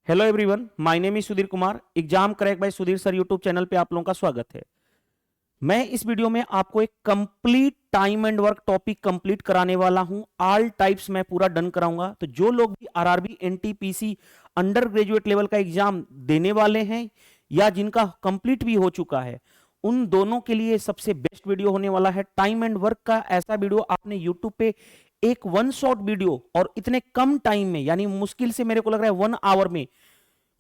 Hello everyone, my name is Sudhir Kumar. Exam crack by Sudhir sir YouTube channel पे आप लोगों का स्वागत है। मैं इस वीडियो में आपको एक complete time and work topic complete कराने वाला हूं। ऑल टाइप्स मैं पूरा डन कराऊंगा। तो जो लोग भी RRB NTPC under graduate level का एग्जाम देने वाले हैं या जिनका कंप्लीट भी हो चुका है, उन दोनों के लिए सबसे बेस्ट वीडियो होने वाला है। टाइम एंड वर्क का ऐसा वीडियो आपने यूट्यूब पे एक वन शॉट वीडियो और इतने कम टाइम में, यानी मुश्किल से मेरे को लग रहा है 1 आवर में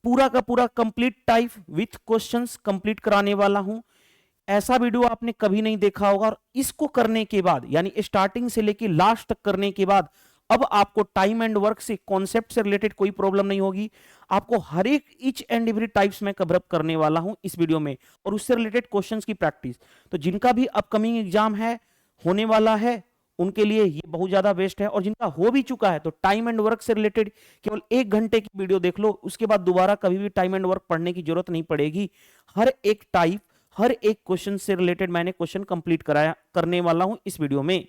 पूरा का पूरा complete type with questions complete कराने वाला हूं। ऐसा वीडियो आपने कभी नहीं देखा होगा। और इसको करने के बाद, यानी स्टार्टिंग से लेकर लास्ट तक करने के बाद, अब आपको टाइम एंड वर्क से कॉन्सेप्ट से रिलेटेड कोई प्रॉब्लम नहीं होगी। आपको हर एक ईच एंड एवरी टाइप्स में कवर अप करने वाला हूं इस वीडियो में, और उससे रिलेटेड क्वेश्चंस की प्रैक्टिस। तो जिनका भी अपकमिंग एग्जाम है, होने वाला है, उनके लिए ये बहुत ज्यादा बेस्ट है। और जिनका हो भी चुका है तो टाइम एंड वर्क से रिलेटेड केवल 1 घंटे की वीडियो देख लो, उसके बाद दोबारा कभी भी टाइम एंड वर्क पढ़ने की जरूरत नहीं पड़ेगी। हर एक टाइप, हर एक क्वेश्चन से रिलेटेड मैंने क्वेश्चन कंप्लीट कराया करने वाला हूं इस वीडियो में।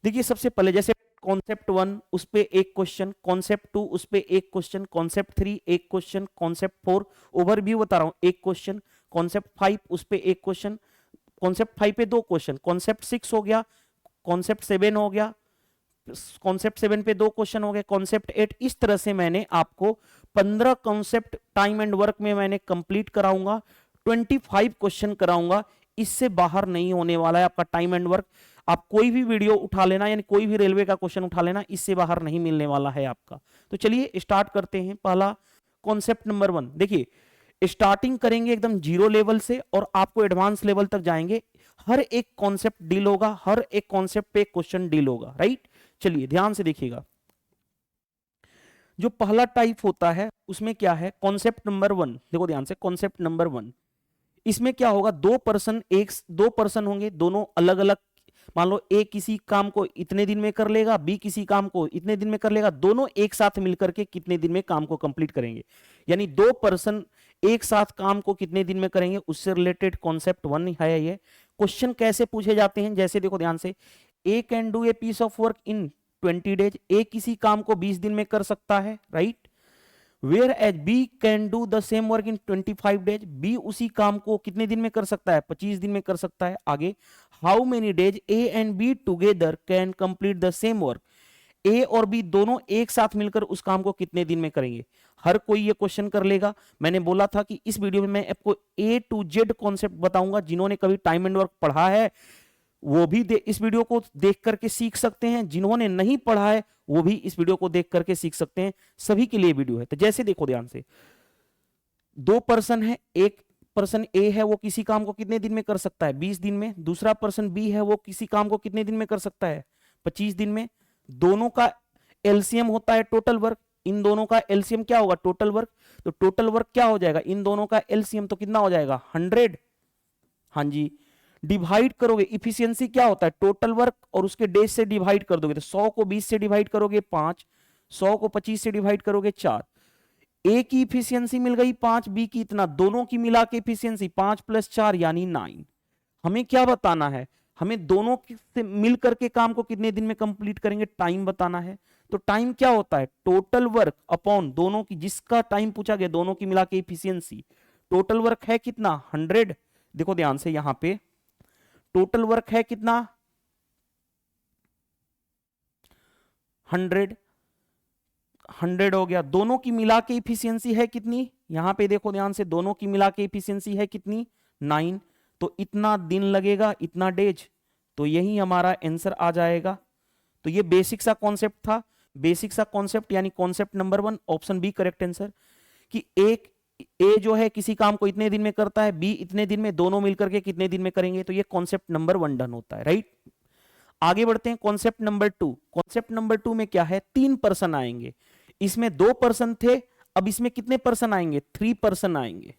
देखिए, सबसे पहले जैसे कॉन्सेप्ट 1 उस पे एक क्वेश्चन, कॉन्सेप्ट 2 उस पे एक क्वेश्चन, कॉन्सेप्ट 3 एक क्वेश्चन, कॉन्सेप्ट 4 ओवरव्यू बता रहा हूं एक क्वेश्चन, कॉन्सेप्ट 5 उस पे एक क्वेश्चन, कॉन्सेप्ट 5 पे 2 क्वेश्चन, कॉन्सेप्ट 6 हो गया, कॉन्सेप्ट 7 हो गया, कॉन्सेप्ट 7 पे 2 क्वेश्चन हो गए, कॉन्सेप्ट 8। इस तरह से मैंने आपको 15 कॉन्सेप्ट टाइम एंड वर्क में मैंने कंप्लीट कराऊंगा। 25 क्वेश्चन कराऊंगा। इससे बाहर नहीं होने वाला है आपका टाइम एंड वर्क। आप कोई भी वीडियो उठा लेना, यानी कोई भी रेलवे का क्वेश्चन उठा लेना, इससे बाहर नहीं मिलने वाला है आपका। तो चलिए स्टार्ट करते हैं। पहला कॉन्सेप्ट नंबर 1, देखिए स्टार्टिंग करेंगे एकदम जीरो लेवल से और आपको एडवांस लेवल तक जाएंगे। हर एक कॉन्सेप्ट डील होगा, हर एक कॉन्सेप्ट पे क्वेश्चन डील होगा, राइट। चलिए ध्यान से देखिएगा। जो पहला टाइप होता है उसमें क्या है, कॉन्सेप्ट नंबर 1। देखो ध्यान से, कॉन्सेप्ट नंबर 1, इसमें क्या होगा, दो पर्सन होंगे, दोनों अलग अलग। मान लो ए किसी काम को इतने दिन में कर लेगा, बी किसी काम को इतने दिन में कर लेगा, दोनों एक साथ मिलकर के कितने दिन में काम को कंप्लीट करेंगे। यानी 2 पर्सन एक साथ काम को कितने दिन में करेंगे, उससे रिलेटेड कॉन्सेप्ट 1 है ये। क्वेश्चन कैसे पूछे जाते हैं, जैसे देखो ध्यान से, A can do a piece of work in 20 days. A किसी काम को 20 दिन में कर सकता है, right. Whereas B can do the same work in 25 days. B उसी काम को कितने दिन में कर सकता है, 25 दिन में कर सकता है। आगे, how many days A and B together can complete the same work. A और बी दोनों एक साथ मिलकर उस काम को कितने दिन में करेंगे। हर कोई ये क्वेश्चन कर लेगा। मैंने बोला था कि इस वीडियो में मैं आपको ए टू जेड कॉन्सेप्ट बताऊंगा। जिन्होंने कभी टाइम एंड वर्क पढ़ा है वो भी इस वीडियो को देख करके सीख सकते हैं, जिन्होंने नहीं पढ़ा है वो भी इस वीडियो को देख करके सीख सकते हैं। सभी के लिए वीडियो है। तो जैसे देखो ध्यान से, 2 पर्सन है, एक पर्सन ए है, वो किसी काम को कितने दिन में कर सकता है, 20 दिन में। दूसरा पर्सन बी है, वो किसी काम को कितने दिन में कर सकता है, 25 दिन में। दोनों का एलसीएम होता है टोटल वर्क। इन दोनों का एलसीएम क्या होगा, टोटल वर्क। तो टोटल वर्क क्या हो जाएगा, इन दोनों का एलसीएम तो कितना हो जाएगा, 100। हाँ जी, डिवाइड करोगे, इफिशियंसी क्या होता है, टोटल वर्क और उसके डेज से डिवाइड कर दोगे। तो 100 को 20 से डिवाइड करोगे 5, 100 को 25 से डिवाइड करोगे 4। ए की इफिशियंसी मिल गई 5, बी की इतना, दोनों की मिला के इफिशियंसी 5 + 4 यानी 9। हमें क्या बताना है, हमें दोनों से मिल करके काम को कितने दिन में कंप्लीट करेंगे, टाइम बताना है। तो टाइम क्या होता है, टोटल वर्क अपॉन दोनों की, जिसका टाइम पूछा गया, दोनों की मिला के इफिशियंसी। टोटल वर्क है कितना, 100। देखो ध्यान से, यहां पे टोटल वर्क है कितना, 100। 100 हो गया। दोनों की मिला के इफिशियंसी है कितनी, यहां पे देखो ध्यान से, दोनों की मिला के इफिशियंसी है कितनी, 9। तो इतना दिन लगेगा, इतना डेज। तो यही हमारा आंसर आ जाएगा। तो ये बेसिक सा कॉन्सेप्ट था, बेसिक सा कॉन्सेप्ट, यानी concept number 1, option B correct answer. कि एक ए जो है किसी काम को इतने दिन में करता है, बी इतने दिन में, दोनों मिलकर के कितने दिन में करेंगे। तो ये कॉन्सेप्ट नंबर 1 डन होता है, राइट। आगे बढ़ते हैं, कॉन्सेप्ट नंबर 2। कॉन्सेप्ट नंबर 2 में क्या है, 3 पर्सन आएंगे। इसमें 2 पर्सन थे, अब इसमें कितने पर्सन आएंगे, 3 पर्सन आएंगे।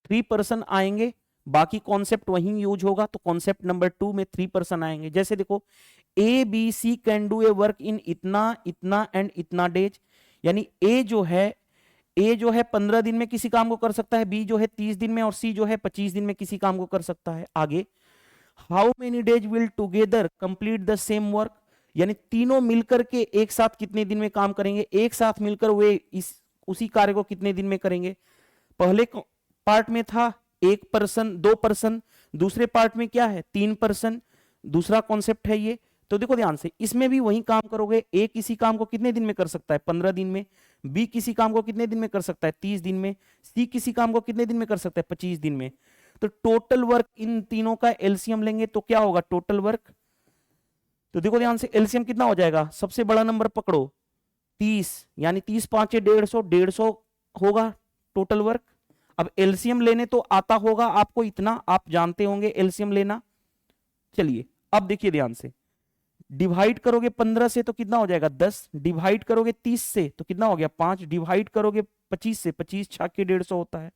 3 पर्सन आएंगे, बाकी कॉन्सेप्ट वहीं यूज होगा। तो कॉन्सेप्ट नंबर 2 में 3 पर्सन आएंगे। जैसे देखो, A B C can do a work in इतना इतना एंड इतना डेज। यानी ए जो है 15 दिन में किसी काम को कर सकता है, बी जो है 30 दिन में, और सी जो है 25 दिन में किसी काम को कर सकता है। आगे, how many days will together complete the same work. यानी तीनों मिलकर के एक साथ कितने दिन में काम करेंगे, एक साथ मिलकर वे उसी कार्य को कितने दिन में करेंगे। पहले पार्ट में था 1 पर्सन 2 पर्सन, दूसरे पार्ट में क्या है 3 पर्सन, दूसरा कॉन्सेप्ट है ये। तो देखो ध्यान से, इसमें भी वही काम करोगे। ए किसी काम को कितने दिन में कर सकता है 15 दिन में, बी किसी काम को कितने दिन में कर सकता है 30 दिन में, सी किसी काम को कितने दिन में कर सकता है 25 दिन में। तो टोटल वर्क इन तीनों का एलसीएम लेंगे तो क्या होगा टोटल वर्क। तो देखो ध्यान से, एलसीएम कितना हो जाएगा, सबसे बड़ा नंबर पकड़ो 30, यानी 30 5 150, 150 होगा टोटल वर्क। अब एलसीएम लेने तो आता होगा आपको इतना, आप जानते होंगे एलसीएम लेना। चलिए अब देखिए ध्यान से, डिवाइड करोगे 15 से तो कितना हो जाएगा 10, डिवाइड करोगे 30 से तो कितना हो गया 5, डिवाइड करोगे 25 से, 25 6 के 150 होता है।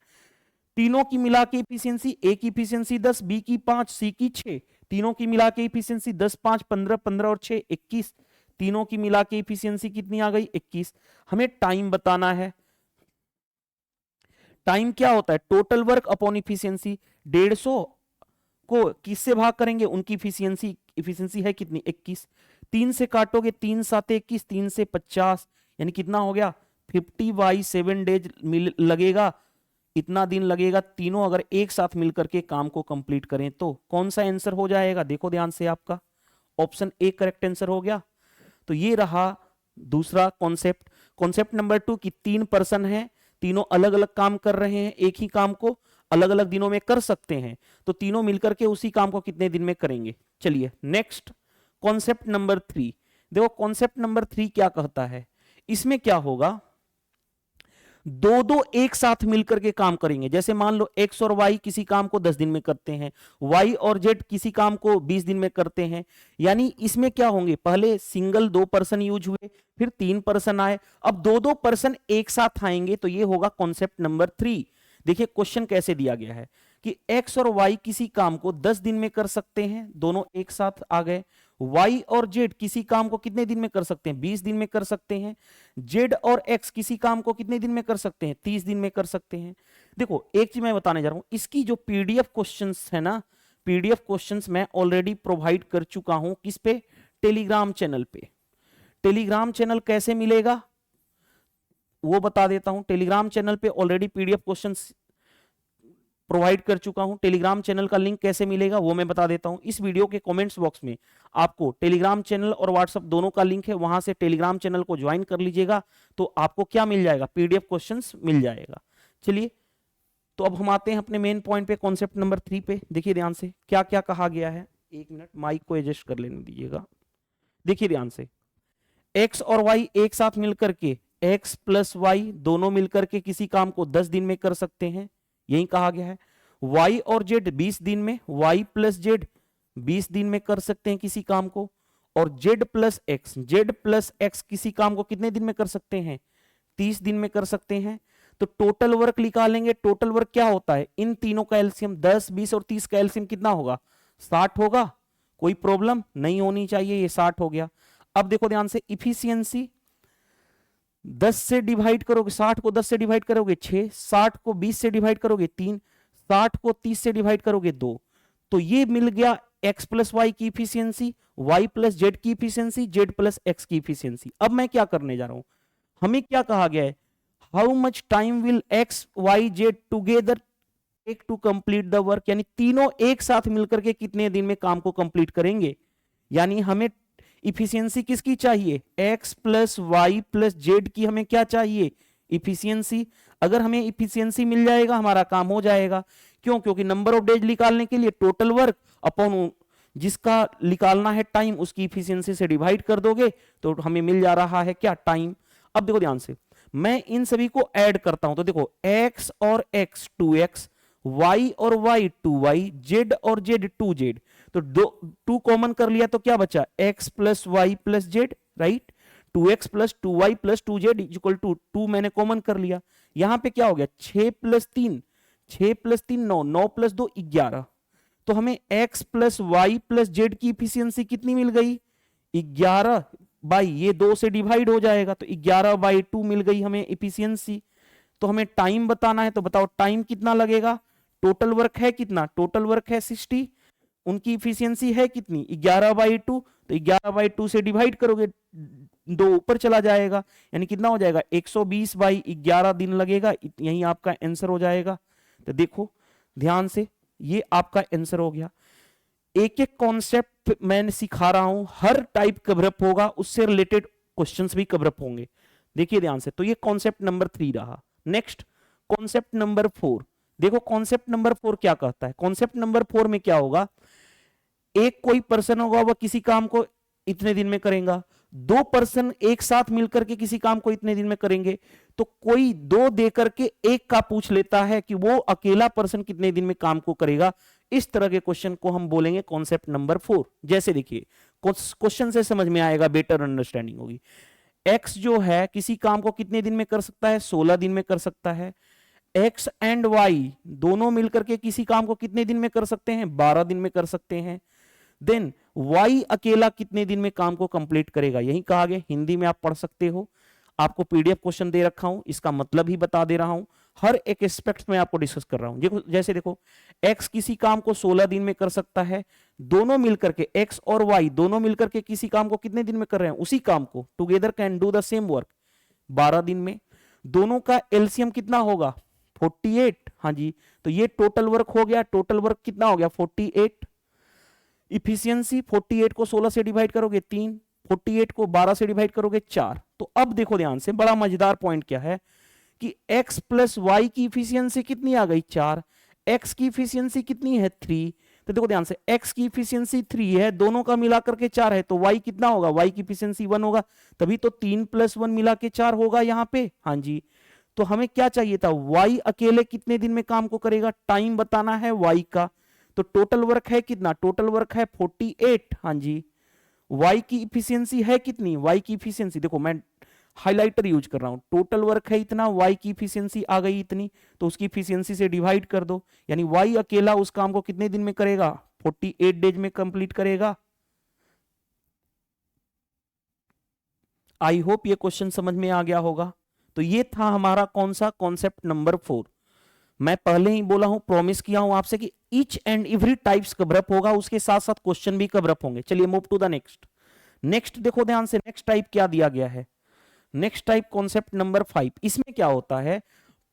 तीनों की मिला के इफिशियंसी, ए की इफिशियंसी 10, बी की 5, सी की 6, तीनों की मिला के इफिशियंसी 10 5 15, 15 और 6 21, तीनों की मिला के इफिशियंसी कितनी आ गई 21। हमें टाइम बताना है। टाइम क्या होता है टोटल वर्क अपॉन इफिशियंसी। 150 को किससे भाग करेंगे, उनकी इफिशियंसी है कितनी 21, 3 से काटोगे 3 7 21, 3 से 50, यानी कितना हो गया 50/7 डेज लगेगा, इतना दिन लगेगा तीनों अगर एक साथ मिलकर के काम को कंप्लीट करें तो। कौन सा आंसर हो जाएगा, देखो ध्यान से, आपका ऑप्शन ए करेक्ट आंसर हो गया। तो ये रहा दूसरा कॉन्सेप्ट। कॉन्सेप्ट नंबर 2 कि 3 पर्सन है, तीनों अलग अलग काम कर रहे हैं, एक ही काम को अलग अलग दिनों में कर सकते हैं, तो तीनों मिलकर के उसी काम को कितने दिन में करेंगे। चलिए नेक्स्ट कॉन्सेप्ट नंबर 3। देखो कॉन्सेप्ट नंबर 3 क्या कहता है, इसमें क्या होगा, दो एक साथ मिलकर के काम करेंगे। जैसे मान लो एक्स और वाई किसी काम को 10 दिन में करते हैं, वाई और जेड किसी काम को 20 दिन में करते हैं। यानी इसमें क्या होंगे, पहले सिंगल 2 पर्सन यूज हुए, फिर 3 पर्सन आए, अब 2 पर्सन एक साथ आएंगे, तो ये होगा कॉन्सेप्ट नंबर 3। देखिए क्वेश्चन कैसे दिया गया है कि एक्स और वाई किसी काम को 10 दिन में कर सकते हैं, दोनों एक साथ आ गए। y और z किसी काम को कितने दिन में कर सकते हैं 20 दिन में कर सकते हैं। z और x किसी काम को कितने दिन में कर सकते हैं 30 दिन में कर सकते हैं। देखो एक चीज मैं बताने जा रहा हूं, इसकी जो पीडीएफ क्वेश्चंस है ना, पीडीएफ क्वेश्चंस मैं ऑलरेडी प्रोवाइड कर चुका हूं, किस पे, टेलीग्राम चैनल पे। टेलीग्राम चैनल कैसे मिलेगा वो बता देता हूं। टेलीग्राम चैनल पे ऑलरेडी पीडीएफ क्वेश्चंस प्रोवाइड कर चुका हूं। टेलीग्राम चैनल का लिंक कैसे मिलेगा वो मैं बता देता हूं। इस वीडियो के कमेंट्स बॉक्स में आपको टेलीग्राम चैनल और व्हाट्सएप दोनों का लिंक है, वहां से टेलीग्राम चैनल को ज्वाइन कर लीजिएगा, तो आपको क्या मिल जाएगा, पीडीएफ क्वेश्चंस मिल जाएगा। चलिए तो अब हम आते हैं अपने मेन पॉइंट पे, कॉन्सेप्ट नंबर 3 पे। देखिए ध्यान से क्या क्या कहा गया है, एक मिनट माइक को एडजस्ट कर लेने दीजिएगा। देखिए ध्यान से, एक्स और वाई एक साथ मिलकर के, एक्स प्लस वाई दोनों मिलकर के किसी काम को 10 दिन में कर सकते हैं, यही कहा गया है। y और z 20 दिन में, y प्लस z 20 दिन में कर सकते हैं किसी काम को, और z प्लस x किसी काम को कितने दिन में कर सकते हैं 30 दिन में कर सकते हैं। तो टोटल वर्क निकालेंगे। टोटल वर्क क्या होता है, इन तीनों का एलसीएम 10 20 और 30 का एलसीएम कितना होगा 60 होगा, कोई प्रॉब्लम नहीं होनी चाहिए, ये 60 हो गया। अब देखो ध्यान से, इफिशियंसी 10 से डिवाइड करोगे, 60 को 10 से डिवाइड करोगे 6, 60 को 20 से डिवाइड करोगे 3, 60 को 30 से डिवाइड करोगे 2, तो ये मिल गया x प्लस वाई की इफिशियंसी, y प्लस जेड की इफिशियंसी, z प्लस x की इफिशियंसी। अब मैं क्या करने जा रहा हूं, हमें क्या कहा गया है, how much time will x y z together take to complete the work, यानी तीनों एक साथ मिलकर के कितने दिन में काम को कंप्लीट करेंगे। यानी हमें इफिशियंसी किसकी चाहिए, x plus y plus z की हमें क्या चाहिए, इफिशियंसी। अगर हमें इफिशियंसी मिल जाएगा हमारा काम हो जाएगा। क्यों, क्योंकि नंबर ऑफ डेज निकालने के लिए टोटल वर्क अपॉन जिसका निकालना है टाइम, उसकी इफिशियंसी से डिवाइड कर दोगे तो हमें मिल जा रहा है क्या, टाइम। अब देखो ध्यान से, मैं इन सभी को ऐड करता हूं, तो देखो x और x 2x, y और y 2y, z और z 2z, तो 2 कॉमन कर लिया तो क्या बचा, x plus y plus z, right. 2x plus 2y plus 2z equal to 2 मैंने कॉमन कर लिया। यहां पे क्या हो गया, 6 प्लस 3 9, 9 प्लस 2 11, तो हमें x plus y plus z की इफिशियंसी कितनी मिल गई 11 बाई, ये 2 से डिवाइड हो जाएगा तो 11/2 मिल गई हमें इफिशियंसी। तो हमें टाइम बताना है, तो बताओ टाइम कितना लगेगा, टोटल वर्क है कितना, टोटल वर्क है 60, उनकी इफिशियंसी है कितनी 11/2, तो 11/2 से डिवाइड करोगे दो ऊपर चला जाएगा, यानी कितना हो जाएगा 120 बाई 11 दिन लगेगा, यही आपका आंसर हो जाएगा। तो देखो ध्यान से, ये आपका आंसर हो गया। एक एक कॉन्सेप्ट मैं सिखा रहा हूं, हर टाइप कवरअप होगा, उससे रिलेटेड क्वेश्चंस भी कवरअप होंगे। देखिए ध्यान से, तो ये कॉन्सेप्ट नंबर 3 रहा। नेक्स्ट कॉन्सेप्ट नंबर 4, देखो कॉन्सेप्ट नंबर 4 क्या कहता है। कॉन्सेप्ट नंबर 4 में क्या होगा, एक कोई पर्सन होगा, वह किसी काम को इतने दिन में करेगा, दो पर्सन एक साथ मिलकर के किसी काम को इतने दिन में करेंगे, तो कोई दो दे करके एक का पूछ लेता है कि वो अकेला पर्सन कितने दिन में काम को करेगा। इस तरह के क्वेश्चन को हम बोलेंगे कॉन्सेप्ट नंबर 4। जैसे देखिए क्वेश्चन से समझ में आएगा, बेटर अंडरस्टैंडिंग होगी। एक्स जो है किसी काम को कितने दिन में कर सकता है, 16 दिन में कर सकता है। एक्स एंड वाई दोनों मिलकर के किसी काम को कितने दिन में कर सकते हैं, 12 दिन में कर सकते हैं। देन वाई अकेला कितने दिन में काम को कंप्लीट करेगा, यही कहा गया, हिंदी में आप पढ़ सकते हो। आपको पीडीएफ क्वेश्चन दे रखा हूं, इसका मतलब ही बता दे रहा हूं, हर एक एस्पेक्ट में आपको डिस्कस कर रहा हूं। देखो जैसे देखो एक्स किसी काम को 16 दिन में कर सकता है, दोनों मिलकर के एक्स और वाई दोनों मिलकर के किसी काम को कितने दिन में कर रहे हैं, उसी काम को together can do the same work 12 दिन में। दोनों का एलसीएम कितना होगा, 48। हाँ जी, तो ये टोटल वर्क हो गया, टोटल वर्क कितना हो गया 48। इफिशियंसी 48 को 16 से डिवाइड करोगे 3, 48 को 12 से डिवाइड करोगे 4। तो अब देखो ध्यान से, बड़ा मजेदार पॉइंट क्या है कि x प्लस वाई की इफिशियंसी कितनी आ गई 4, x की इफिशियंसी कितनी है 3। तो देखो ध्यान से, x की इफिशियंसी 3 है, दोनों का मिलाकर के 4 है, तो y कितना होगा, y की इफिशियंसी 1 होगा, तभी तो 3 + 1 मिला के 4 होगा यहां पे। हाँ जी, तो हमें क्या चाहिए था, y अकेले कितने दिन में काम को करेगा, टाइम बताना है y का। तो टोटल वर्क है कितना, टोटल वर्क है 48। हाँ जी, y की इफिशियंसी है कितनी, y की इफिशियंसी देखो मैं हाइलाइटर यूज कर रहा हूं, टोटल वर्क है इतना, y की इफिशियंसी आ गई इतनी, तो उसकी इफिशियंसी से डिवाइड कर दो, यानी y अकेला उस काम को कितने दिन में करेगा, 48 डेज में कंप्लीट करेगा। आई होप ये क्वेश्चन समझ में आ गया होगा। तो ये था हमारा कौन सा, कॉन्सेप्ट नंबर 4। मैं पहले ही बोला हूं, प्रॉमिस किया हूं आपसे कि each and every types cover up होगा, उसके साथ साथ क्वेश्चन भी कवरअप होंगे। चलिए move to the next. Next देखो ध्यान से, नेक्स्ट टाइप क्या दिया गया है, नेक्स्ट टाइप कॉन्सेप्ट नंबर 5। इसमें क्या होता है,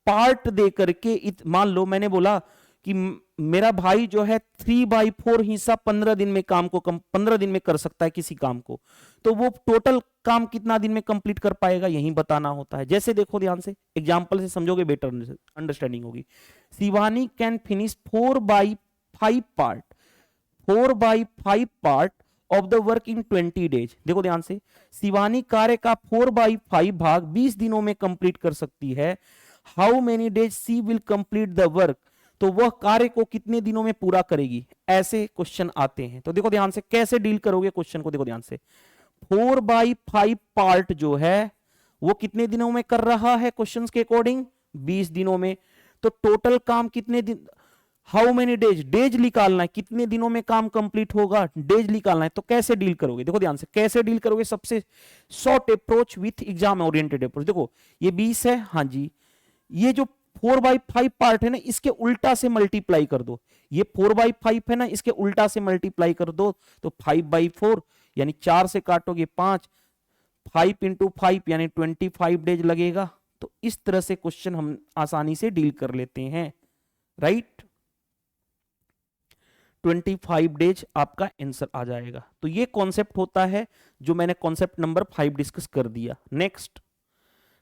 पार्ट दे करके मान लो मैंने बोला कि मेरा भाई जो है 3/4 हिस्सा 15 दिन में काम को 15 दिन में कर सकता है किसी काम को, तो वो टोटल काम कितना दिन में कंप्लीट कर पाएगा, यही बताना होता है। जैसे देखो ध्यान से, एग्जांपल से समझोगे बेटर अंडरस्टैंडिंग होगी। Shivani can finish 4/5 part, 4/5 part of the work in 20 days. देखो ध्यान से, शिवानी कार्य का 4/5 भाग 20 दिनों में कंप्लीट कर सकती है। How many days she will complete the work, तो वह कार्य को कितने दिनों में पूरा करेगी, ऐसे क्वेश्चन आते हैं। तो देखो ध्यान से कैसे डील करोगे क्वेश्चन को, देखो ध्यान से, 4/5 पार्ट जो है वो कितने दिनों में कर रहा है क्वेश्चंस के अकॉर्डिंग, 20 दिनों में। तो टोटल काम कितने दिन, हाउ मेनी डेज, डेज निकालना है, कितने दिनों में काम कंप्लीट होगा, डेज निकालना है। तो कैसे डील करोगे, देखो ध्यान से कैसे डील करोगे, सबसे short approach with exam oriented approach. देखो ये 20 है, हाँ जी, ये जो 4/5 पार्ट है ना, इसके उल्टा से मल्टीप्लाई कर दो, ये 4/5 है ना, इसके उल्टा से मल्टीप्लाई कर दो, तो 5/4 यानी 4 से काटोगे 5, 5 × 5 यानी 25 डेज लगेगा। तो इस तरह से क्वेश्चन हम आसानी से डील कर लेते हैं, राइट। 25 डेज आपका आंसर आ जाएगा। तो ये कॉन्सेप्ट होता है जो मैंने कॉन्सेप्ट नंबर 5 डिस्कस कर दिया।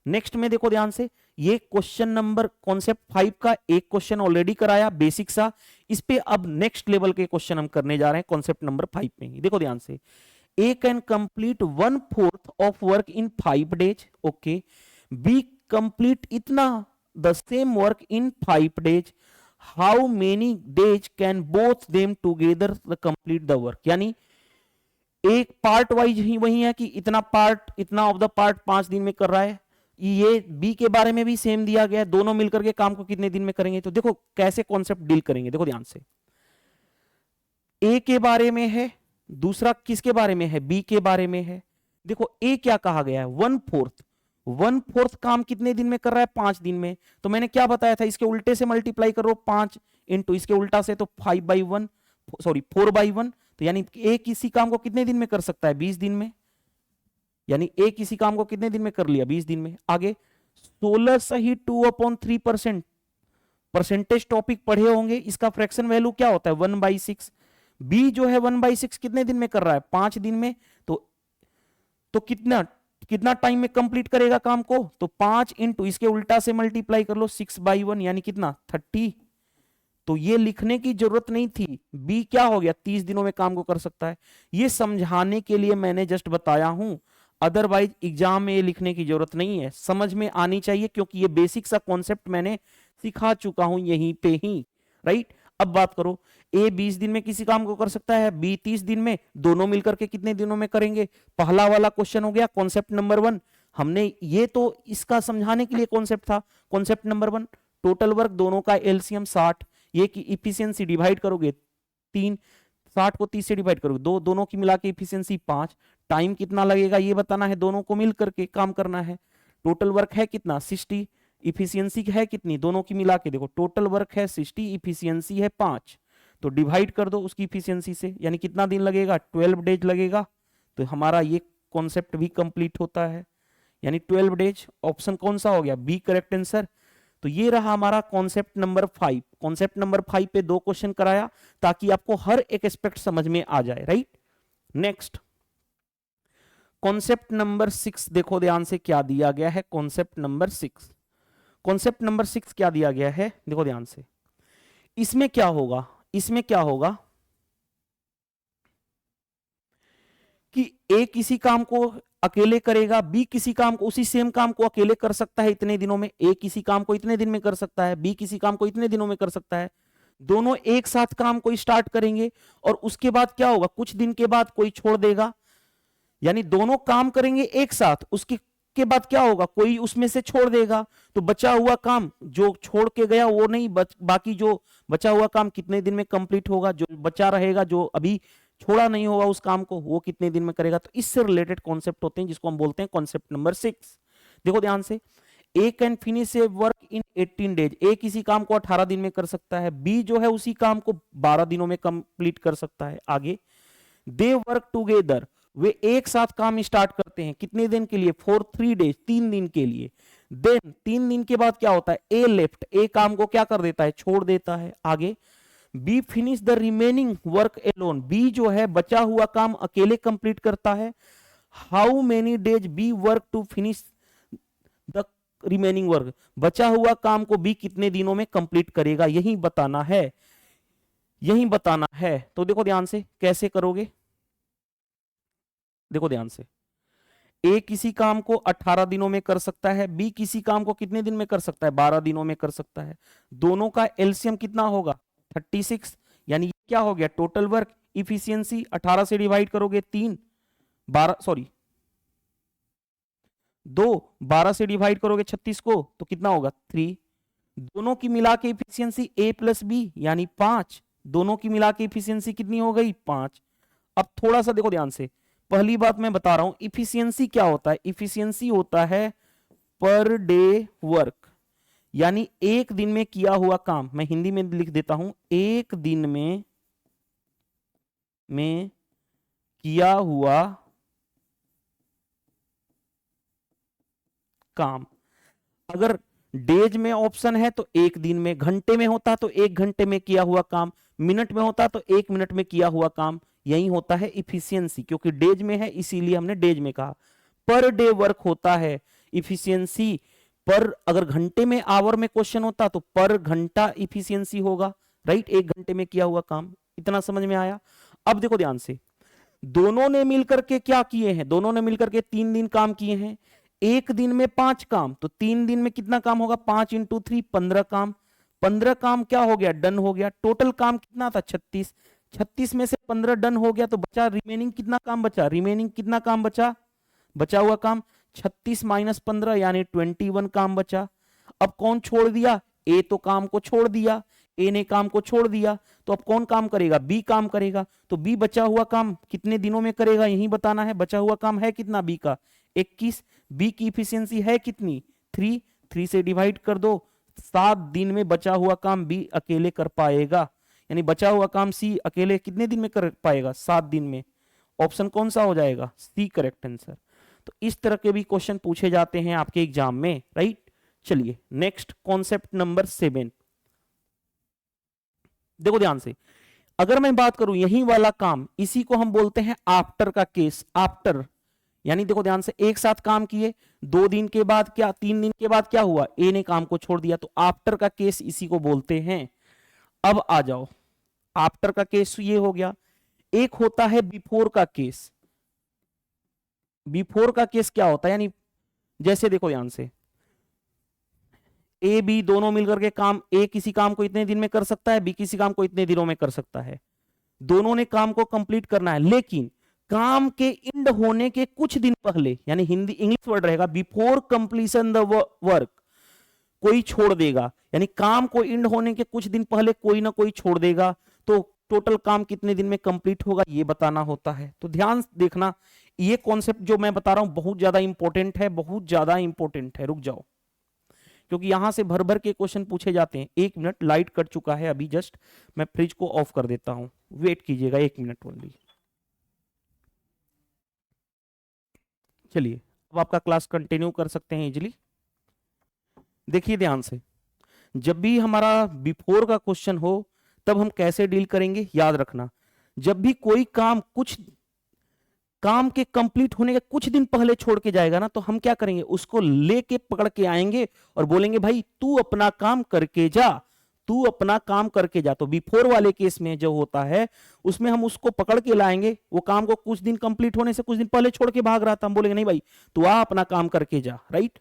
नेक्स्ट में देखो ध्यान से, ये क्वेश्चन नंबर कॉन्सेप्ट 5 का एक क्वेश्चन ऑलरेडी कराया बेसिक सा, इस पे अब नेक्स्ट लेवल के क्वेश्चन हम करने जा रहे हैं कॉन्सेप्ट नंबर 5 में ही। देखो ध्यान से, A can complete 1/4 of work in 5 days, okay. B complete इतना the same work in 5 days, how many days can both them together complete the work. यानी एक पार्ट वाइज ही वही है कि इतना पार्ट, इतना ऑफ द पार्ट 5 दिन में कर रहा है। ये बी के बारे में भी सेम दिया गया है, दोनों मिलकर के काम को कितने दिन में करेंगे। तो देखो कैसे कॉन्सेप्ट डील करेंगे, देखो ध्यान से, ए के बारे में है, दूसरा किसके बारे में है, बी के बारे में है। देखो ए क्या कहा गया है, 1/4 काम कितने दिन में कर रहा है, 5 दिन में। तो मैंने क्या बताया था, इसके उल्टे से मल्टीप्लाई करो, 5 इंटू इसके उल्टा से, तो 4/1, तो यानी ए किसी काम को कितने दिन में कर सकता है, 20 दिन में। यानी ए किसी काम को कितने दिन में कर लिया, 20 दिन में। आगे 16 सही 2/3%। परसेंटेज टॉपिक पढ़े होंगे, इसका फ्रैक्शन वैल्यू क्या होता है, 1/6। बी जो है 1/6 कितने दिन में कर रहा है, 5 दिन में। तो कितना कितना टाइम में कंप्लीट करेगा काम को, तो 5 इंटू इसके उल्टा से मल्टीप्लाई कर लो 6/1, यानी कितना 30। तो ये लिखने की जरूरत नहीं थी, बी क्या हो गया 30 दिनों में काम को कर सकता है। ये समझाने के लिए मैंने जस्ट बताया हूं, अदरवाइज एग्जाम में ये लिखने की जरूरत नहीं है, समझ में आनी चाहिए, क्योंकि ये बेसिक सा कॉन्सेप्ट मैंने सिखा चुका हूं यहीं पे ही, राइट। अब बात करो, ए 20 दिन में किसी काम को कर सकता है, बी 30 दिन में, दोनों मिलकर के कितने दिनों में करेंगे। पहला वाला क्वेश्चन हो गया कॉन्सेप्ट नंबर 1। हमने ये तो इसका समझाने के लिए कॉन्सेप्ट था। कॉन्सेप्ट नंबर 1, टोटल वर्क दोनों का एलसीएम 60, ये की इफिशियंसी डिवाइड करोगे 3, 60 को 30 से डिवाइड करोगे 2, दोनों की मिला के इफिशियंसी 5। टाइम कितना लगेगा ये बताना है, दोनों को मिल करके काम करना है। टोटल वर्क है कितना 60, इफिशियंसी है कितनी, दोनों की मिला के देखो, टोटल वर्क है 60, इफिशियंसी है 5, तो डिवाइड कर दो उसकी इफिशियंसी से, यानी कितना दिन लगेगा, 12 डेज लगेगा। तो हमारा ये कॉन्सेप्ट भी कंप्लीट होता है, यानी 12 डेज। ऑप्शन कौन सा हो गया, बी करेक्ट आंसर। तो ये रहा हमारा कॉन्सेप्ट नंबर 5। कॉन्सेप्ट नंबर 5 पे 2 क्वेश्चन कराया ताकि आपको हर एक एस्पेक्ट समझ में आ जाए, राइट। नेक्स्ट कॉन्सेप्ट नंबर 6 देखो ध्यान से क्या दिया गया है। कॉन्सेप्ट नंबर 6, कॉन्सेप्ट नंबर 6 क्या दिया गया है, देखो ध्यान से। इसमें क्या होगा, इसमें क्या होगा कि ए किसी काम को अकेले करेगा, बी किसी काम को, उसी सेम काम को अकेले कर सकता है इतने दिनों में। ए किसी काम को इतने दिन में कर सकता है, बी किसी काम को इतने दिनों में कर सकता है। दोनों एक साथ काम को स्टार्ट करेंगे और उसके बाद क्या होगा, कुछ दिन के बाद कोई छोड़ देगा, यानी दोनों काम करेंगे एक साथ, उसके के बाद क्या होगा, कोई उसमें से छोड़ देगा, तो बचा हुआ काम जो छोड़ के गया वो नहीं बाकी जो बचा हुआ काम कितने दिन में कंप्लीट होगा, जो बचा रहेगा, जो अभी छोड़ा नहीं होगा उस काम को, वो कितने दिन में करेगा। तो इससे रिलेटेड कॉन्सेप्ट होते हैं जिसको हम बोलते हैं कॉन्सेप्ट नंबर 6। देखो ध्यान से, A can finish a work in 18 days, A किसी काम को 18 दिन में कर सकता है, बी जो है उसी काम को 12 दिनों में कंप्लीट कर सकता है। आगे दे वर्क टुगेदर, वे एक साथ काम स्टार्ट करते हैं कितने दिन के लिए, फॉर 3 डेज, 3 दिन के लिए। देन 3 दिन के बाद क्या होता है, ए लेफ्ट, ए काम को क्या कर देता है, छोड़ देता है। आगे B finish the remaining work alone, B जो है बचा हुआ काम अकेले कंप्लीट करता है। How many days B work to finish the remaining work, बचा हुआ काम को बी कितने दिनों में कंप्लीट करेगा, यही बताना है, यही बताना है। तो देखो ध्यान से कैसे करोगे, देखो ध्यान से, ए किसी काम को 18 दिनों में कर सकता है, बी किसी काम को कितने दिन में कर सकता है, 12 दिनों में कर सकता है। दोनों का एलसीएम कितना होगा, 36, यानी क्या हो गया, टोटल वर्क इफिशियंसी 18 से डिवाइड करोगे 3, 12 सॉरी 2, 12 से डिवाइड करोगे 36 को तो कितना होगा 3। दोनों की मिला के इफिशियंसी ए प्लस बी यानी 5, दोनों की मिला के इफिशियंसी कितनी हो गई 5। अब थोड़ा सा देखो ध्यान से, पहली बात मैं बता रहा हूं, इफिशियंसी क्या होता है, इफिशियंसी होता है पर डे वर्क, यानी एक दिन में किया हुआ काम। मैं हिंदी में लिख देता हूं, एक दिन में किया हुआ काम। अगर डेज में ऑप्शन है तो एक दिन में, घंटे में होता तो एक घंटे में किया हुआ काम, मिनट में होता तो 1 मिनट में किया हुआ काम, यही होता है इफिशियंसी। क्योंकि डेज में है इसीलिए हमने डेज में कहा। पर डे वर्क होता है इफिशियंसी, पर अगर घंटे में आवर में क्वेश्चन होता तो पर घंटा इफिशियंसी होगा, राइट, 1 घंटे में किया हुआ काम। इतना समझ में आया। अब देखो ध्यान से, दोनों ने मिलकर के क्या किए हैं, दोनों ने मिलकर के 3 दिन काम किए हैं, एक दिन में 5 काम, तो 3 दिन में कितना काम होगा, 5 इंटू 3 15 काम, 15 काम क्या हो गया, डन हो गया। टोटल काम कितना था 36, 36 में से 15 डन हो गया तो बचा रिमेनिंग कितना काम बचा, रिमेनिंग कितना काम बचा, बचा हुआ काम 36 माइनस 15 यानी 21 काम बचा। अब कौन छोड़ दिया, ए तो काम को छोड़ दिया, ए ने काम को छोड़ दिया, तो अब कौन काम करेगा, बी काम करेगा। तो बी बचा हुआ काम कितने दिनों में करेगा यही बताना है। बचा हुआ काम है कितना बी का 21, बी की इफिशियंसी है कितनी 3, 3 से डिवाइड कर दो, 7 दिन में बचा हुआ काम बी अकेले कर पाएगा, यानी बचा हुआ काम सी अकेले कितने दिन में कर पाएगा 7 दिन में। ऑप्शन कौन सा हो जाएगा, सी करेक्ट आंसर। तो इस तरह के भी क्वेश्चन पूछे जाते हैं आपके एग्जाम में, राइट। चलिए नेक्स्ट कॉन्सेप्ट नंबर 7, देखो ध्यान से। अगर मैं बात करूं यही वाला काम, इसी को हम बोलते हैं आफ्टर का केस। आफ्टर यानी देखो ध्यान से, एक साथ काम किए, 2 दिन के बाद क्या, 3 दिन के बाद क्या हुआ, ए ने काम को छोड़ दिया, तो आफ्टर का केस इसी को बोलते हैं। अब आ जाओ, आफ्टर का केस ये हो गया। एक होता है बिफोर का केस। बिफोर का केस क्या होता है, यानी जैसे देखो ध्यान से, ए बी दोनों मिलकर के काम, ए किसी काम को इतने दिन में कर सकता है, बी किसी काम को इतने दिनों में कर सकता है, दोनों ने काम को कंप्लीट करना है, लेकिन काम के इंड होने के कुछ दिन पहले, यानी हिंदी इंग्लिश वर्ड रहेगा बिफोर कंप्लीशन द वर्क, कोई छोड़ देगा, यानी काम को इंड होने के कुछ दिन पहले कोई ना कोई छोड़ देगा, तो टोटल काम कितने दिन में कंप्लीट होगा ये बताना होता है। तो ध्यान देखना, ये कॉन्सेप्ट जो मैं बता रहा हूं बहुत ज्यादा इंपॉर्टेंट है, बहुत ज्यादा इंपॉर्टेंट है। रुक जाओ, क्योंकि यहां से भर भर के क्वेश्चन पूछे जाते हैं। 1 मिनट, लाइट कट चुका है अभी जस्ट, मैं फ्रिज को ऑफ कर देता हूं, वेट कीजिएगा 1 मिनट ओनली। चलिए अब आपका क्लास कंटिन्यू कर सकते हैं इजिली। देखिए ध्यान से, जब भी हमारा बिफोर का क्वेश्चन हो तब हम कैसे डील करेंगे, याद रखना। जब भी कोई काम कुछ काम के कंप्लीट होने के कुछ दिन पहले छोड़ के जाएगा ना, तो हम क्या करेंगे, उसको लेके पकड़ के आएंगे और बोलेंगे भाई तू अपना काम करके जा, तू अपना काम करके जा। तो बिफोर वाले केस में जो होता है उसमें हम उसको पकड़ के लाएंगे, वो काम को कुछ दिन कंप्लीट होने से कुछ दिन पहले छोड़ के भाग रहा था, हम बोलेंगे नहीं भाई तू आ अपना काम करके जा, राइट।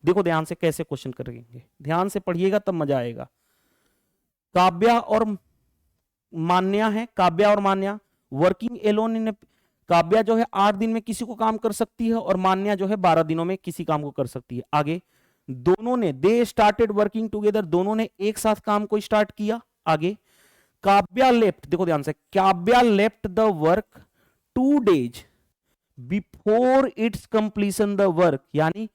देखो ध्यान से कैसे क्वेश्चन करेंगे, ध्यान से पढ़िएगा तब मजा आएगा। काव्या और मान्या है, काव्या और मान्या वर्किंग एलोन इन, काव्या जो है 8 दिन में किसी को काम कर सकती है और मान्या जो है 12 दिनों में किसी काम को कर सकती है। आगे दोनों ने, दे स्टार्टेड वर्किंग टुगेदर, दोनों ने एक साथ काम को स्टार्ट किया। आगे काव्या लेफ्ट, देखो ध्यान से, Kavya left the work 2 days before it's completion the work, यानी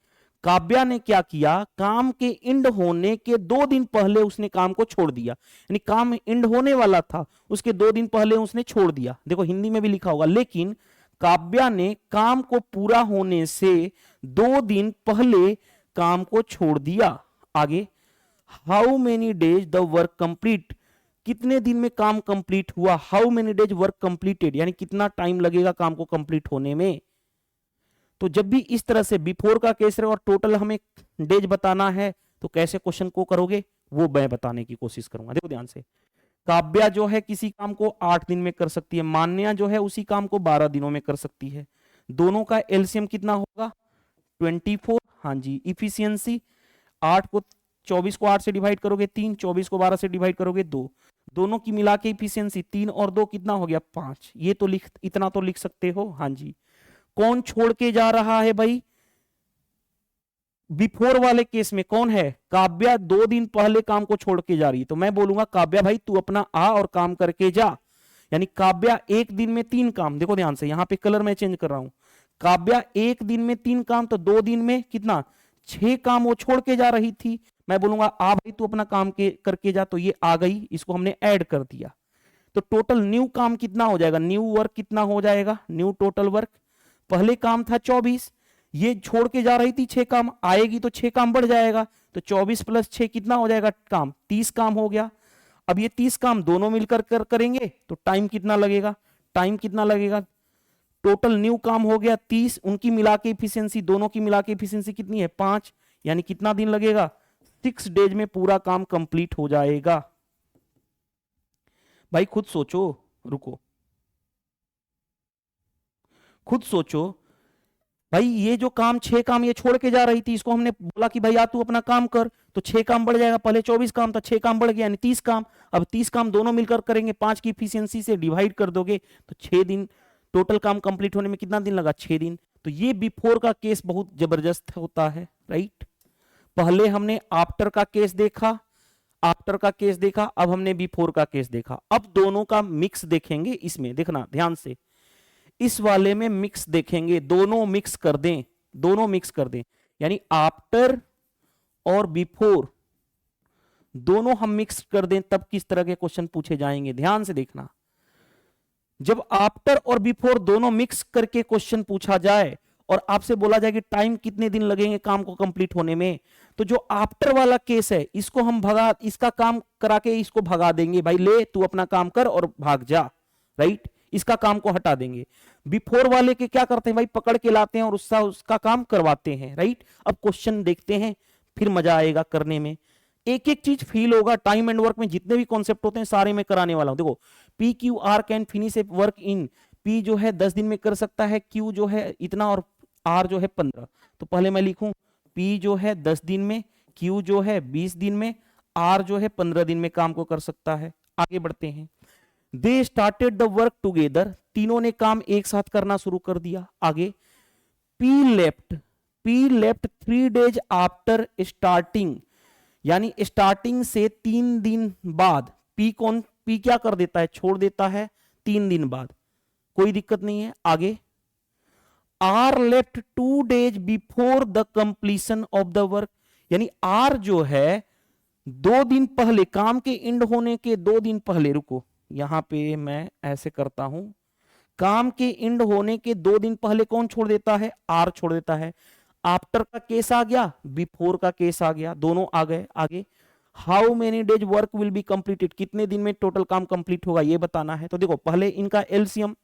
काव्या ने क्या किया, काम के इंड होने के 2 दिन पहले उसने काम को छोड़ दिया, यानी काम इंड होने वाला था उसके 2 दिन पहले उसने छोड़ दिया। देखो हिंदी में भी लिखा होगा, लेकिन काव्या ने काम को पूरा होने से 2 दिन पहले काम को छोड़ दिया। आगे how many days the work complete, कितने दिन में काम कंप्लीट हुआ, how many days work completed, यानी कितना टाइम लगेगा काम को कंप्लीट होने में। तो जब भी इस तरह से बिफोर का केस रहे और टोटल हमें डेज बताना है तो कैसे क्वेश्चन को करोगे वो मैं बताने की कोशिश करूंगा। देखो ध्यान से, काव्या जो है किसी काम को 8 दिन में कर सकती है, मान्या जो है उसी काम को 12 दिनों में कर सकती है। दोनों का एलसीएम कितना होगा 24, हाँ जी। इफिशियंसी 24 को 8 से डिवाइड करोगे 3, 24 को 12 से डिवाइड करोगे 2, दोनों की मिला के इफिशियंसी 3 और 2 कितना हो गया 5। ये तो इतना तो लिख सकते हो, हाँ जी। कौन छोड़ के जा रहा है भाई, बिफोर वाले केस में कौन है, काव्या 2 दिन पहले काम को छोड़ के जा रही है, तो मैं बोलूंगा काव्या भाई तू अपना आ और काम करके जा, यानी काव्या 1 दिन में 3 काम। देखो ध्यान से, यहां पे कलर मैं चेंज कर रहा हूं, काव्या 1 दिन में 3 काम, तो 2 दिन में कितना 6 काम वो छोड़ के जा रही थी, मैं बोलूंगा आ भाई तू अपना काम करके जा, तो ये आ गई, इसको हमने ऐड कर दिया। तो टोटल न्यू काम कितना हो जाएगा, न्यू वर्क कितना हो जाएगा, न्यू टोटल वर्क, पहले काम था 24, ये छोड़ के जा रही थी 6 काम, आएगी तो 6 काम बढ़ जाएगा, तो 24 + 6 कितना हो जाएगा काम, 30 काम हो गया। अब ये 30 काम दोनों मिलकर करेंगे तो टाइम कितना लगेगा, टाइम कितना लगेगा, टोटल न्यू काम हो गया 30, उनकी मिला के इफिशियंसी, दोनों की मिला के इफिशियंसी कितनी है 5, यानी कितना दिन लगेगा 6 डेज में पूरा काम कंप्लीट हो जाएगा। भाई खुद सोचो, रुको खुद सोचो भाई, ये जो काम 6 काम ये छोड़ के जा रही थी, इसको हमने बोला कि भाई आ तू अपना काम कर, तो 6 काम बढ़ जाएगा, पहले 24 काम था 6 काम बढ़ गया यानी 30 काम। अब 30 काम दोनों मिलकर करेंगे, 5 की इफिशियंसी से डिवाइड कर दोगे तो 6 दिन, टोटल काम कंप्लीट होने में कितना दिन लगा 6 दिन। तो ये बिफोर का केस बहुत जबरदस्त होता है, राइट। पहले हमने आफ्टर का केस देखा, आफ्टर का केस देखा, अब हमने बिफोर का केस देखा। अब दोनों का मिक्स देखेंगे, इसमें देखना ध्यान से, इस वाले में मिक्स देखेंगे, दोनों मिक्स कर दें, दोनों मिक्स कर दें, यानी आफ्टर और बिफोर दोनों हम मिक्स कर दें तब किस तरह के क्वेश्चन पूछे जाएंगे। ध्यान से देखना, जब आफ्टर और बिफोर दोनों मिक्स करके क्वेश्चन पूछा जाए और आपसे बोला जाए कि टाइम कितने दिन लगेंगे काम को कंप्लीट होने में, तो जो आफ्टर वाला केस है इसको हम भगा, इसका काम करा के इसको भगा देंगे, भाई ले तू अपना काम कर और भाग जा, राइट, इसका काम को हटा देंगे। बिफोर वाले के क्या करते हैं भाई, पकड़ के लाते हैं और उसका काम करवाते हैं, राइट। अब क्वेश्चन देखते हैं, फिर मजा आएगा करने में, एक एक चीज फील होगा। टाइम एंड वर्क में जितने भी कॉन्सेप्ट होते हैं सारे मैं कराने वाला हूं। देखो, P Q R can finish a work in, P जो है 10 दिन में कर सकता है, क्यू जो है इतना और आर जो है 15। तो पहले मैं लिखूं पी जो है 10 दिन में, क्यू जो है 20 दिन में, आर जो है 15 दिन में काम को कर सकता है। आगे बढ़ते हैं। They started the work together, तीनों ने काम एक साथ करना शुरू कर दिया। आगे, P left 3 days after starting, यानी स्टार्टिंग से 3 दिन बाद पी क्या कर देता है, छोड़ देता है 3 दिन बाद, कोई दिक्कत नहीं है। आगे, R left 2 days before the completion of the work, यानी आर जो है 2 दिन पहले, काम के एंड होने के 2 दिन पहले, रुको यहां पे मैं ऐसे करता हूं, काम के एंड होने के 2 दिन पहले कौन छोड़ देता है, आर छोड़ देता है। आफ्टर का केस आ गया, बिफोर का केस आ गया, दोनों आ गए। आगे, how many days work will be completed, कितने दिन में टोटल काम कंप्लीट होगा ये बताना है। तो देखो पहले इनका एलसीएम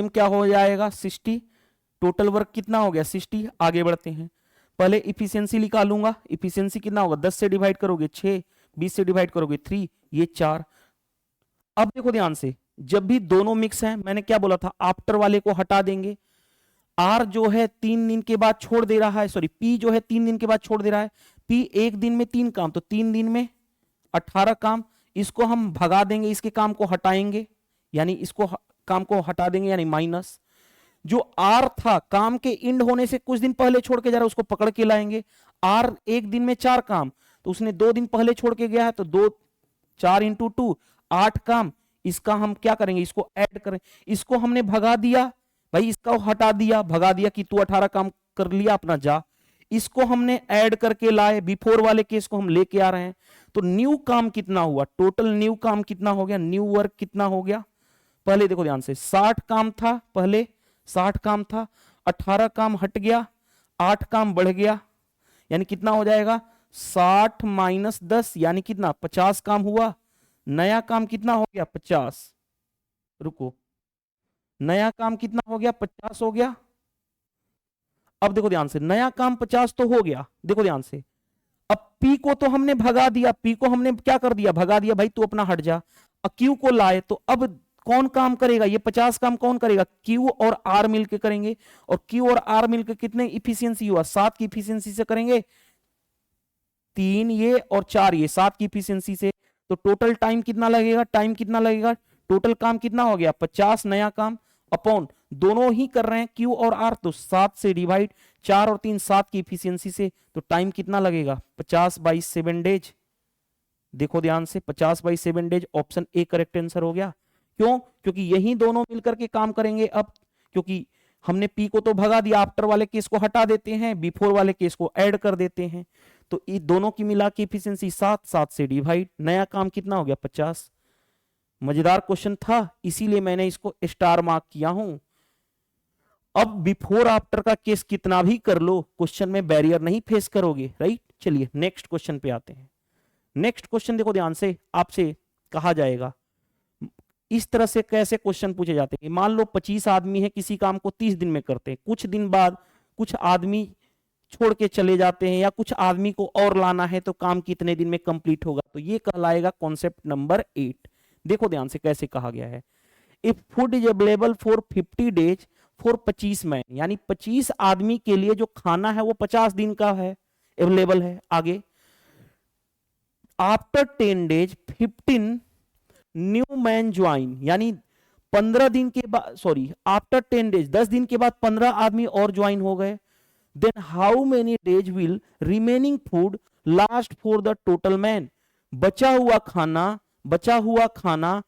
क्या हो जाएगा 60, टोटल वर्क कितना हो गया 60। आगे बढ़ते हैं, पहले इफिशियंसी निकालूंगा, इफिशियंसी कितना होगा, 10 से डिवाइड करोगे 6, 20 से डिवाइड करोगे 3, ये 4। अब देखो ध्यान से, जब भी दोनों मिक्स हैं, मैंने क्या बोला था, आफ्टर वाले को हटा देंगे। आर जो है 3 दिन के बाद छोड़ दे रहा है, सॉरी पी जो है 3 दिन के बाद छोड़ दे रहा है, पी एक दिन में 3 काम, तो 3 दिन में 18 काम, इसको हम भगा देंगे, इसके काम को हटाएंगे, यानी इसको काम को हटा देंगे, यानी माइनस। जो आर था काम के एंड होने से कुछ दिन पहले छोड़ के जा रहा है, उसको पकड़ के लाएंगे। आर एक दिन में 4 काम, तो उसने 2 दिन पहले छोड़ के गया है, तो 2 4 × 2 8 काम, इसका हम क्या करेंगे, इसको ऐड करें, इसको हमने भगा दिया भाई, इसका हटा दिया, भगा दिया कि तू 18 काम कर लिया अपना जा, इसको हमने ऐड करके लाए, बिफोर वाले केस को हम लेके आ रहे हैं। तो न्यू काम कितना हुआ, टोटल न्यू काम कितना हो गया, न्यू वर्क कितना हो गया। पहले देखो ध्यान से, 60 काम था, पहले 60 काम था, 18 काम हट गया, 8 काम बढ़ गया, यानी कितना हो जाएगा 60 - 10, यानी कितना 50 काम हुआ। नया काम कितना हो गया 50, रुको, नया काम कितना हो गया 50 हो गया। अब देखो ध्यान से, नया काम 50 तो हो गया, देखो ध्यान से। अब पी को तो हमने भगा दिया, पी को हमने क्या कर दिया, भगा दिया, भाई तू अपना हट जा। क्यू को लाए, तो अब कौन काम करेगा, ये 50 काम कौन करेगा, क्यू और आर मिलकर करेंगे। और क्यू और आर मिलकर कितने इफिशियंसी हुआ, 7 की इफिशियंसी से करेंगे, 3 ये और 4 ये, 7 की इफिशियंसी से। तो टोटल टाइम कितना लगेगा, टाइम कितना लगेगा, टोटल काम कितना हो गया 50 नया काम, अपॉन दोनों ही कर रहे हैं क्यू और आर, तो 7 से डिवाइड, 4 और 3 7 की इफिशियंसी से, तो टाइम कितना लगेगा 50/7 डेज। देखो ध्यान से, 50/7 days, option A correct answer हो गया। क्यों, क्योंकि यही दोनों मिलकर के काम करेंगे। अब क्योंकि हमने पी को तो भगा दिया, आफ्टर वाले केस को हटा देते हैं, बिफोर वाले केस को ऐड कर देते हैं, तो ये दोनों की मिला के इफिशियंसी 7, 7 से डिवाइड, नया काम कितना हो गया 50। मजेदार क्वेश्चन था, इसीलिए मैंने इसको स्टार मार्क किया हूं। अब बिफोर आफ्टर का केस कितना भी कर लो, क्वेश्चन में बैरियर नहीं फेस करोगे, राइट। चलिए नेक्स्ट क्वेश्चन पे आते हैं। नेक्स्ट क्वेश्चन देखो ध्यान से, आपसे कहा जाएगा, इस तरह से कैसे क्वेश्चन पूछे जाते हैं। मान लो 25 आदमी है, किसी काम को 30 दिन में करते हैं, कुछ दिन बाद कुछ आदमी छोड़ के चले जाते हैं, या कुछ आदमी को और लाना है, तो काम कितने दिन में कंप्लीट होगा, तो ये कहलाएगा कॉन्सेप्ट नंबर 8। देखो ध्यान से कैसे कहा गया है, if food is available for 50 days for 25 man, यानी 25 आदमी के लिए जो खाना है वो 50 दिन का है, अवेलेबल है। आगे, after 10 days 15 new man join, यानी 15 दिन के बाद, सॉरी आफ्टर 10 डेज 10 दिन के बाद 15 आदमी और ज्वाइन हो गए। Then how many days will remaining food last for the total man, बचा हुआ खाना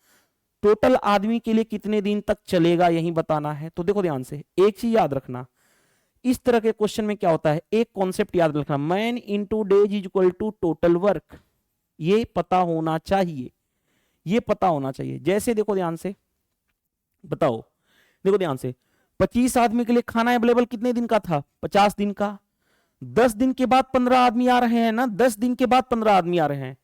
टोटल आदमी के लिए कितने दिन तक चलेगा, यही बताना है। तो देखो ध्यान से, एक चीज याद रखना, इस तरह के क्वेश्चन में क्या होता है, एक कॉन्सेप्ट याद रखना, man into days is equal to total work, ये पता होना चाहिए, ये पता होना चाहिए। जैसे देखो ध्यान से, बताओ, देखो ध्यान से, 25 आदमी के लिए खाना अवेलेबल कितने दिन का था? 50 दिन का। 10 दिन के बाद 15 आदमी आ रहे हैं ना, 10 दिन के बाद 15 आदमी आ रहे हैं,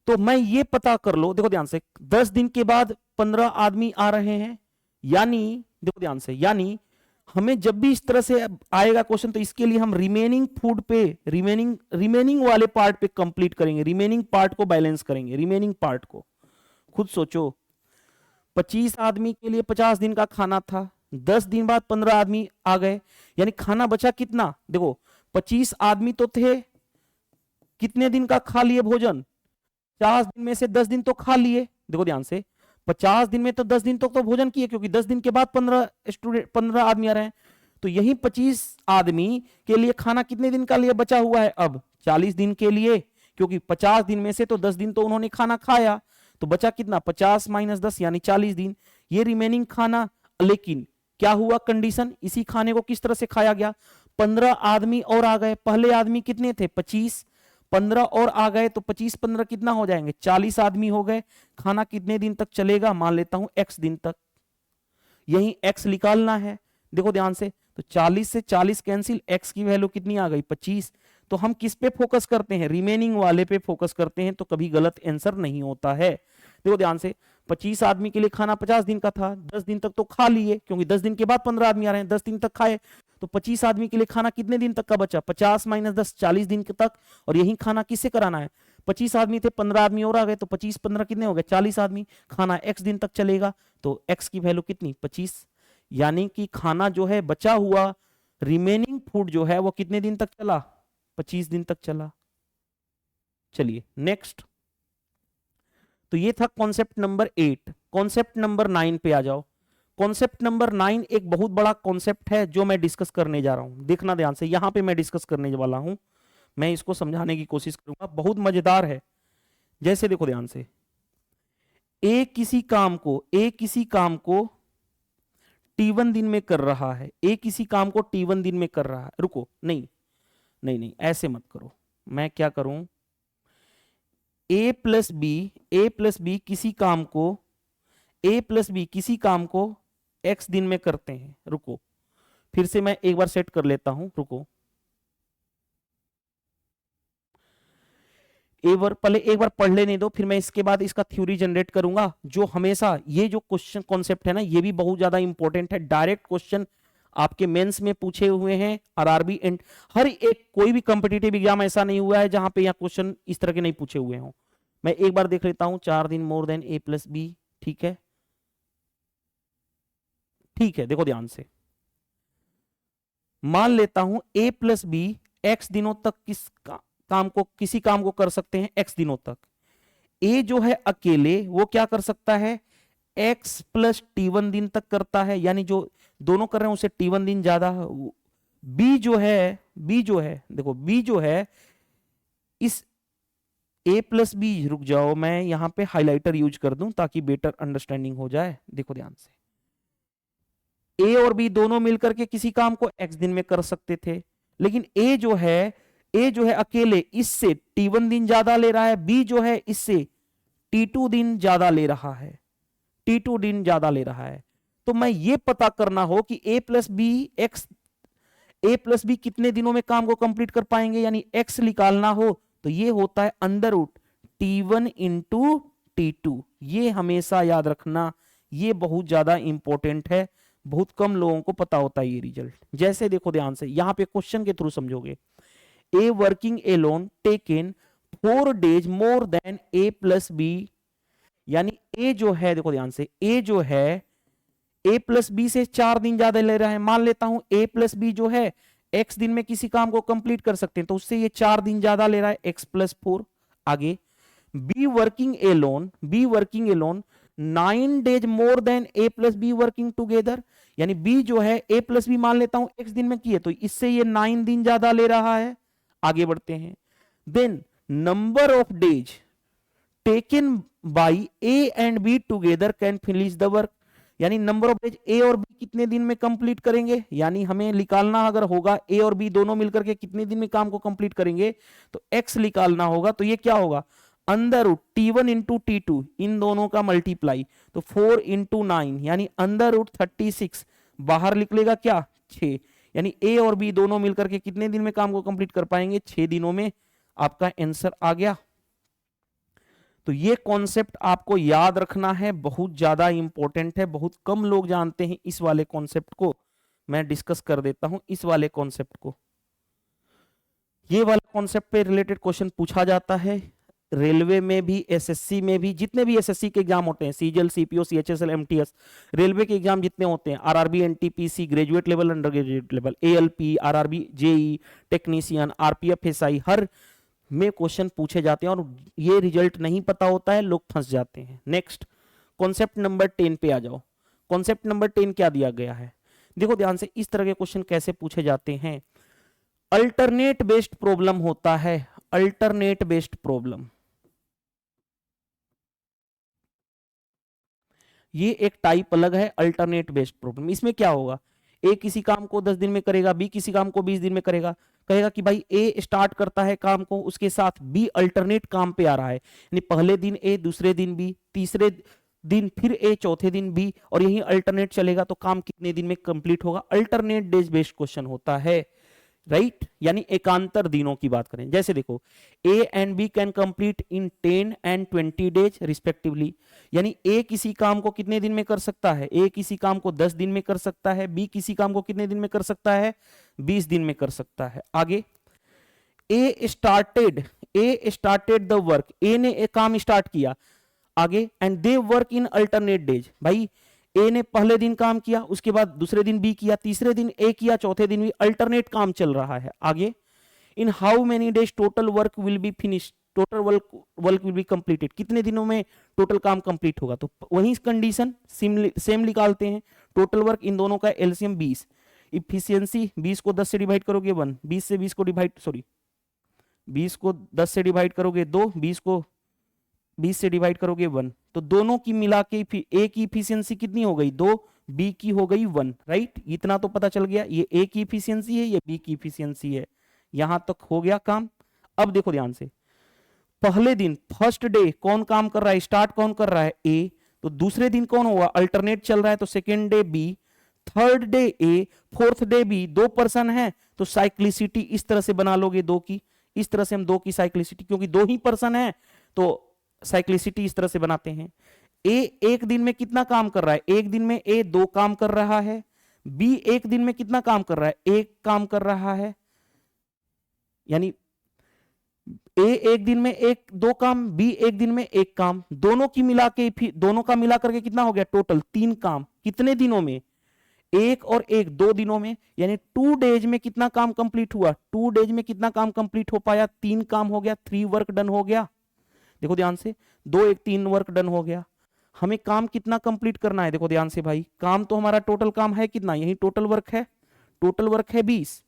तो मैं ये पता कर लो, देखो ध्यान से, 10 दिन के बाद 15 आदमी आ रहे हैं, यानी देखो ध्यान से, यानी हमें जब भी इस तरह से आएगा क्वेश्चन, तो इसके लिए हम रिमेनिंग फूड पे, रिमेनिंग वाले पार्ट पे कंप्लीट करेंगे, रिमेनिंग पार्ट को बैलेंस करेंगे, रिमेनिंग पार्ट को। खुद सोचो, 25 आदमी के लिए 50 दिन का खाना था, 10 दिन बाद 15 आदमी आ गए, यानी खाना बचा कितना? देखो 25 आदमी तो थे, कितने दिन का खा लिए भोजन? 50 दिन में से 10 दिन तो खा लिए। देखो ध्यान से, 50 दिन में तो 10 दिन तो भोजन किए, क्योंकि 10 दिन के बाद 15 आदमी आ रहे हैं, तो यही 25 आदमी के लिए खाना कितने दिन का लिए बचा हुआ है? अब 40 दिन के लिए, क्योंकि 50 दिन में से तो 10 दिन तो उन्होंने खाना खाया, तो बचा कितना? 50 - 10 यानी 40 दिन, ये रिमेनिंग खाना। लेकिन क्या हुआ कंडीशन, इसी खाने को किस तरह से खाया गया? 15 आदमी और आ गए, पहले आदमी कितने थे? 25, 15 और आ गए, तो 25 15 कितना हो जाएंगे? 40 आदमी हो गए। खाना कितने दिन तक चलेगा? मान लेता हूं x दिन तक, यही x निकालना है। देखो ध्यान से, तो 40 से 40 कैंसिल, x की वैल्यू कितनी आ गई? 25। तो हम किस पे फोकस करते हैं? रिमेनिंग वाले पे फोकस करते हैं, तो कभी गलत आंसर नहीं होता है। देखो ध्यान से, 25 आदमी के लिए खाना 50 दिन का था, 10 दिन तक तो खा लिए, क्योंकि 10 दिन के बाद 15 आदमी आ रहे हैं, 10 दिन तक खाए, तो 25 आदमी के लिए खाना कितने दिन तक का बचा? 50 - 10 40 दिन तक। और यही खाना किससे कराना है? 25 आदमी थे, 15 आदमी और आ गए, तो 25 15 कितने हो गए? 40 आदमी। खाना x दिन तक चलेगा, तो x की वैल्यू कितनी? 25। यानी कि खाना जो है बचा हुआ, रिमेनिंग फूड जो है वो कितने दिन तक चला? 25 दिन तक चला। चलिए नेक्स्ट, तो ये था कॉन्सेप्ट नंबर 8। कॉन्सेप्ट नंबर 9 पे आ जाओ। कॉन्सेप्ट नंबर 9 एक बहुत बड़ा कॉन्सेप्ट है जो मैं डिस्कस करने जा रहा हूं। देखना ध्यान से, यहां पे मैं डिस्कस करने वाला हूं, मैं इसको समझाने की कोशिश करूंगा, बहुत मजेदार है। जैसे देखो ध्यान से, ए किसी काम को T1 दिन में कर रहा है, ए किसी काम को T1 दिन में कर रहा है। रुको, नहीं नहीं नहीं, ऐसे मत करो, मैं क्या करूं, ए प्लस बी किसी काम को x दिन में करते हैं। रुको, फिर से मैं एक बार सेट कर लेता हूं, रुको, पहले एक बार पढ़ लेने दो, फिर मैं इसके बाद इसका थ्योरी जनरेट करूंगा। जो हमेशा ये जो क्वेश्चन कॉन्सेप्ट है ना, ये भी बहुत ज्यादा इंपॉर्टेंट है। डायरेक्ट क्वेश्चन आपके मेंस में पूछे हुए हैं, आरआरबी एंड हर एक, कोई भी कॉम्पिटिटिव एग्जाम ऐसा नहीं हुआ है जहां पे यहाँ क्वेश्चन इस तरह के नहीं पूछे हुए हों। मैं एक बार देख लेता हूं, 4 दिन more than a plus B, ठीक है, ठीक है। देखो ध्यान से, मान लेता हूं a प्लस बी x दिनों तक किसी काम को कर सकते हैं x दिनों तक। a जो है अकेले वो क्या कर सकता है? x प्लस T1 दिन तक करता है, यानी जो दोनों कर रहे हैं उसे T1 दिन ज्यादा। b जो है देखो, b जो है इस a प्लस बी, रुक जाओ मैं यहां पे हाइलाइटर यूज कर दूं ताकि बेटर अंडरस्टैंडिंग हो जाए। देखो ध्यान से, a और b दोनों मिलकर के किसी काम को x दिन में कर सकते थे, लेकिन a जो है अकेले इससे T1 दिन ज्यादा ले रहा है, b जो है इससे T2 दिन ज्यादा ले रहा है। तो मैं ये पता करना हो कि a प्लस बी कितने दिनों में काम को कंप्लीट कर पाएंगे, यानी x निकालना हो तो ये होता है under root T1 into T2। ये हमेशा याद रखना, ये बहुत ज्यादा इंपॉर्टेंट है, बहुत कम लोगों को पता होता है ये रिजल्ट। जैसे देखो ध्यान से, यहां पे क्वेश्चन के थ्रू समझोगे, A working alone taken 4 days more than a plus B, यानी ए जो है, देखो ध्यान से, ए जो है a प्लस बी से 4 दिन ज्यादा ले रहा है। मान लेता हूं a प्लस बी जो है x दिन में किसी काम को कंप्लीट कर सकते हैं, तो उससे ये 4 दिन ज्यादा ले रहा है, x प्लस 4। आगे B working alone 9 days more than a plus B working together, यानी b जो है a प्लस बी मान लेता हूं x दिन में किए, तो इससे ये 9 दिन ज्यादा ले रहा है। आगे बढ़ते हैं, then number of days taken by a and b together can finish the work, यानी नंबर ऑफ डेज ए और बी कितने दिन में कंप्लीट करेंगे, यानी हमें निकालना अगर होगा ए और बी दोनों मिलकर के कितने दिन में काम को कंप्लीट करेंगे, तो x निकालना होगा। तो ये क्या होगा, under root T1 into T2, इन दोनों का मल्टीप्लाई, तो 4 इंटू 9 यानी अंडर रूट 36 बाहर निकलेगा क्या 6, यानी ए और बी दोनों मिलकर के कितने दिन में काम को कंप्लीट कर पाएंगे 6 दिनों में। आपका आंसर आ गया। तो ये कॉन्सेप्ट आपको याद रखना है, बहुत ज्यादा इंपॉर्टेंट है, बहुत कम लोग जानते हैं इस वाले कॉन्सेप्ट को। मैं डिस्कस कर देता हूं इस वाले कॉन्सेप्ट को। ये वाला कॉन्सेप्ट पे रिलेटेड क्वेश्चन पूछा जाता है रेलवे में भी, एसएससी में भी, जितने भी एसएससी के एग्जाम होते हैं, CGL, CPO, CHSL, MTS, railway के एग्जाम जितने होते हैं, RRB, NTPC, graduate level, undergraduate level, ALP, RRB, JE, technician, RPF, SI, हर में क्वेश्चन पूछे जाते हैं और ये रिजल्ट नहीं पता होता है, लोग फंस जाते हैं। नेक्स्ट कॉन्सेप्ट नंबर 10 पे आ जाओ। कॉन्सेप्ट नंबर 10 क्या दिया गया है, देखो ध्यान से, इस तरह के क्वेश्चन कैसे पूछे जाते हैं। अल्टरनेट बेस्ड प्रॉब्लम होता है, अल्टरनेट बेस्ड प्रॉब्लम, ये एक टाइप अलग है अल्टरनेट बेस्ड प्रॉब्लम। इसमें क्या होगा, ए किसी काम को 10 दिन में करेगा, बी किसी काम को 20 दिन में करेगा। कहेगा कि भाई ए स्टार्ट करता है काम को, उसके साथ बी अल्टरनेट काम पे आ रहा है, यानी पहले दिन ए, दूसरे दिन बी, तीसरे दिन फिर ए, चौथे दिन बी, और यही अल्टरनेट चलेगा, तो काम कितने दिन में कंप्लीट होगा। अल्टरनेट डेज बेस्ड क्वेश्चन होता है, राइट, यानी एकांतर दिनों की बात करें। जैसे देखो, A and B can complete in 10 and 20 days respectively, यानी ए किसी काम को कितने दिन में कर सकता है, ए किसी काम को 10 दिन में कर सकता है, बी किसी काम को कितने दिन में कर सकता है, 20 दिन में कर सकता है। आगे, ए स्टार्टेड द वर्क, ए ने एक काम स्टार्ट किया, आगे, and they work in alternate days, भाई ए ने पहले दिन काम किया, उसके बाद दूसरे दिन बी किया, तीसरे दिन ए किया, चौथे दिन भी, अल्टरनेट काम चल रहा है। आगे, in how many days total work will be finish, total work will be completed, कितने दिनों में टोटल काम कंप्लीट होगा। तो वही कंडीशन सेम निकालते हैं। टोटल वर्क इन दोनों का एलसीएम 20, इफिशियंसी 20 को 10 से डिवाइड करोगे 1, 20 से 20 को डिवाइड, सॉरी 20 को 10 से डिवाइड करोगे 2, 20 को 20 से डिवाइड करोगे 1, तो दोनों की मिला के ए की इफिशियंसी कितनी हो गई 2, बी की हो गई 1, राइट। इतना तो पता चल गया, ये ए की इफिशियंसी है, ये बी की इफिशियंसी है। यहां तक हो गया काम। अब देखो ध्यान से, पहले दिन फर्स्ट डे कौन काम कर रहा है, स्टार्ट कौन कर रहा है ए, तो दूसरे दिन कौन हुआ, अल्टरनेट चल रहा है, तो second day B, third day A, fourth day B, 2 person है तो साइक्लिसिटी इस तरह से बना लोगे 2 की, इस तरह से हम 2 की साइक्लिसिटी, क्योंकि 2 ही पर्सन है तो साइक्लिसिटी इस तरह से बनाते हैं। ए एक दिन में कितना काम कर रहा है, एक दिन में ए 2 काम कर रहा है, बी एक दिन में कितना काम कर रहा है, 1 काम कर रहा है, यानी ए एक दिन में 2 काम, बी एक दिन में 1 काम, दोनों की मिला के, दोनों का मिला करके कितना हो गया टोटल 3 काम, कितने दिनों में, 1 और 1 2 दिनों में, यानी 2 डेज में कितना काम कंप्लीट हुआ, 2 डेज में कितना काम कंप्लीट हो पाया, 3 काम हो गया, 3 वर्क डन हो गया। देखो ध्यान से, 2 1 3 वर्क डन हो गया। हमें काम कितना कंप्लीट करना है, देखो ध्यान से भाई, काम तो हमारा टोटल काम है कितना, यही टोटल वर्क है, टोटल वर्क है 20,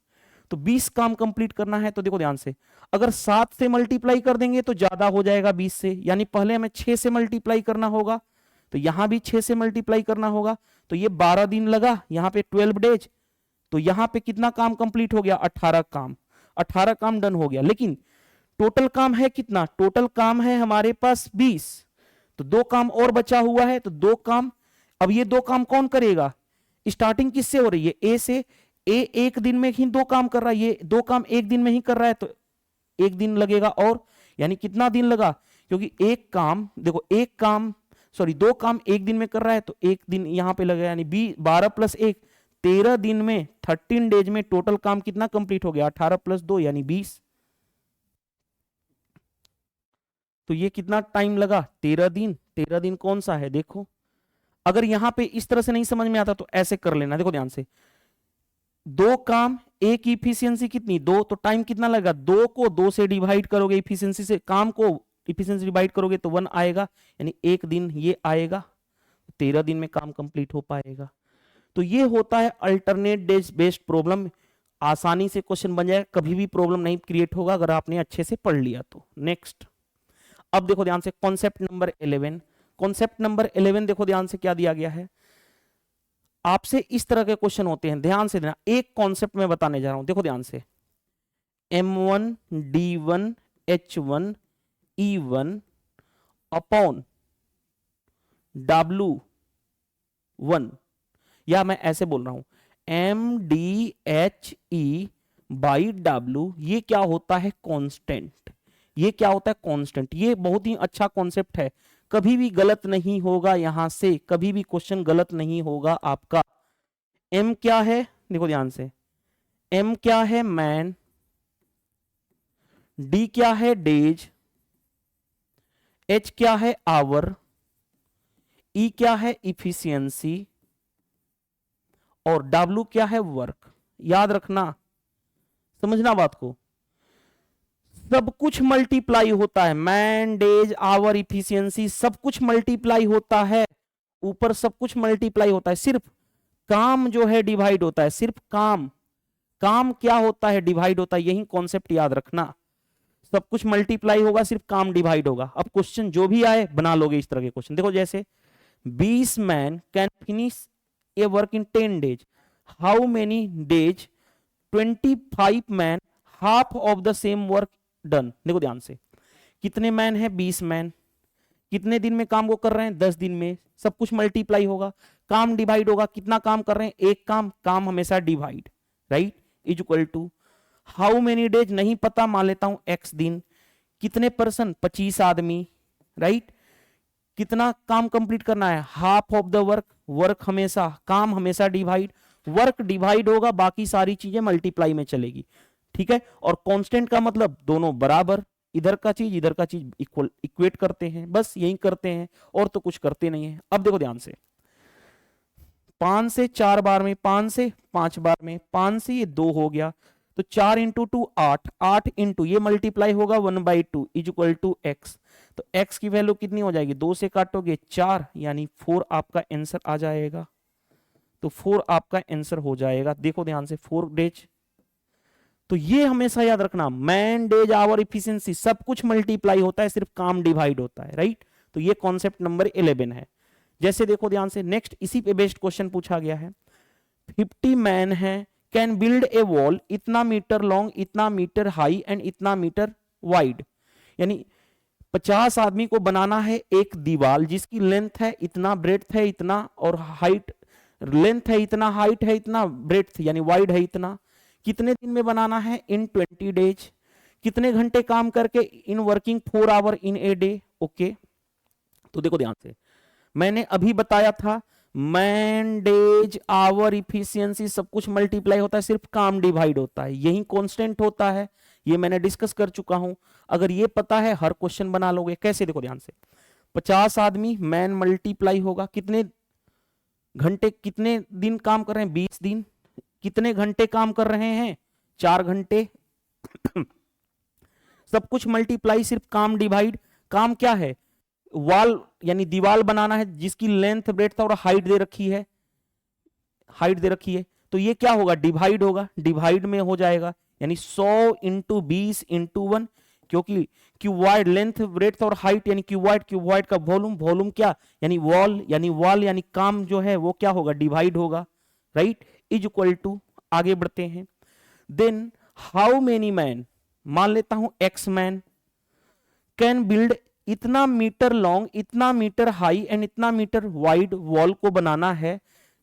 तो 20 काम कंप्लीट करना है। तो देखो ध्यान से, अगर 7 से मल्टीप्लाई कर देंगे तो ज्यादा हो जाएगा 20 से, यानी पहले हमें 6 से मल्टीप्लाई करना होगा, तो यहां भी 6 से मल्टीप्लाई करना होगा, तो ये 12 दिन लगा, यहां पे 12 डेज, तो यहां पे कितना काम कंप्लीट हो गया 18 काम, 18 काम डन हो गया। लेकिन टोटल काम है कितना, टोटल काम है हमारे पास 20, तो 2 काम और बचा हुआ है, तो 2 काम, अब ये 2 काम कौन करेगा, स्टार्टिंग किससे हो रही है, ए से, ए एक दिन में ही 2 काम कर रहा है, ये 2 काम एक दिन में ही कर रहा है, तो 1 दिन लगेगा, और यानी कितना दिन लगा, क्योंकि एक काम, देखो एक काम, सॉरी 2 काम एक दिन में कर रहा है, तो 1 दिन यहां पे लगेगा, यानी 12 + 1 13 दिन में, 13 डेज में टोटल काम कितना कंप्लीट हो गया, 18 + 2 यानी 20, तो ये कितना टाइम लगा 13 दिन। 13 दिन कौन सा है, देखो अगर यहां पे इस तरह से नहीं समझ में आता तो ऐसे कर लेना, देखो ध्यान से, 2 काम, ए की इफिशियंसी कितनी 2, तो टाइम कितना लगेगा, 2 को 2 से डिवाइड करोगे, इफिशियंसी से काम को इफिशियंसी डिवाइड करोगे तो 1 आएगा, यानी 1 दिन ये आएगा, 13 दिन में काम कंप्लीट हो पाएगा। तो ये होता है अल्टरनेट डेज बेस्ड प्रॉब्लम, आसानी से क्वेश्चन बन जाएगा, कभी भी प्रॉब्लम नहीं क्रिएट होगा अगर आपने अच्छे से पढ़ लिया तो। नेक्स्ट, अब देखो ध्यान से कॉन्सेप्ट नंबर 11, कॉन्सेप्ट नंबर 11 देखो ध्यान से क्या दिया गया है, आपसे इस तरह के क्वेश्चन होते हैं, ध्यान से देना, एक कॉन्सेप्ट में बताने जा रहा हूं, देखो ध्यान से, M1 D1 H1 E1 upon W1, या मैं ऐसे बोल रहा हूं MDHE/W, ये क्या होता है? कांस्टेंट। ये क्या होता है? कांस्टेंट। ये बहुत ही अच्छा कॉन्सेप्ट है, कभी भी गलत नहीं होगा, यहां से कभी भी क्वेश्चन गलत नहीं होगा आपका। M क्या है? देखो ध्यान से, M क्या है? मैन। D क्या है? डेज। H क्या है? आवर। E क्या है? इफिशियंसी। और W क्या है? वर्क। याद रखना, समझना बात को, सब कुछ मल्टीप्लाई होता है। मैन, डेज, आवर, इफिशियंसी, सब कुछ मल्टीप्लाई होता है, ऊपर सब कुछ मल्टीप्लाई होता है, सिर्फ काम जो है डिवाइड होता है। सिर्फ काम, काम क्या होता है? डिवाइड होता है। यही कॉन्सेप्ट याद रखना, सब कुछ मल्टीप्लाई होगा, सिर्फ काम डिवाइड होगा। अब क्वेश्चन जो भी आए बना लोगे इस तरह के क्वेश्चन। देखो जैसे 20 man can finish a work in 10 days, how many days 25 man half of the same work done. देखो ध्यान से, कितने मैन है? 20 मैन। कितने दिन में काम को कर रहे हैं? 10 दिन में। सब कुछ मल्टीप्लाई होगा, काम डिवाइड होगा। कितना काम कर रहे हैं? एक काम, काम हमेशा divide, right, is equal to how many days, नहीं पता, मान लेता हूं x दिन। कितने पर्सन? 25 आदमी, राइट। कितना काम कंप्लीट करना है? Half of the work. Work हमेशा, काम हमेशा डिवाइड, वर्क डिवाइड होगा, बाकी सारी चीजें मल्टीप्लाई में चलेगी, ठीक है। और कांस्टेंट का मतलब दोनों बराबर, इधर का चीज इक्वल, इक्वेट करते हैं, बस यही करते हैं, और तो कुछ करते नहीं है। अब देखो ध्यान से, 5 से 4 बार में, 5 से 5 बार में, 5 से ये 2 हो गया, तो 4 इंटू 2 8, 8 इंटू ये मल्टीप्लाई होगा 1/2 इज इक्वल टू एक्स। तो x की वैल्यू कितनी हो जाएगी? 2 से काटोगे 4, यानी 4 आपका आंसर आ जाएगा। तो 4 आपका आंसर हो जाएगा। देखो ध्यान से, 4 डेज। तो ये हमेशा याद रखना, मैन, डेज, आवर, इफिशियंसी, सब कुछ मल्टीप्लाई होता है, सिर्फ काम डिवाइड होता है, राइट। तो ये कॉन्सेप्ट नंबर 11 है। जैसे देखो ध्यान से, नेक्स्ट इसी पे बेस्ड क्वेश्चन पूछा गया है। 50 मैन है कैन बिल्ड ए वॉल इतना मीटर लॉन्ग, इतना मीटर हाई एंड इतना मीटर वाइड, यानी 50 आदमी को बनाना है एक दीवार जिसकी लेंथ है इतना, ब्रेड्थ है इतना, और हाइट, लेंथ है इतना, हाइट है इतना, ब्रेड्थ यानी वाइड है इतना। कितने दिन में बनाना है? In 20 days. कितने घंटे काम करके? In working 4 hour in a day. Okay, तो देखो ध्यान से, मैंने अभी बताया था मैन, डेज, आवर, इफिशियंसी, सब कुछ मल्टीप्लाई होता है, सिर्फ काम डिवाइड होता है, यही कांस्टेंट होता है। ये मैंने डिस्कस कर चुका हूं। अगर ये पता है, हर क्वेश्चन बना लोगे। कैसे? देखो ध्यान से, 50 आदमी, मैन मल्टीप्लाई होगा, कितने घंटे, कितने दिन काम कर रहे हैं? 20 दिन। कितने घंटे काम कर रहे हैं? 4 घंटे। सब कुछ मल्टीप्लाई, सिर्फ काम डिवाइड। काम क्या है? वॉल यानी दीवार बनाना है जिसकी लेंथ, ब्रेड्थ और हाइट दे रखी है, हाइट दे रखी है। तो ये क्या होगा? डिवाइड होगा, डिवाइड में हो जाएगा, यानी 100 इंटू 20 इंटू 1, क्योंकि क्यूबॉइड, लेंथ, ब्रेड्थ और हाइट यानी क्यूबॉइड, क्यूबॉइड का वॉल्यूम, वॉल्यूम क्या यानी वॉल, यानी वॉल यानी काम जो है वो क्या होगा? डिवाइड होगा, राइट, इज इक्वल टू। आगे बढ़ते हैं। देन हाउ मेनी मैन, मान लेता हूं एक्स मैन, कैन बिल्ड इतना मीटर लॉन्ग, इतना मीटर हाई एंड इतना मीटर वाइड वॉल को बनाना है।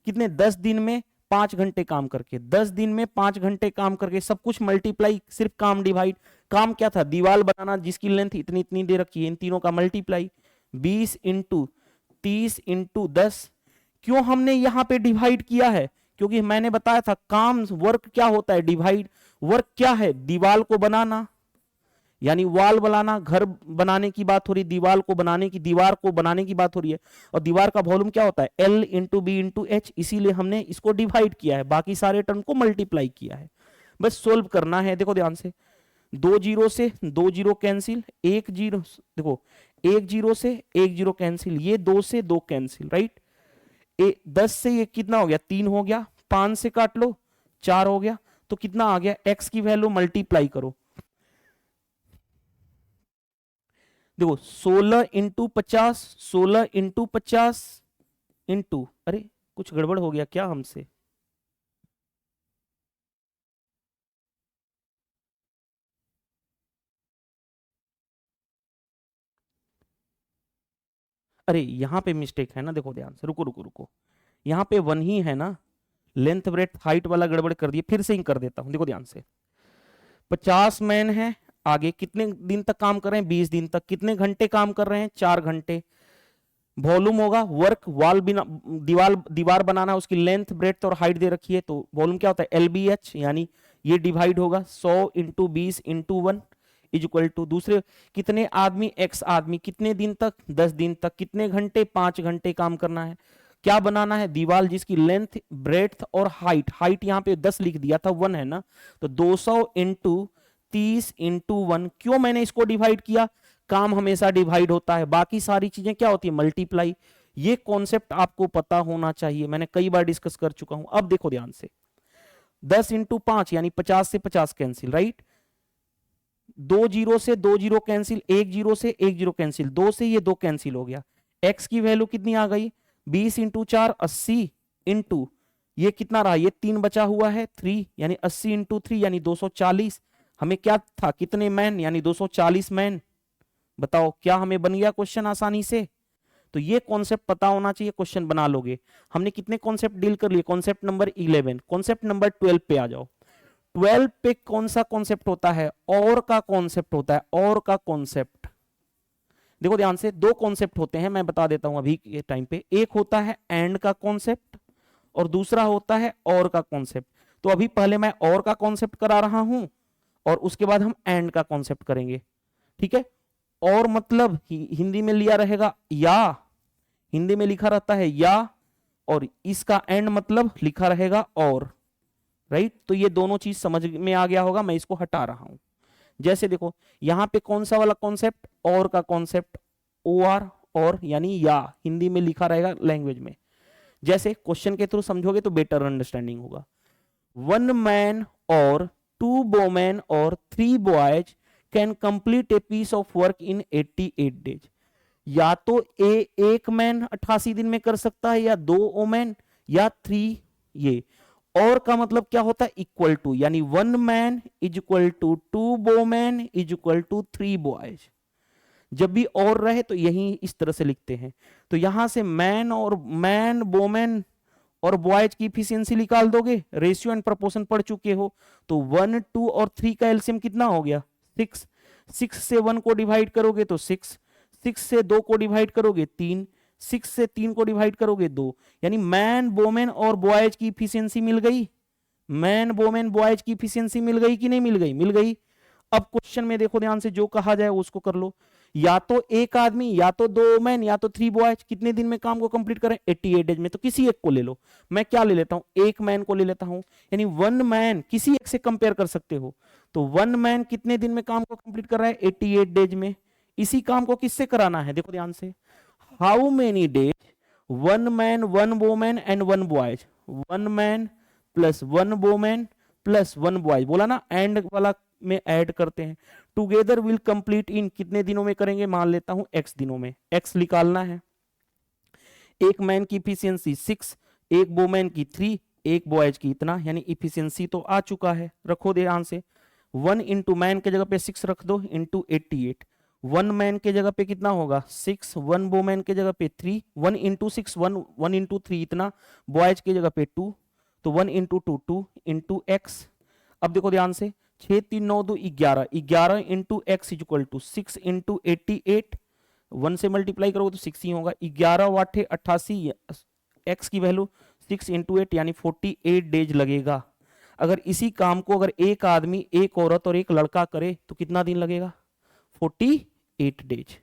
कितने? 10 दिन में 5 घंटे काम करके, 10 दिन में 5 घंटे काम करके, सब कुछ मल्टीप्लाई, सिर्फ काम डिवाइड। काम क्या था? दीवार बनाना जिसकी लेंथ इतनी इतनी दे रखी है, इन तीनों का मल्टीप्लाई 20 इंटू 30 इंटू 10। क्यों हमने यहां पे डिवाइड किया है? क्योंकि मैंने बताया था काम, वर्क क्या होता है? डिवाइड। वर्क क्या है? दीवार को बनाना, यानी वॉल बनाना, घर बनाने की बात हो रही, दीवार को बनाने की, दीवार को बनाने की बात हो रही है। और दीवार का वॉल्यूम क्या होता है? L into B into H, इसीलिए हमने इसको डिवाइड किया है, बाकी सारे टर्म को मल्टीप्लाई किया है। बस सोल्व करना है। देखो ध्यान से, 2 जीरो से 2 जीरो कैंसिल, 1 जीरो, देखो 1 जीरो से 1 जीरो कैंसिल, ये 2 से 2 कैंसिल, राइट। 10 से ये कितना हो गया? 3 हो गया। 5 से काट लो, 4 हो गया। तो कितना आ गया? x की वैल्यू मल्टीप्लाई करो, देखो 16 इंटू 50, 16 इंटू 50 इंटू, अरे कुछ गड़बड़ हो गया क्या हमसे? अरे यहां पे मिस्टेक है ना, देखो ध्यान से, रुको रुको रुको, यहाँ पे 1 ही है ना, लेंथ ब्रेथ हाइट वाला गड़बड़ कर दिया, फिर से ही कर देता हूं, देखो ध्यान से। 50 मैन है, आगे कितने दिन तक काम कर रहे हैं, 20 दिन तक, कितने घंटे काम कर रहे हैं, 4 घंटे। वॉल्यूम होगा वर्क, वॉल बिना दीवार बनाना है, उसकी लेंथ ब्रेथ और हाइट दे रखी है, तो वॉल्यूम क्या होता है, LBH, यानी ये डिवाइड होगा 100 into 20 into 1 is equal to, दूसरे कितने आदमी, X आदमी, कितने दिन तक, 10 दिन तक, कितने घंटे, 5 घंटे काम करना है। क्या बनाना है, दीवार जिसकी लेंथ ब्रेथ और हाइट, हाइट यहाँ पे 10 लिख दिया था, 1 है ना, तो 200 इंटू 30 इंटू 1। क्यों मैंने इसको डिवाइड किया, काम हमेशा डिवाइड होता है, बाकी सारी चीजें क्या होती है, मल्टीप्लाई। ये कॉन्सेप्ट आपको पता होना चाहिए, मैंने कई बार डिस्कस कर चुका हूं। अब देखो ध्यान से, 10 इंटू 5 यानी 50 से 50 कैंसिल, राइट, 2 जीरो से 2 जीरो कैंसिल, 1 जीरो से 1 जीरो कैंसिल, 2 से ये 2 कैंसिल हो गया। एक्स की वैल्यू कितनी आ गई, 20 इंटू 4 80 इंटू ये कितना रहा, ये 3 बचा हुआ है 3, यानी 80 इंटू 3 यानी 240। हमें क्या था, कितने मैन, यानी 240 मैन। बताओ क्या हमें बन गया क्वेश्चन आसानी से। तो ये कॉन्सेप्ट पता होना चाहिए, क्वेश्चन बना लोगे। हमने कितने कॉन्सेप्ट डील कर लिए, कॉन्सेप्ट नंबर 11। कॉन्सेप्ट नंबर 12 पे आ जाओ। 12 पे कौन सा कॉन्सेप्ट होता है, और का कॉन्सेप्ट होता है, और का कॉन्सेप्ट। देखो ध्यान से, दो कॉन्सेप्ट होते हैं, मैं बता देता हूं अभी के टाइम पे। एक होता है एंड का कॉन्सेप्ट और दूसरा होता है और का कॉन्सेप्ट। तो अभी पहले मैं और का कॉन्सेप्ट करा रहा हूं और उसके बाद हम एंड का कॉन्सेप्ट करेंगे, ठीक है। और मतलब हिंदी में लिया रहेगा या, हिंदी में लिखा रहता है या, और इसका एंड मतलब लिखा रहेगा और, राइट। तो ये दोनों चीज समझ में आ गया होगा, मैं इसको हटा रहा हूं। जैसे देखो यहां पे कौन सा वाला कॉन्सेप्ट, और का कॉन्सेप्ट, OR, और यानी या, हिंदी में लिखा रहेगा लैंग्वेज में। जैसे क्वेश्चन के थ्रू समझोगे तो बेटर अंडरस्टैंडिंग होगा। 1 मैन और 2 वोमेन और 3 boys can complete a piece of work in 88 days. या तो एक मैन 88 दिन में कर सकता है, या 2 वोमेन, या 3 ये। और का मतलब क्या होता है, इक्वल टू, यानी 1 man is equal to 2 women is equal to 3 boys. जब भी और रहे तो यही इस तरह से लिखते हैं। तो यहां से मैन और मैन, वोमेन और बॉयज की इफिशियंसी निकाल दोगे, रेशियो एंड प्रोपोर्शन पढ़ चुके हो। तो 1, 2 और 3 का एलसीएम कितना हो गया, 6। 6 से 1 को डिवाइड करोगे तो 6, 6 से 2 को डिवाइड करोगे 3, 6 से 3 को डिवाइड करोगे 2, यानी मैन, वोमेन और बॉयज की इफिशियंसी मिल गई। मैन, वोमेन, बॉयज की इफिशियंसी मिल गई कि नहीं मिल गई, मिल गई। अब क्वेश्चन में देखो ध्यान से, जो कहा जाए उसको कर लो। या तो एक आदमी, या तो 2 मैन, या तो 3 बॉयज, कितने दिन में काम को कंप्लीट करें, 88 डेज में। तो किसी एक को ले लो, मैं क्या ले लेता हूं, एक मैन को ले लेता हूं, यानी 1 मैन किसी एक से कंपेयर कर सकते हो। तो 1 मैन कितने दिन में काम को कंप्लीट कर रहा है, 88 डेज में। इसी काम को किससे कराना है, देखो ध्यान से, how many days 1 man, 1 women and 1 boys. 1 man plus 1 women plus 1 boys, बोला ना, एंड वाला में ऐड करते हैं। टुगेदर विल कंप्लीट इन, कितने दिनों में करेंगे, मान लेता हूं x दिनों में। x निकालना है। एक मैन की इफिशियंसी 6, एक वोमेन की 3, एक बॉयज की इतना, यानी इफिशियंसी तो आ चुका है। रखो ध्यान से, 1 इंटू मैन के जगह पे 6 रख दो, इंटू 88। 1 मैन के जगह पे कितना होगा 6, 1 वोमेन के जगह पे 3, 1 इंटू 6 1 इंटू 3 इतना, बॉयज की जगह पे 2, तो 1 इंटू 2 2 इंटू एक्स। अब देखो ध्यान से, 6 3 9 2 11, 11 into x is equal to 6 into 88, 1 से मल्टीप्लाई करोगे तो 6 ही होगा। 11 वाटे 88, एक्स की वैल्यू 6 इंटू 8 यानी 48 डेज लगेगा। अगर इसी काम को अगर एक आदमी, एक औरत और एक लड़का करे तो कितना दिन लगेगा, 48 डेज।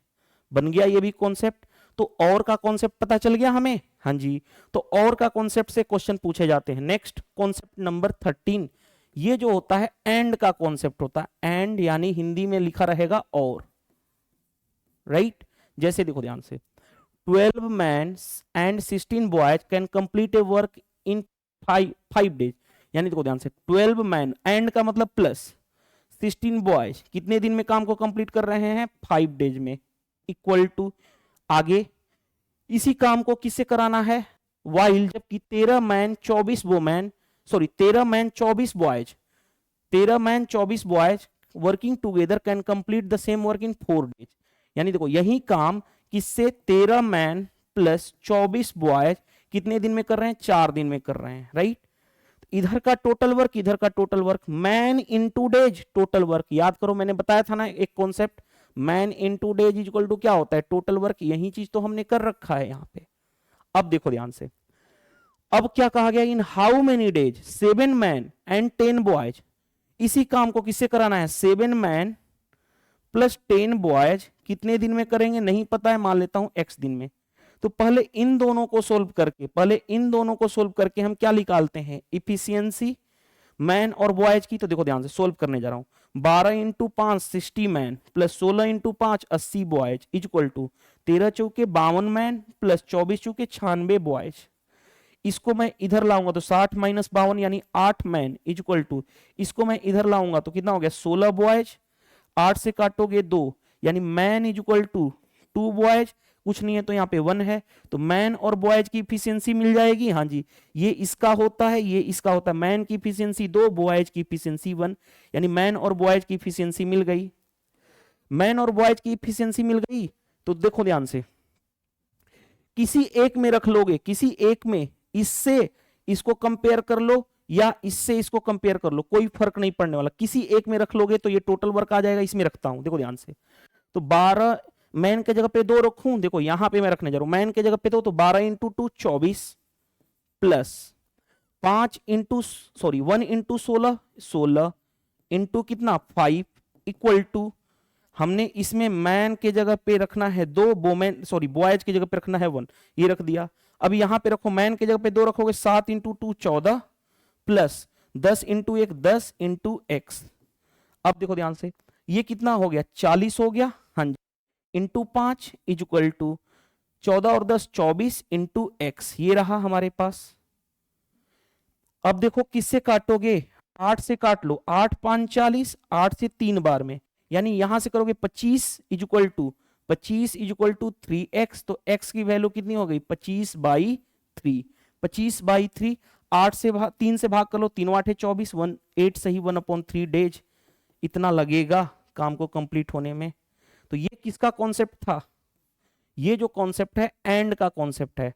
बन गया ये भी कॉन्सेप्ट। तो और का कॉन्सेप्ट पता चल गया हमें, हाँ जी। तो और का कॉन्सेप्ट से क्वेश्चन पूछे जाते हैं। नेक्स्ट कॉन्सेप्ट नंबर 13, ये जो होता है एंड का कॉन्सेप्ट होता है। एंड यानी हिंदी में लिखा रहेगा और, राइट। जैसे देखो ध्यान से, 12 man and 16 boys can complete a work in 5 days. यानी देखो ध्यान से, 12 मैन, एंड का मतलब प्लस, 16 बॉयज कितने दिन में काम को कंप्लीट कर रहे हैं, 5 डेज में, इक्वल टू, आगे इसी काम को किससे कराना है, वाइल, जबकि 13 man 24 women, sorry 13 man 24 boys, 13 man 24 boys working together can complete the same work in 4 days. यानी देखो यही काम किससे, 13 मैन प्लस 24 बॉयज कितने दिन में कर रहे हैं, 4 दिन में कर रहे हैं, राइट। इधर का टोटल वर्क, इधर का total work, man into days total work. याद करो मैंने बताया था ना एक concept, man into days equal to क्या होता है, टोटल वर्क। यही चीज तो हमने कर रखा है यहाँ पे। अब देखो ध्यान से, अब क्या कहा गया, in how many days 7 man and 10 boys. इसी काम को किससे कराना है, 7 मैन प्लस 10 बॉयज कितने दिन में करेंगे नहीं पता है, मान लेता हूं x दिन में। तो पहले इन दोनों को सोल्व करके हम क्या निकालते हैं, इफिशियंसी मैन और बॉयज की। तो देखो ध्यान से सोल्व करने जा रहा हूं, 12 into 5 60 man plus 16 into 5 80 boys equal to 13 चौके 52 मैन प्लस 24 चौके 96 बॉयज। इसको मैं इधर लाऊंगा तो 60 माइनस 52 यानी 8 मैन इक्वल टू, इसको मैं इधर लाऊंगा तो कितना हो गया 16 बॉयज, 8 से काटोगे 2 यानी मैन इक्वल टू 2 बॉयज, कुछ नहीं है तो यहाँ पे 1 है, तो मैन और बॉयज की इफिशियंसी मिल जाएगी। हाँ जी, ये इसका होता है, ये इसका होता है, मैन की इफिशियंसी 2, बॉयज की इफिशियंसी 1, यानी मैन और बॉयज की इफिशियंसी मिल गई। मैन और बॉयज की इफिशियंसी मिल गई तो देखो ध्यान से, किसी एक में रख लोगे, किसी एक में इससे इसको कंपेयर कर लो या इससे इसको कंपेयर कर लो, कोई फर्क नहीं पड़ने वाला, किसी एक में रख लोगे तो ये टोटल वर्क आ जाएगा। इसमें रखता हूं, देखो ध्यान से, तो 12 मैन के जगह पे 2 रखूं, देखो यहां पे मैं रखने जा रहा हूं मैन के जगह पे 2, तो 12 इंटू 2 24 प्लस 1 इंटू 16 16 इंटू कितना 5 इक्वल टू, हमने इसमें मैन के जगह पे रखना है 2, बॉयज की जगह पे रखना है 1, ये रख दिया। अब यहां पे रखो, मैन के जगह पे 2 रखोगे, 7 into 2 14 plus 10 into 1 10 into x. अब देखो ध्यान से, ये कितना हो गया 40 हो गया, हाँ जी, इंटू 5 इक्वल टू 14 और 10 24 इंटू एक्स, ये रहा हमारे पास। अब देखो किससे काटोगे, 8 से काट लो, 8 5 40, 8 से 3 बार में, यानी यहां से करोगे 25 इक्वल टू 3x, तो x की वैल्यू कितनी हो गई 25/3, 25/3, 8 से 3 से भाग कर लो, 3 8 24, 8 सही 1/3 डेज इतना लगेगा काम को कंप्लीट होने में। तो ये किसका कॉन्सेप्ट था, ये जो कॉन्सेप्ट है एंड का कॉन्सेप्ट है,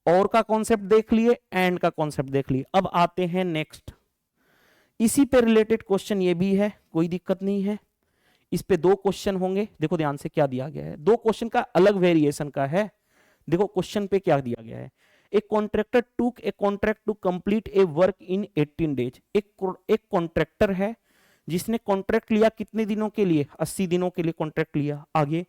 और का कॉन्सेप्ट देख लिए, एंड का कॉन्सेप्ट देख लिए। अब आते हैं नेक्स्ट, इसी पे रिलेटेड क्वेश्चन ये भी है, कोई दिक्कत नहीं है, इस पे 2 क्वेश्चन होंगे। देखो ध्यान से क्या दिया गया है, 2 क्वेश्चन का अलग वेरिएशन का है। देखो क्वेश्चन पे क्या दिया गया है, एक contractor took a contract to complete a work in 18 days. एक कॉन्ट्रैक्टर है जिसने कॉन्ट्रैक्ट लिया कितने दिनों के लिए, 80 दिनों के लिए कॉन्ट्रैक्ट लिया। आगे,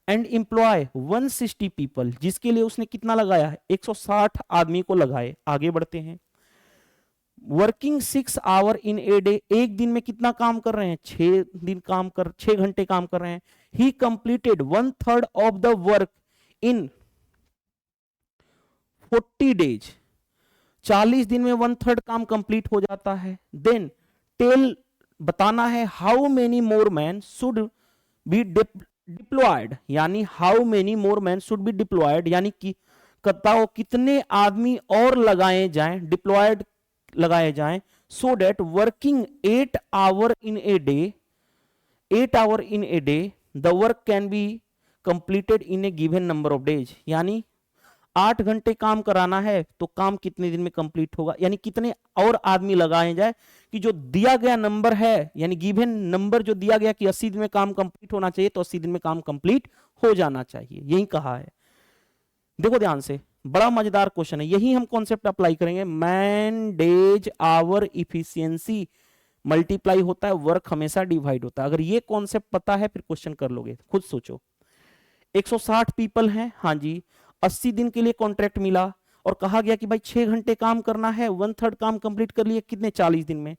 एंड एम्प्लॉय 160 पीपल, जिसके लिए उसने कितना लगाया है 160 आदमी को लगाए। आगे बढ़ते हैं, working 6 hour in a day, एक दिन में कितना काम कर रहे हैं 6 घंटे काम कर रहे हैं। ही completed 1/3 of the work in 40 days, 40 दिन में 1/3 काम कंप्लीट हो जाता है। देन टेल, बताना है how many more man should be deployed, यानी how many more man should be deployed, यानी कि बताओ कितने आदमी और लगाए जाएं, डिप्लॉयड लगाए जाएं, so that working 8 hour in a day, 8 hour in a day the work can be completed in a given number of days, यानी 8 घंटे काम कराना है तो काम कितने दिन में कंप्लीट होगा, यानी कितने और आदमी लगाए जाए कि जो दिया गया नंबर है, यानी गिवन नंबर जो दिया गया कि 80 दिन में काम कंप्लीट होना चाहिए, तो 80 दिन में काम कंप्लीट हो जाना चाहिए, यही कहा है। देखो ध्यान से, बड़ा मजेदार क्वेश्चन है, यही हम कॉन्सेप्ट अप्लाई करेंगे। Man days hour efficiency multiply होता है, वर्क हमेशा डिवाइड होता है। अगर ये कॉन्सेप्ट पता है फिर क्वेश्चन कर लोगे, खुद सोचो। 160 पीपल हैं, हाँ जी, 80 दिन के लिए कॉन्ट्रैक्ट मिला और कहा गया कि भाई 6 घंटे काम करना है, 1/3 काम कंप्लीट कर लिए कितने 40 दिन में।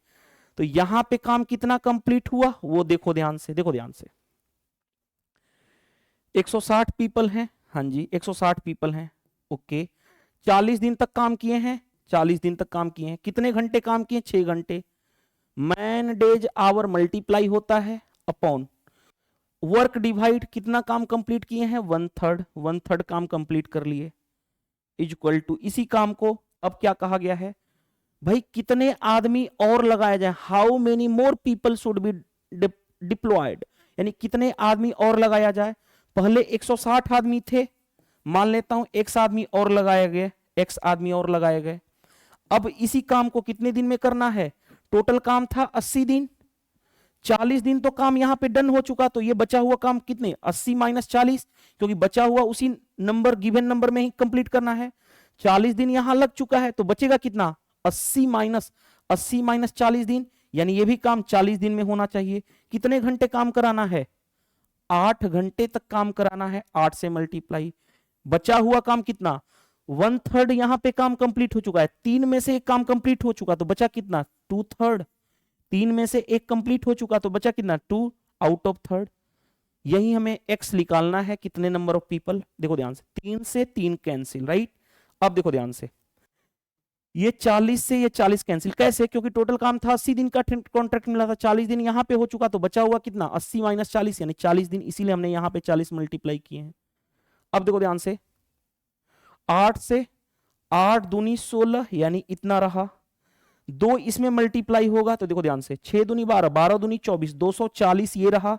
तो यहां पे काम कितना कंप्लीट हुआ वो देखो ध्यान से, देखो ध्यान से, 160 पीपल हैं, हाँ जी 160 पीपल हैं, ओके, 40 दिन तक काम किए हैं, 40 दिन तक काम किए हैं, कितने घंटे काम किए 6 घंटे। मैन डेज आवर मल्टीप्लाई होता है अपॉन वर्क डिवाइड, कितना काम कंप्लीट किए हैं 1/3 काम कंप्लीट कर लिए, इक्वल टू इसी काम को अब क्या कहा गया है भाई कितने आदमी और लगाया जाए, how many more people should be deployed, यानी कितने आदमी और लगाया जाए। पहले 160 आदमी थे, मान लेता हूं X आदमी और लगाया गया, x आदमी और लगाए गए। अब इसी काम को कितने दिन में करना है? टोटल काम था 80 दिन, 40 दिन तो काम यहां पे डन हो चुका, तो ये बचा हुआ काम कितने? 80 माइनस 40, क्योंकि बचा हुआ उसी नंबर गिवन नंबर में ही कंप्लीट करना है। 40 दिन यहां लग चुका है, तो बचेगा कितना? 80 माइनस 40 दिन, यानी ये भी काम 40 दिन में होना चाहिए। कितने घंटे काम कराना है? 8 घंटे तक काम कराना है। 8 से मल्टीप्लाई, बचा हुआ काम कितना? 1/3 यहां पे काम कंप्लीट हो चुका है। 3 में से एक काम कंप्लीट हो चुका, तो बचा कितना? 2/3। 3 में से एक कंप्लीट हो चुका, तो बचा कितना? 2 आउट ऑफ 3rd। यही हमें x निकालना है, कितने नंबर ऑफ पीपल। देखो ध्यान से, 3 से 3 कैंसिल, राइट। अब देखो ध्यान से, ये 40 से ये 40 कैंसिल, कैसे? क्योंकि टोटल काम था 80 दिन का कॉन्ट्रैक्ट मिला था, 40 दिन यहां पे हो चुका, तो बचा हुआ कितना? 80 माइनस 40 यानी 40 दिन, इसीलिए हमने यहां पे 40 मल्टीप्लाई किए हैं। अब देखो ध्यान से, 8 से 8 दूनी 16 यानी इतना रहा। 2 इसमें मल्टीप्लाई होगा, तो देखो ध्यान से, 6 दूनी 12, 12 दूनी 24, 240 ये रहा,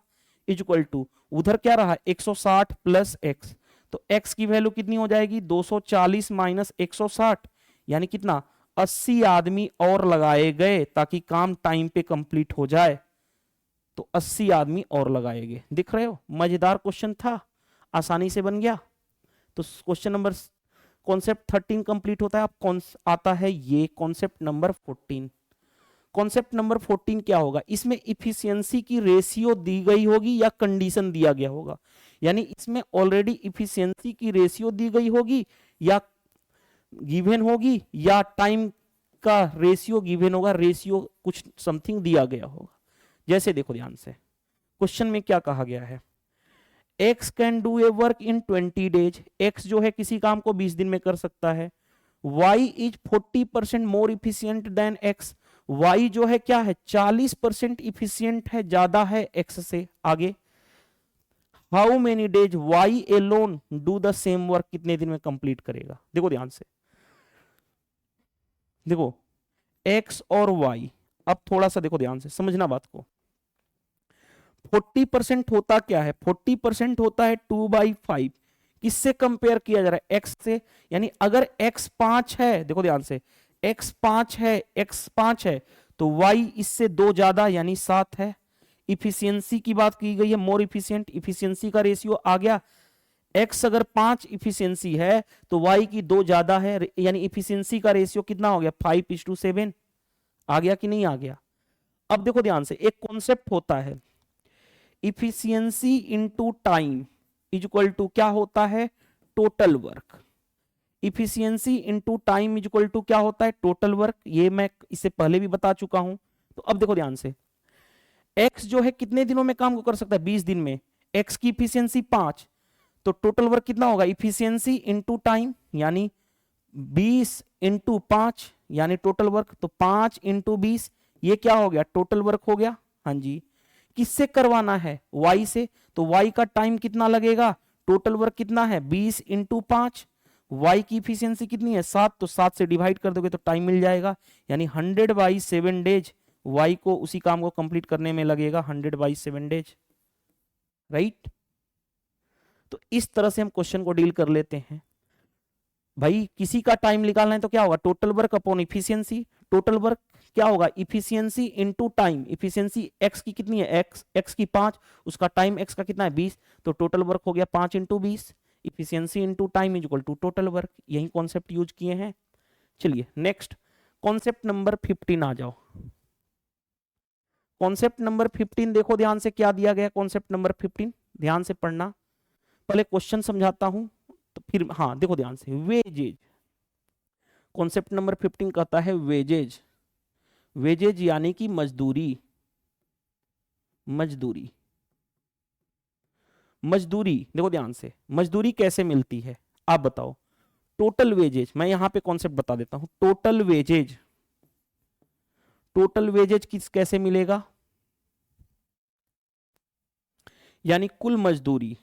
इक्वल टू उधर क्या रहा? 160 प्लस x। तो x की वैल्यू कितनी हो जाएगी? 240 माइनस 160 यानी कितना? 80 आदमी और लगाए गए ताकि काम टाइम पे कंप्लीट हो जाए, तो 80 आदमी और लगाए गए। दिख रहे हो, मजेदार क्वेश्चन था, आसानी से बन गया। तो क्वेश्चन नंबर कॉन्सेप्ट 13 कंप्लीट होता है। अब कौन आता है? ये कॉन्सेप्ट नंबर 14। कॉन्सेप्ट नंबर 14 क्या होगा? इसमें इफिशियंसी की रेशियो दी गई होगी या कंडीशन दिया गया होगा, यानी इसमें ऑलरेडी इफिशियंसी की रेशियो दी गई होगी या गिवन होगी, या टाइम का रेशियो गिवन होगा, रेशियो कुछ समथिंग दिया गया होगा। जैसे देखो ध्यान से, क्वेश्चन में क्या कहा गया है? x can do a work in 20 days. x जो है किसी काम को 20 दिन में कर सकता है। y is 40% more efficient than x। y जो है क्या है? 40% इफिशियंट है, ज्यादा है x से। आगे, how many days y alone do the same work. कितने दिन में कंप्लीट करेगा? देखो ध्यान से, देखो x और y, अब थोड़ा सा देखो ध्यान से, समझना बात को। 40% होता क्या है? 40% होता है 2/5। किससे कंपेयर किया जा रहा है? x से। यानी अगर x 5 है, देखो ध्यान से, x 5 है तो y इससे 2 ज्यादा यानी 7 है। इफिशियंसी की बात की गई है, मोर इफिशियंट, इफिशियंसी का रेशियो आ गया। x अगर 5 इफिशियंसी है तो y की 2 ज्यादा है, यानी इफिशियंसी का रेशियो कितना हो गया? 5:7। आ गया कि नहीं आ गया? अब देखो ध्यान से, एक कॉन्सेप्ट होता है efficiency into time is equal to क्या होता है? Total work. Efficiency into time is equal to क्या होता है? Total work. ये मैं इससे पहले भी बता चुका हूं। तो अब देखो ध्यान से, x जो है कितने दिनों में काम को कर सकता है? 20 दिन में। x की इफिशियंसी 5, तो टोटल वर्क कितना होगा? इफिशियंसी इनटू टाइम, यानी 20 इंटू 5 यानी टोटल वर्क। तो 5 इंटू 20 ये क्या हो गया? टोटल वर्क हो गया। हाँ जी, किससे करवाना है? y से। तो y का टाइम कितना लगेगा? टोटल वर्क कितना है? 20 इंटू 5। y की इफिशियंसी कितनी है? 7, तो 7 से डिवाइड कर दोगे तो टाइम मिल जाएगा, यानी 100/7 डेज y को उसी काम को कंप्लीट करने में लगेगा। 100/7 डेज, राइट। तो इस तरह से हम क्वेश्चन को डील कर लेते हैं। भाई किसी का टाइम निकालना है तो क्या होगा? Total work upon efficiency. Total work क्या होगा? Efficiency into time. Efficiency x की कितनी है? x की 5, उसका टाइम x का कितना है? 20, तो टोटल वर्क हो गया 5 into 20। Efficiency into time is equal to total work. यही कॉन्सेप्ट यूज किए हैं। चलिए नेक्स्ट, कॉन्सेप्ट नंबर 15 आ जाओ। कॉन्सेप्ट नंबर 15 देखो ध्यान से, क्या दिया गया? कॉन्सेप्ट नंबर 15 ध्यान से पढ़ना। पहले क्वेश्चन समझाता हूं तो फिर, हाँ देखो ध्यान से, वेजेज। कॉन्सेप्ट नंबर 15 कहता है वेजेज। वेजेज यानी कि मजदूरी। मजदूरी, मजदूरी देखो ध्यान से, मजदूरी कैसे मिलती है आप बताओ? टोटल वेजेज, मैं यहां पे कॉन्सेप्ट बता देता हूं। टोटल वेजेज, टोटल वेजेज किस कैसे मिलेगा? यानी कुल मजदूरी।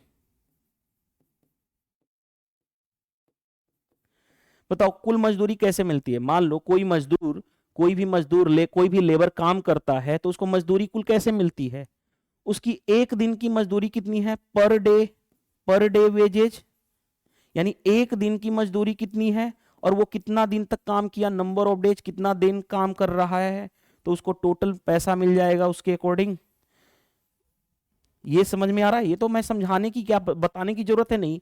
बताओ कुल मजदूरी कैसे मिलती है? मान लो कोई मजदूर, कोई भी मजदूर कोई भी लेबर काम करता है तो उसको मजदूरी कुल कैसे मिलती है? उसकी एक दिन की मजदूरी कितनी है? Per day, per day wages, यानी एक दिन की मजदूरी कितनी है और वो कितना दिन तक काम किया, नंबर ऑफ डेज, कितना दिन काम कर रहा है, तो उसको टोटल पैसा मिल जाएगा उसके अकॉर्डिंग। ये समझ में आ रहा है? ये तो मैं समझाने की क्या, बताने की जरूरत है नहीं।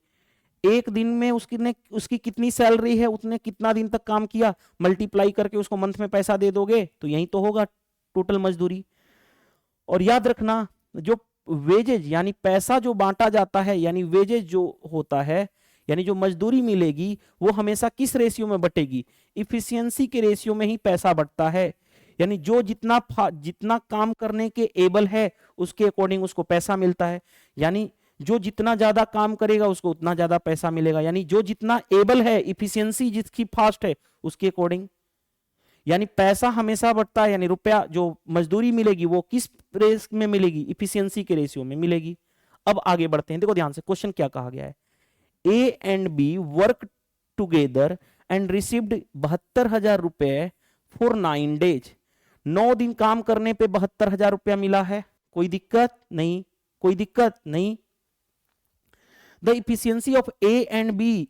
एक दिन में उसकी कितनी सैलरी है, उसने कितना दिन तक काम किया, मल्टीप्लाई करके उसको मंथ में पैसा दे दोगे तो यही तो होगा टोटल मजदूरी। और याद रखना, जो वेजेज यानी पैसा जो बांटा जाता है, यानी वेजेज जो होता है, यानी जो मजदूरी मिलेगी, वो हमेशा किस रेशियो में बटेगी? इफिशियंसी के रेशियो में ही पैसा बटता है। यानी जो जितना काम करने के एबल है उसके अकॉर्डिंग उसको पैसा मिलता है। यानी जो जितना ज्यादा काम करेगा उसको उतना ज्यादा पैसा मिलेगा। यानी जो जितना एबल है, इफिशियंसी जिसकी फास्ट है उसके अकॉर्डिंग, यानी पैसा हमेशा बढ़ता है। यानी रुपया जो मजदूरी मिलेगी वो किस रेस में मिलेगी? इफिशियंसी के रेशियो में मिलेगी। अब आगे बढ़ते हैं, देखो ध्यान से क्वेश्चन क्या कहा गया है। A and B work together and received 72,000 रुपए फॉर 9 डेज। 9 दिन काम करने पे 72,000 रुपया मिला है। कोई दिक्कत नहीं, कोई दिक्कत नहीं। The efficiency of A and B,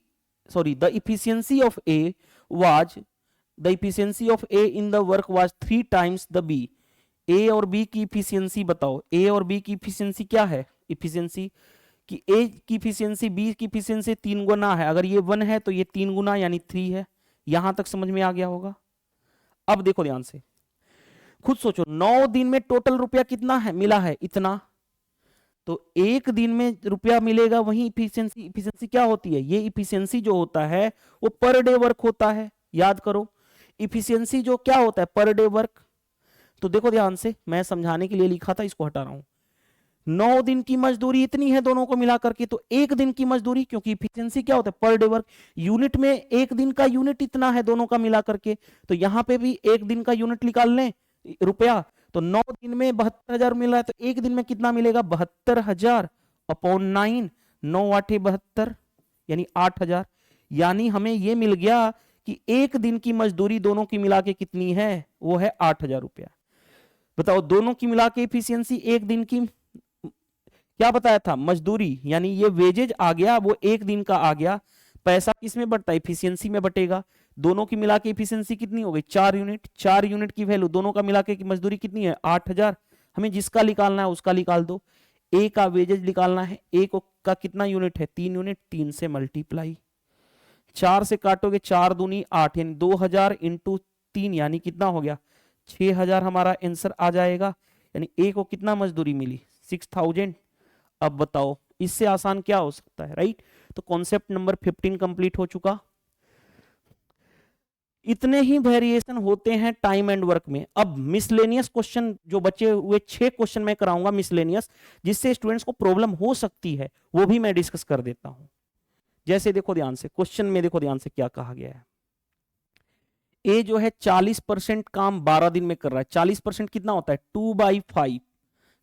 sorry, the efficiency of A was, the efficiency of A in the work was 3 times the B. A और बी की इफिशियंसी बताओ। ए और बी की इफिशियंसी क्या है? इफिशियंसी कि ए की इफिशियंसी बी की इफिशियंसी 3 गुना है। अगर ये 1 है तो ये 3 गुना यानी 3 है। यहां तक समझ में आ गया होगा? अब देखो ध्यान से, खुद सोचो, 9 दिन में टोटल रुपया कितना है मिला है? इतना। तो एक दिन में रुपया मिलेगा, वही इफिशियंसी। इफिशियंसी क्या होती है? ये इफिशियंसी जो होता है वो पर डे वर्क होता है। याद करो, इफिशियंसी जो क्या होता है? Per day work. तो देखो ध्यान से, मैं समझाने के लिए लिखा था, इसको हटा रहा हूं। 9 दिन की मजदूरी इतनी है दोनों को मिला करके, तो एक दिन की मजदूरी, क्योंकि इफिशियंसी क्या होता है? Per day work. यूनिट में एक दिन का यूनिट इतना है दोनों का मिला करके, तो यहां पे भी एक दिन का यूनिट निकाल लें रुपया। तो 9 दिन में 72,000 मिला है, तो एक दिन में कितना मिलेगा? 72,000 अपॉन 9, 9 8 72, यानी 8,000। यानी हमें यह मिल गया कि एक दिन की मजदूरी दोनों की मिला के कितनी है? वो है 8,000 रुपया। बताओ, दोनों की मिला के इफिशियंसी एक दिन की क्या बताया था? मजदूरी, यानी ये वेजेज आ गया, वो एक दिन का आ गया। पैसा किस में बढ़ता है? इफिशियंसी में बटेगा। दोनों की मिला के इफिशियंसी कितनी हो गई? 4 यूनिट। 4 यूनिट की वैल्यू, दोनों का मिला के की मजदूरी कितनी है? 8,000। हमें जिसका निकालना है उसका निकाल दो। ए का वेजेज निकालना है। ए का कितना यूनिट है? 3 यूनिट। 3 से मल्टीप्लाई, 4 से काटोगे 4 दूनी 8, यानी 2,000 इंटू 3, यानी कितना हो गया? 6,000 हमारा आंसर आ जाएगा। यानी ए को कितना मजदूरी मिली? 6,000। अब बताओ, इससे आसान क्या हो सकता है? राइट। तो कॉन्सेप्ट नंबर 15 कंप्लीट हो चुका। इतने ही वेरिएशन होते हैं टाइम एंड वर्क में। अब मिसलेनियस क्वेश्चन, जो बचे हुए 6 क्वेश्चन मैं कराऊंगा मिसलेनियस, जिससे स्टूडेंट्स को प्रॉब्लम हो सकती है, वो भी मैं डिस्कस कर देता हूं। जैसे देखो ध्यान से, क्वेश्चन में देखो ध्यान से क्या कहा गया है। ए जो है 40% काम 12 दिन में कर रहा है। 40% कितना होता है? 2/5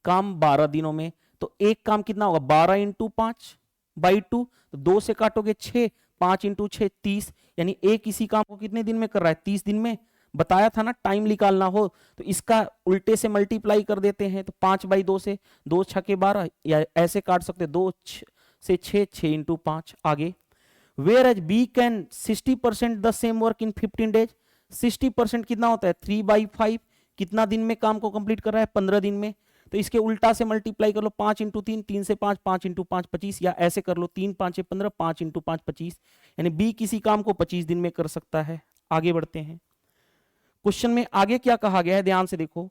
काम 12 दिनों में। तो एक काम कितना होगा? 12 इंटू 5/2, तो 2 से काटोगे 6, 5 इंटू 6 30, यानी एक इसी काम को कितने दिन में कर रहा है? 30 दिन में। बताया था ना, टाइम निकालना हो तो इसका उल्टे से मल्टीप्लाई कर देते हैं। तो 5/2 से 2 छके 12, या ऐसे काट सकते 2 से 6, 6 इंटू 5। आगे, whereas B can 60% the same work in 15 days. 60% कितना होता है? 3/5। कितना दिन में काम को कंप्लीट कर रहा है? 15 दिन में। तो इसके उल्टा से मल्टीप्लाई कर लो, 5 इंटू 3, 3 से 5, 5 इंटू 5 25, या ऐसे कर लो 3 5 15, 5 इंटू 5 25, यानी बी किसी काम को 25 दिन में कर सकता है। आगे बढ़ते हैं, क्वेश्चन में आगे क्या कहा गया है, ध्यान से देखो।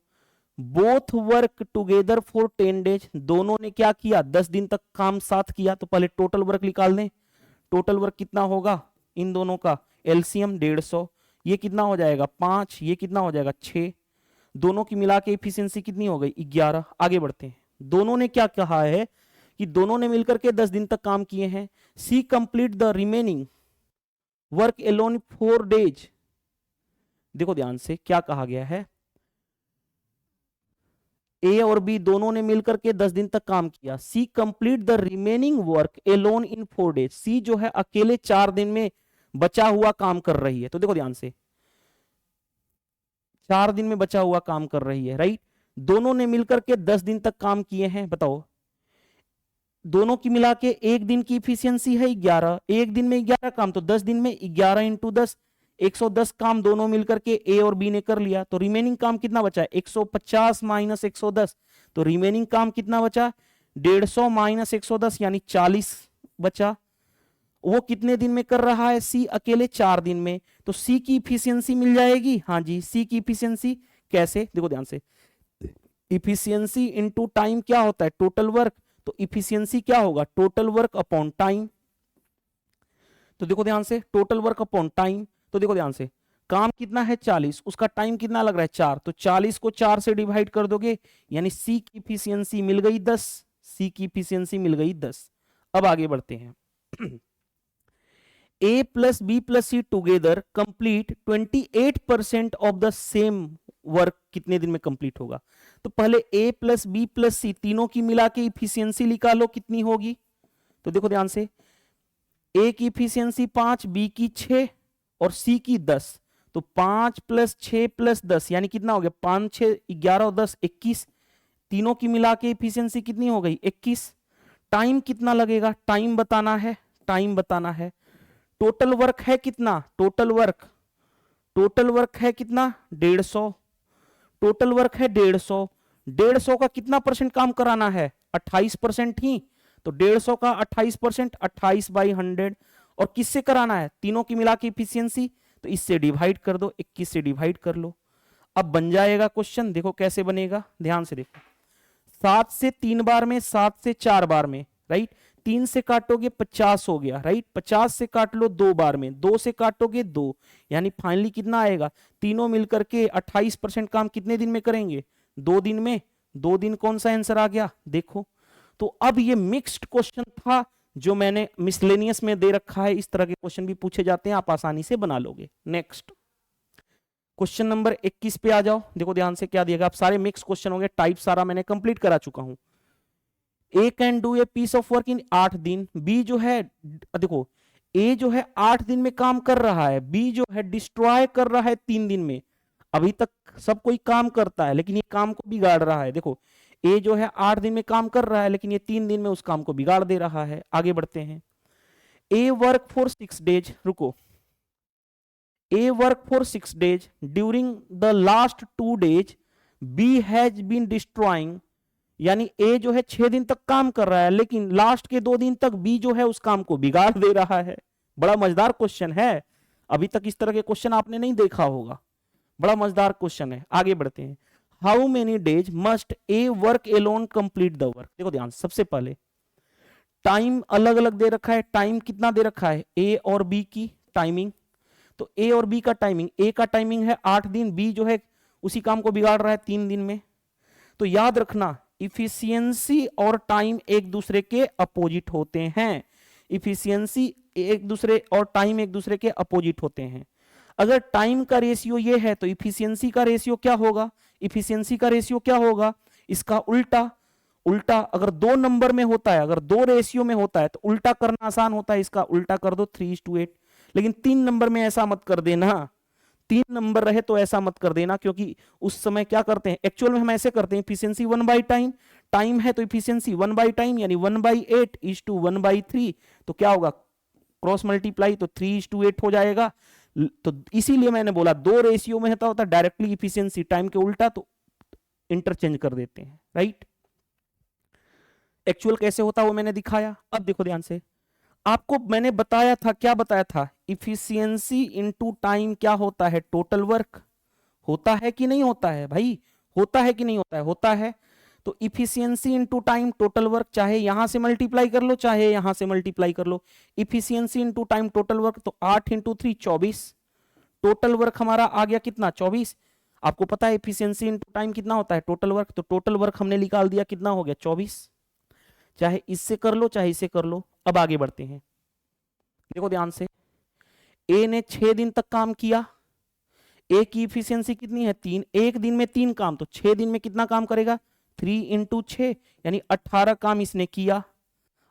Both work together for 10 days. दोनों ने क्या किया? 10 दिन तक काम साथ किया। तो पहले टोटल वर्क निकाल दें। टोटल वर्क कितना होगा इन दोनों का? एलसीएम 150, ये कितना हो जाएगा? 5, ये कितना हो जाएगा? 6। दोनों की मिला के इफिशियंसी कितनी हो गई? 11। आगे बढ़ते हैं, दोनों ने क्या कहा है कि दोनों ने मिलकर के 10 दिन तक काम किए हैं। C complete the remaining work alone 4 days. देखो ध्यान से क्या कहा गया है। ए और बी दोनों ने मिलकर के 10 दिन तक काम किया। C complete the remaining work alone in 4 days. C जो है अकेले 4 दिन में बचा हुआ काम कर रही है। तो देखो ध्यान से, 4 दिन में बचा हुआ काम कर रही है, राइट। दोनों ने मिलकर के 10 दिन तक काम किए हैं। बताओ, दोनों की मिला के एक दिन की इफिशियंसी है 11। एक दिन में 11 काम, तो 10 दिन में 11 इंटू 10, 110 काम दोनों मिलकर के ए और बी ने कर लिया, तो रिमेनिंग काम कितना बचा है? 150 माइनस 110, तो रिमेनिंग काम कितना बचा? 150 माइनस 110 यानी 40 बचा। वो कितने दिन में कर रहा है? सी अकेले 4 दिन में। तो सी की इफिशियंसी मिल जाएगी। हाँ जी, सी की इफिशियंसी कैसे? देखो ध्यान से, इफिशियंसी इनटू टाइम क्या होता है? Total work. तो इफिशियंसी क्या होगा? Total work upon time. तो देखो ध्यान से, टोटल वर्क अपॉन टाइम। तो देखो ध्यान से, काम कितना है? 40, उसका टाइम कितना लग रहा है? 4। तो 40 को 4 से डिवाइड कर दोगे, यानी सी की इफिशियंसी मिल गई 10। सी की इफिशियंसी मिल गई 10। अब आगे बढ़ते हैं। A plus B plus C together complete 28% of the same work कितने दिन में कंप्लीट होगा? तो पहले A प्लस बी प्लस सी तीनों की मिला के इफिशियंसी निकालो, कितनी होगी? तो देखो ध्यान से, A की इफिशियंसी 5, B की 6 और C की 10। तो 5 प्लस 6 प्लस 10 यानी कितना हो गया? 5 6 11 और 10 21। तीनों की मिला के इफिशियंसी कितनी हो गई? 21। टाइम कितना लगेगा? टाइम बताना है, टाइम बताना है। टोटल वर्क है कितना? टोटल वर्क है कितना? 150। टोटल वर्क है 150। 150 का कितना परसेंट काम कराना है? 28% ही। तो 150 का 28%, 28 बाई 100। और किससे कराना है? तीनों की मिला के इफिशियंसी। तो इससे डिवाइड कर दो, 21 से डिवाइड कर लो। अब बन जाएगा क्वेश्चन। देखो कैसे बनेगा, ध्यान से देखो। 7 से 3 बार में, 7 से 4 बार में, राइट। 3 से काटोगे 50 हो गया, राइट। 50 से काट लो 2 बार में, 2 से काटोगे 2, यानी फाइनली कितना आएगा? तीनों मिलकर के 28% काम कितने दिन में करेंगे? 2 दिन में। 2 दिन कौन सा आंसर आ गया? देखो। तो अब ये मिक्स्ड क्वेश्चन था जो मैंने मिसलेनियस में दे रखा है। इस तरह के क्वेश्चन भी पूछे जाते हैं, आप आसानी से बना लोगे। नेक्स्ट क्वेश्चन नंबर 21 पे आ जाओ। देखो ध्यान से क्या दिएगा, आप सारे मिक्स क्वेश्चन होंगे, टाइप सारा मैंने कंप्लीट करा चुका हूं। A can do a piece of work in 8 दिन। बी जो है, देखो ए जो है 8 दिन में काम कर रहा है, बी जो है डिस्ट्रॉय कर रहा है 3 दिन में। अभी तक सब कोई काम करता है, लेकिन ये काम को बिगाड़ रहा है। देखो ए जो है 8 दिन में काम कर रहा है, लेकिन ये 3 दिन में उस काम को बिगाड़ दे रहा है। आगे बढ़ते हैं। ए वर्क फॉर 6 डेज, रुको। A work for 6 days during the last 2 days B has been destroying, यानी ए जो है 6 दिन तक काम कर रहा है, लेकिन लास्ट के 2 दिन तक बी जो है उस काम को बिगाड़ दे रहा है। बड़ा मजेदार क्वेश्चन है, अभी तक इस तरह के क्वेश्चन आपने नहीं देखा होगा। बड़ा मजेदार क्वेश्चन है। आगे बढ़ते हैं। How many days must A work alone complete the work? देखो ध्यान, सबसे पहले टाइम अलग अलग दे रखा है। टाइम कितना दे रखा है? ए और बी की टाइमिंग। तो ए और बी का टाइमिंग, ए का टाइमिंग है 8 दिन, बी जो है उसी काम को बिगाड़ रहा है 3 दिन में। तो याद रखना, इफिशियंसी और टाइम एक दूसरे के अपोजिट होते हैं। इफिशियंसी एक दूसरे और टाइम एक दूसरे के अपोजिट होते हैं। अगर टाइम का रेशियो ये है तो इफिशियंसी का रेशियो क्या होगा? इफिशियंसी का रेशियो क्या होगा? इसका उल्टा। उल्टा अगर 2 नंबर में होता है, अगर 2 रेशियो में होता है तो उल्टा करना आसान होता है, इसका उल्टा कर दो 3:8। लेकिन 3 नंबर में ऐसा मत कर देना, 3 नंबर रहे तो ऐसा मत कर देना, क्योंकि उस समय क्या करते हैं, एक्चुअल में हम ऐसे करते हैं, इफिशियंसी 1/टाइम। टाइम है तो इफिशियंसी 1/टाइम, यानी 1/8:1/3। तो क्या होगा? क्रॉस मल्टीप्लाई, तो 3:8 हो जाएगा। तो इसीलिए मैंने बोला 2 रेशियो में होता डायरेक्टली इफिशियंसी टाइम के उल्टा, तो इंटरचेंज कर देते हैं, राइट। एक्चुअल कैसे होता वो मैंने दिखाया। अब देखो ध्यान से, आपको मैंने बताया था, क्या बताया था? इफिशियंसी इनटू टाइम क्या होता है? Total work. होता है कि नहीं होता है भाई? होता है कि नहीं होता है? होता है। तो efficiency into time total work, चाहे यहां से मल्टीप्लाई कर लो चाहे यहां से मल्टीप्लाई कर लो। Efficiency into time total work, तो 8 × 3 24। टोटल वर्क हमारा आ गया कितना? 24। आपको पता है इफिशियंसी इनटू टाइम कितना होता है? Total work. तो टोटल वर्क हमने निकाल दिया, कितना हो गया? 24। चाहे इससे कर लो चाहे इससे कर लो। अब आगे बढ़ते हैं। देखो ध्यान से, ए ने 6 दिन तक काम किया। ए की इफिशियंसी कितनी है? 3। एक दिन में 3 काम, तो 6 दिन में कितना काम करेगा? 3 × 6, यानी 18 काम इसने किया।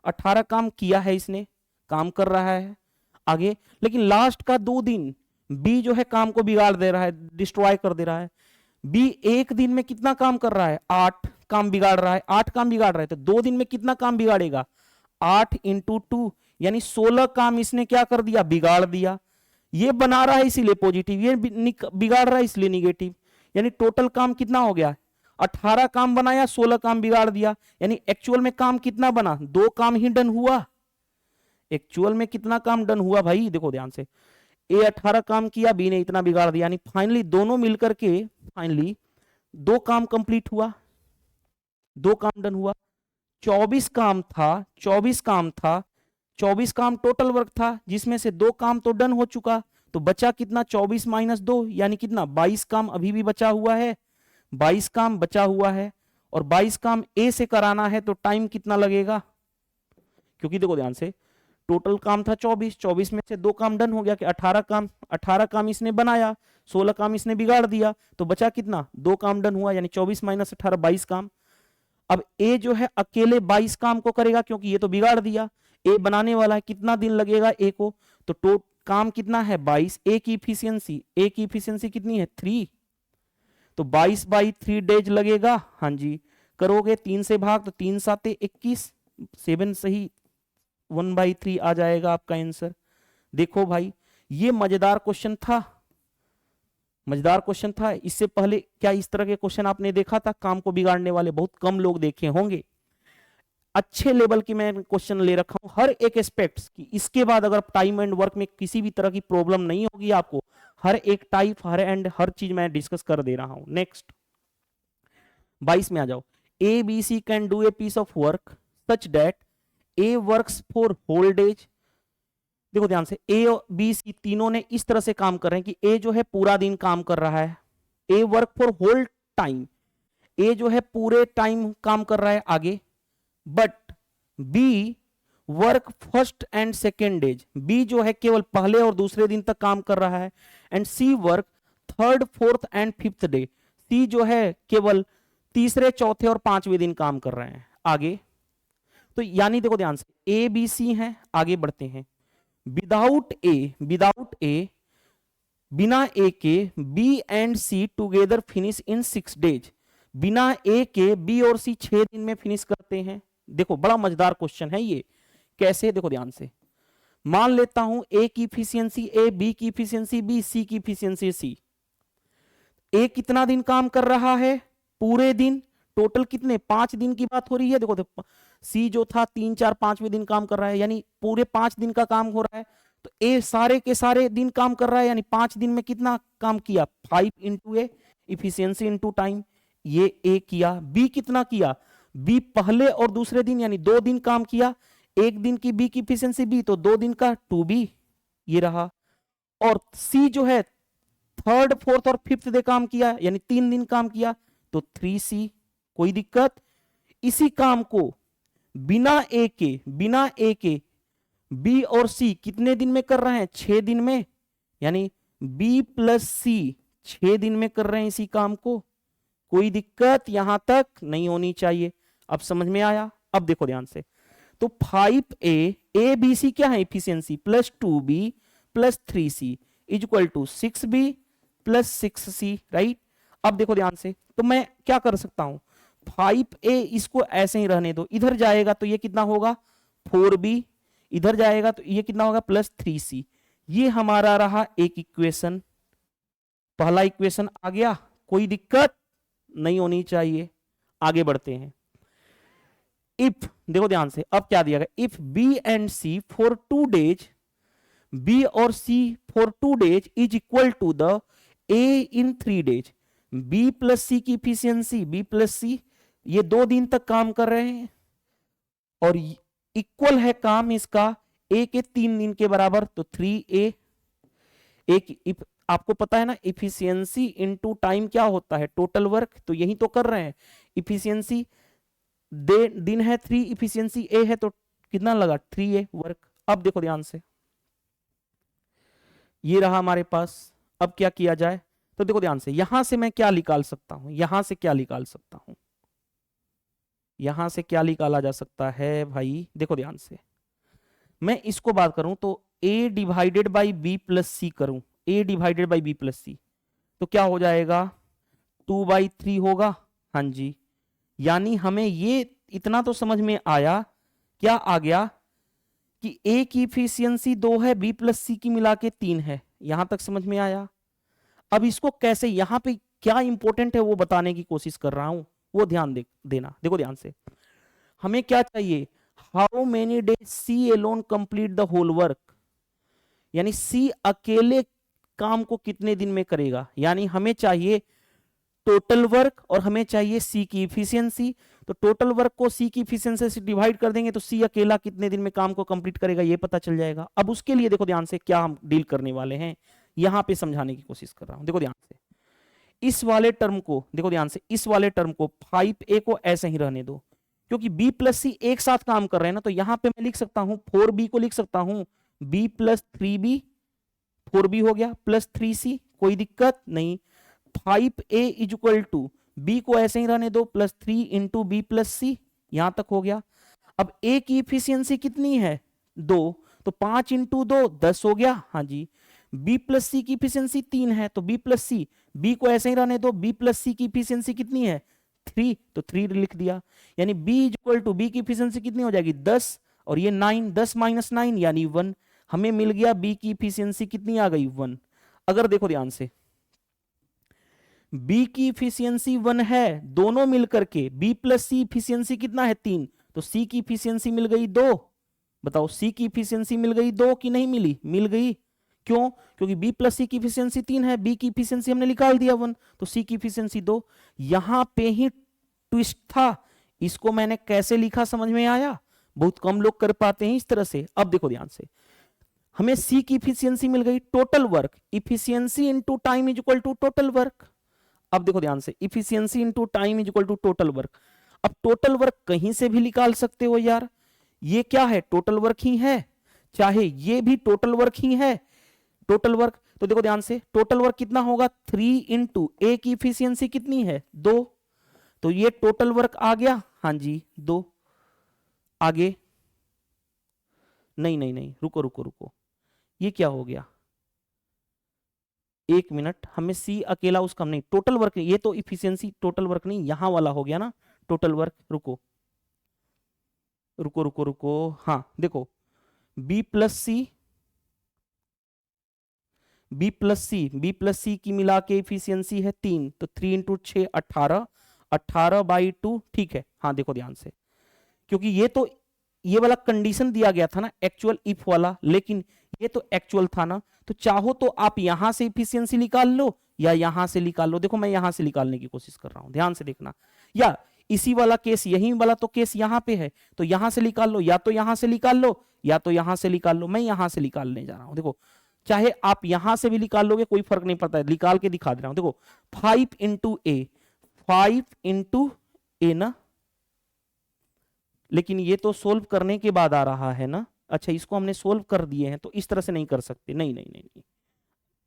18 काम किया है इसने, काम कर रहा है आगे। लेकिन लास्ट का 2 दिन बी जो है काम को बिगाड़ दे रहा है, डिस्ट्रॉय कर दे रहा है। बी एक दिन में कितना काम कर रहा है? 8 काम बिगाड़ रहा है। 8 काम बिगाड़ रहा है, तो 2 दिन में कितना काम बिगाड़ेगा? 8 × 2, यानी 16 काम इसने क्या कर दिया? बिगाड़ दिया। ये बना रहा है इसीलिए पॉजिटिव, ये बिगाड़ रहा है इसलिए निगेटिव। यानी टोटल काम कितना हो गया, 18 काम बनाया, 16 काम बिगाड़ दिया। यानी एक्चुअल में काम कितना बना, 2 काम ही डन हुआ। एक्चुअल में कितना काम डन हुआ भाई, देखो ध्यान से, ए 18 काम किया, बी ने इतना बिगाड़ दिया। यानी फाइनली दोनों मिलकर के फाइनली 2 काम कंप्लीट हुआ, 2 काम डन हुआ। 24 काम था, 24 काम था, 24 काम टोटल वर्क था, जिसमें से 2 काम तो डन हो चुका, तो बचा कितना, 24 माइनस 2 यानी कितना, 22 काम अभी भी बचा हुआ है, 22 काम बचा हुआ है। और 22 काम ए से कराना है तो टाइम कितना लगेगा, क्योंकि देखो ध्यान से टोटल काम था 24, 24 में से 2 काम डन हो गया कि 18 काम इसने बनाया, 16 काम इसने बिगाड़ दिया, तो बचा कितना, 2 काम डन हुआ। यानी 24 माइनस 18 22 काम। अब ए जो है अकेले 22 काम को करेगा, क्योंकि ये तो बिगाड़ दिया, ए बनाने वाला है, कितना दिन लगेगा ए को, तो काम कितना है 22, ए की इफिशियंसी कितनी है 3, तो 22/3 डेज लगेगा। हाँ जी, करोगे 3 से भाग तो 3 7 21, 7 सही, 1/3 आ जाएगा आपका आंसर। देखो भाई ये मजेदार क्वेश्चन था, मजेदार क्वेश्चन था। इससे पहले क्या इस तरह के क्वेश्चन आपने देखा था, काम को बिगाड़ने वाले बहुत कम लोग देखे होंगे। अच्छे लेवल की मैं क्वेश्चन ले रखा हूं हर एक एस्पेक्ट्स की। इसके बाद अगर टाइम एंड वर्क में किसी भी तरह की प्रॉब्लम नहीं होगी आपको, हर एक टाइप हर चीज मैं डिस्कस कर दे रहा हूं। नेक्स्ट 22 में आ जाओ। A B C can do a piece of work such that A works for whole days. देखो ध्यान से, ए और बी सी तीनों ने इस तरह से काम कर रहे हैं कि ए जो है पूरा दिन काम कर रहा है, A work for whole time, A जो है पूरे टाइम काम कर रहा है आगे। But B work first and second days, B जो है केवल पहले और दूसरे दिन तक काम कर रहा है। And C work third fourth and fifth day, C जो है केवल तीसरे चौथे और पांचवें दिन काम कर रहे हैं आगे। तो यानी देखो ध्यान से, ए बी सी है, आगे बढ़ते हैं। विदाउट ए बिना ए के B and C together finish in 6 days, बिना ए के बी और सी 6 दिन में फिनिश करते हैं। देखो बड़ा मजेदार क्वेश्चन है ये, कैसे, देखो ध्यान से। मान लेता हूं ए की इफिशियंसी ए, बी की इफिशियंसी बी, सी की इफिशियंसी सी। ए कितना दिन काम कर रहा है, पूरे दिन, टोटल कितने, 5 दिन की बात हो रही है। देखो सी जो था 3 4 5वें दिन काम कर रहा है, यानी पूरे 5 दिन का काम हो रहा है। तो ए सारे के सारे दिन काम कर रहा है, यानी 5 दिन में कितना काम किया, 5 इंटू ए, इफिशियंसी इंटू टाइम, ये ए किया। बी कितना किया, बी पहले और दूसरे दिन यानी 2 दिन काम किया, 1 दिन की बी की इफिशियंसी बी, तो 2 दिन का 2B ये रहा। और सी जो है थर्ड फोर्थ और फिफ्थ डे काम किया, यानी 3 दिन काम किया, तो 3C। कोई दिक्कत, इसी काम को बिना ए के बी और सी कितने दिन में कर रहे हैं, 6 दिन में, यानी बी प्लस सी 6 दिन में कर रहे हैं इसी काम को। कोई दिक्कत यहां तक नहीं होनी चाहिए। अब समझ में आया। अब देखो ध्यान से, तो 5A बी सी क्या है efficiency, plus 2B plus 3C is equal to 6B plus 6C, right. अब देखो ध्यान से, तो मैं क्या कर सकता हूं, 5A इसको ऐसे ही रहने दो, इधर जाएगा तो ये कितना होगा 4B, इधर जाएगा तो ये कितना होगा प्लस 3C। ये हमारा रहा एक इक्वेशन, पहला इक्वेशन आ गया, कोई दिक्कत नहीं होनी चाहिए। आगे बढ़ते हैं। इफ, देखो ध्यान से, अब क्या दिया गया, if B and C for 2 days, B और C for 2 days is equal to the A in 3 days. B plus C की इफिशियंसी, बी प्लस सी ये 2 दिन तक काम कर रहे हैं और इक्वल है काम इसका ए के 3 दिन के बराबर, तो 3A। एक आपको पता है ना, इफिशियंसी इनटू टाइम क्या होता है, टोटल वर्क, तो यही तो कर रहे हैं। इफिशियंसी दिन है 3, इफिशियंसी ए है, तो कितना लगा 3A वर्क। अब देखो ध्यान से, ये रहा हमारे पास। अब क्या किया जाए, तो देखो ध्यान से, यहां से मैं क्या निकाल सकता हूं, यहां से क्या निकाल सकता हूं, यहां से क्या निकाला जा सकता है भाई, देखो ध्यान से। मैं इसको बात करूं तो A divided by B plus C करूं, A divided by B plus C, तो क्या हो जाएगा 2/3 होगा। हाँ जी, यानी हमें ये इतना तो समझ में आया, क्या आ गया कि A की इफिशियंसी 2 है, B प्लस सी की मिला के 3 है, यहां तक समझ में आया? अब इसको कैसे, यहां पे क्या इंपॉर्टेंट है वो बताने की कोशिश कर रहा हूं, वो ध्यान देना। देखो ध्यान से, हमें क्या चाहिए, how many days C alone complete the whole work, यानी सी अकेले काम को कितने दिन में करेगा। यानी हमें चाहिए टोटल वर्क और हमें चाहिए सी की इफिशियंसी। तो टोटल वर्क को सी की इफिशियंसी से डिवाइड कर देंगे तो सी अकेला कितने दिन में काम को कंप्लीट करेगा ये पता चल जाएगा। अब उसके लिए देखो ध्यान से क्या हम डील करने वाले हैं, यहां पे समझाने की कोशिश कर रहा हूं। देखो ध्यान से, इस वाले टर्म को, देखो ध्यान से, इस वाले टर्म को 5a को ऐसे ही रहने दो, क्योंकि b प्लस सी एक साथ काम कर रहे हैं ना, तो यहां पे मैं लिख सकता हूं 4b को लिख सकता हूं b प्लस 3b, 4b हो गया प्लस 3c, कोई दिक्कत नहीं। 5a is equal to b को ऐसे ही रहने दो प्लस 3 इंटू बी प्लस सी, यहां तक हो गया। अब a की इफिशियंसी कितनी है 2, तो 5 इंटू 2 10 हो गया, हाँ जी। b प्लस सी की इफिशियंसी 3 है तो b प्लस सी, b को ऐसे ही रहने दो, b प्लस सी की इफिशियंसी कितनी है 3, तो 3 लिख दिया। यानी b is equal to b की इफिशियंसी कितनी हो जाएगी 10 और ये 9, 10 माइनस 9 यानी 1, हमें मिल गया b की इफिशियंसी कितनी आ गई 1। अगर देखो ध्यान से b की इफिशियंसी 1 है, दोनों मिलकर के b प्लस सी इफिशियंसी कितना है 3, तो c की इफिशियंसी मिल गई 2। बताओ c की इफिशियंसी मिल गई 2 कि नहीं मिली, मिल गई। क्यों, क्योंकि b प्लस सी की इफिशियंसी 3 है, b की इफिशियंसी हमने निकाल दिया 1, तो c की इफिशियंसी 2। यहां पे ही ट्विस्ट था, इसको मैंने कैसे लिखा समझ में आया, बहुत कम लोग कर पाते हैं इस तरह से। अब देखो ध्यान से, हमें c की इफिशियंसी मिल गई, total work, efficiency into time is equal to total work. अब देखो ध्यान से, efficiency into time is equal to total work. अब टोटल वर्क कहीं से भी निकाल सकते हो यार, ये क्या है टोटल वर्क ही है, चाहे ये भी टोटल वर्क ही है, टोटल वर्क। तो देखो ध्यान से, टोटल वर्क कितना होगा 3 इंटू ए की इफिशियंसी कितनी है 2, तो ये टोटल वर्क आ गया, हाँ जी 2। आगे नहीं नहीं नहीं, रुको रुको रुको, ये क्या हो गया, एक मिनट, हमें सी अकेला उसका नहीं, टोटल वर्क, ये तो इफिशियंसी टोटल वर्क नहीं, यहां वाला हो गया ना टोटल वर्क। रुको रुको रुको रुको, हाँ देखो, b प्लस सी, b प्लस सी, b प्लस सी की मिला के इफिशियंसी है 3, तो 3 इंटू 6 18, 18/2, ठीक है। हाँ देखो ध्यान से, क्योंकि ये तो ये वाला कंडीशन दिया गया था ना एक्चुअल इफ वाला, लेकिन ये तो एक्चुअल था ना, तो चाहो तो आप यहां से इफिशियंसी निकाल लो या यहां से निकाल लो। देखो मैं यहां से निकालने की कोशिश कर रहा हूं, ध्यान से देखना, या इसी वाला केस, यही वाला तो केस यहां पे है, तो यहां से निकाल लो, या तो यहां से निकाल लो या तो यहां से निकाल लो। मैं यहां से निकालने जा रहा हूं, देखो चाहे आप यहां से भी निकाल लोगे कोई फर्क नहीं पड़ता है, निकाल के दिखा दे रहा हूं। देखो 5 इंटू ए, 5 इंटू ए ना, लेकिन ये तो सोल्व करने के बाद आ रहा है ना, अच्छा इसको हमने सोल्व कर दिए हैं तो इस तरह से नहीं कर सकते, नहीं नहीं नहीं नहीं,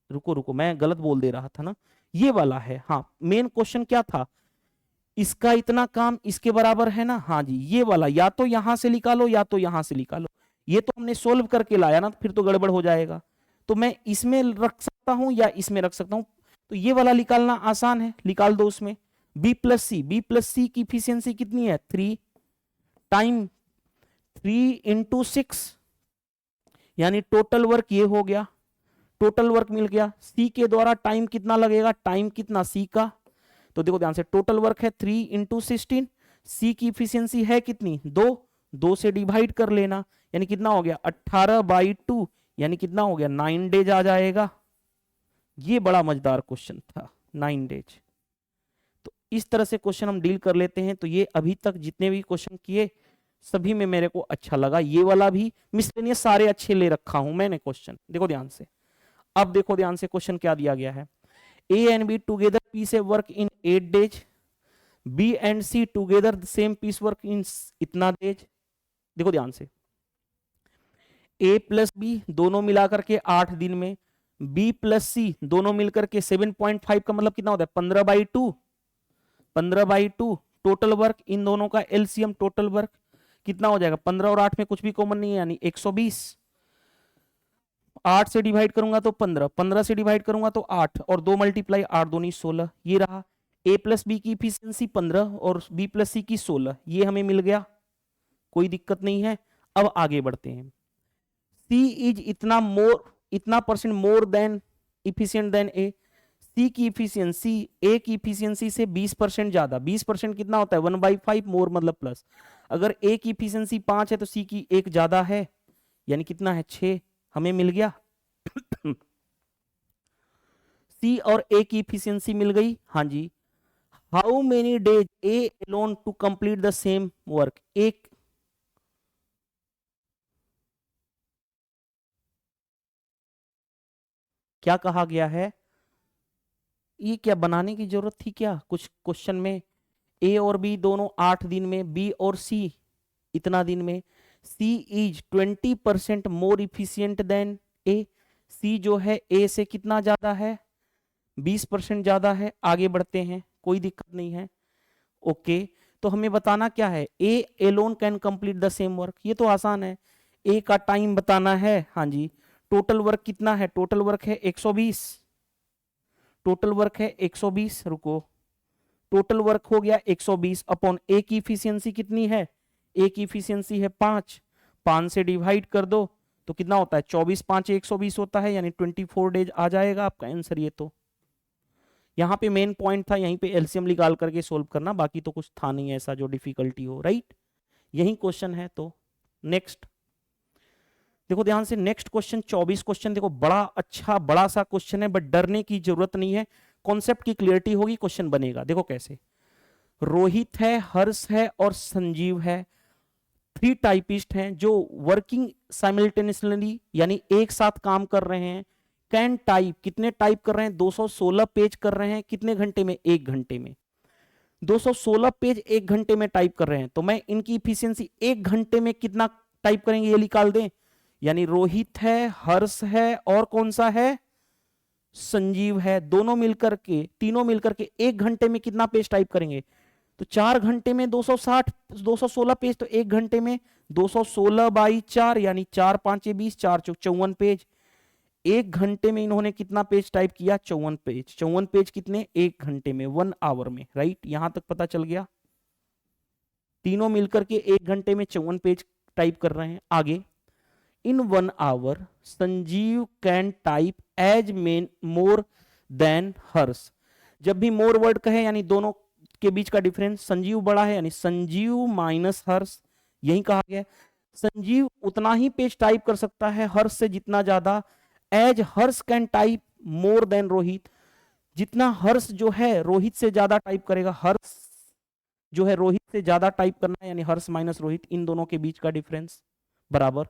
रुको रुको, मैं गलत बोल दे रहा था ना, ये वाला है। हाँ मेन क्वेश्चन क्या था, इसका इतना काम इसके बराबर है ना, हाँ जी ये वाला, या तो यहां से निकालो या तो यहां से निकालो, ये तो हमने सोल्व करके लाया ना, फिर तो गड़बड़ हो जाएगा, तो मैं इसमें रख सकता हूं या इसमें रख सकता हूं, तो ये वाला निकालना आसान है, निकाल दो उसमें। b प्लस सी, b प्लस सी की इफिशियंसी कितनी है 3, टाइम 3 इंटू 6, यानी टोटल वर्क ये हो गया, टोटल वर्क मिल गया। सी के द्वारा टाइम कितना लगेगा, टाइम कितना सी का, तो देखो ध्यान से, टोटल वर्क है 3 इंटू 16, सी की इफिशियंसी है कितनी 2, 2 से डिवाइड कर लेना, यानी कितना हो गया 18/2, यानी कितना हो गया 9 डेज आ जाएगा। ये बड़ा मजेदार क्वेश्चन था 9 डेज। तो इस तरह से क्वेश्चन हम डील कर लेते हैं। तो ये अभी तक जितने भी क्वेश्चन किए सभी में मेरे को अच्छा लगा, ये वाला भी मिसलेनियस सारे अच्छे ले रखा हूं मैंने क्वेश्चन, देखो ध्यान से। अब देखो ध्यान से क्वेश्चन क्या दिया गया है, A and B together piece a work in 8 days, B and C together the same piece work in इतना days। देखो ध्यान से, A प्लस B दोनों मिलाकर के 8 दिन में, B प्लस C दोनों मिलकर के 7.5 का मतलब कितना होता है 15/2, 15/2 टोटल वर्क, इन दोनों का एलसीएम टोटल वर्क कितना हो जाएगा, 15 और 8 में कुछ भी कॉमन नहीं है यानी 120, 8 से डिवाइड करूंगा तो 15, 15 से डिवाइड करूंगा तो 8 और 2 मल्टीप्लाई 8 दूनी 16, ये रहा। A प्लस बी की इफिशियंसी 15 और B प्लस सी की 16, ये हमें मिल गया, कोई दिक्कत नहीं है। अब आगे बढ़ते हैं, C इज इतना मोर इतना percent more than efficient than A. C की इफिशियंसी ए की इफिशियंसी से 20% ज्यादा। 20% कितना होता है? 1/5 मोर मतलब प्लस। अगर ए की इफिशियंसी 5 है तो सी की 1 ज्यादा है, यानी कितना है? 6। हमें मिल गया सी और ए की इफिशियंसी मिल गई। हाँ जी। How many days A alone to complete the same work. एक क्या कहा गया है? ये क्या बनाने की जरूरत थी क्या कुछ क्वेश्चन में? ए और बी दोनों 8 दिन में, बी और सी इतना दिन में। सी is 20% more efficient than A. सी जो है ए से कितना ज्यादा है? 20% ज्यादा है। आगे बढ़ते हैं, कोई दिक्कत नहीं है। ओके, तो हमें बताना क्या है? A alone can complete the same work. ये तो आसान है। ए का टाइम बताना है। हाँ जी। टोटल वर्क कितना है? टोटल वर्क है 120। टोटल वर्क है 120। रुको, टोटल वर्क हो गया 120 अपॉन ए की इफिशियंसी कितनी है? ए की इफिशियंसी है 5। 5 से डिवाइड कर दो तो कितना होता है? 24 5 120 होता है, यानी 24 डेज आ जाएगा आपका आंसर। ये तो यहाँ पे मेन पॉइंट था, यहीं पे एलसीएम निकाल करके सोल्व करना, बाकी तो कुछ था नहीं ऐसा जो डिफिकल्टी हो। राइट, यही क्वेश्चन है। तो नेक्स्ट देखो ध्यान से, नेक्स्ट क्वेश्चन 24 क्वेश्चन देखो, बड़ा अच्छा बड़ा सा क्वेश्चन है, बट डरने की जरूरत नहीं है। कॉन्सेप्ट की क्लियरिटी होगी, क्वेश्चन बनेगा। देखो कैसे। रोहित है, हर्ष है और संजीव है। 3 टाइपिस्ट हैं जो वर्किंग साइमल्टेनियसली यानी एक साथ काम कर रहे हैं। कैन टाइप, कितने टाइप कर रहे हैं? 216 पेज कर रहे हैं। कितने घंटे में? 1 घंटे में। 216 पेज 1 घंटे में टाइप कर रहे हैं, तो मैं इनकी इफिशियंसी 1 घंटे में कितना टाइप करेंगे ये निकाल दें। यानी रोहित है, हर्ष है और कौन सा है? संजीव है। दोनों मिलकर के, तीनों मिलकर के 1 घंटे में कितना पेज टाइप करेंगे? तो 4 घंटे में 260 216 पेज, तो 1 घंटे में 216 बाई 4 यानी 4 5 20, 4 चौक 54 पेज। 1 घंटे में इन्होंने कितना पेज टाइप किया? 54 पेज। 54 पेज कितने? 1 घंटे में, 1 आवर में। राइट, यहां तक पता चल गया। तीनों मिलकर के 1 घंटे में 54 पेज टाइप कर रहे हैं। आगे, in 1 hour Sanjeev can type as many more than Harsh. जब भी मोर वर्ड कहे यानी दोनों के बीच का डिफरेंस, संजीव बड़ा है यानी संजीव माइनस हर्ष, यही कहा गया। संजीव उतना ही पेज टाइप कर सकता है हर्ष से जितना ज्यादा। As Harsh can type more than Rohit, जितना हर्ष जो है रोहित से ज्यादा टाइप करेगा। हर्ष जो है रोहित से ज्यादा टाइप करना है, यानी हर्ष माइनस रोहित, इन दोनों के बीच का डिफरेंस बराबर।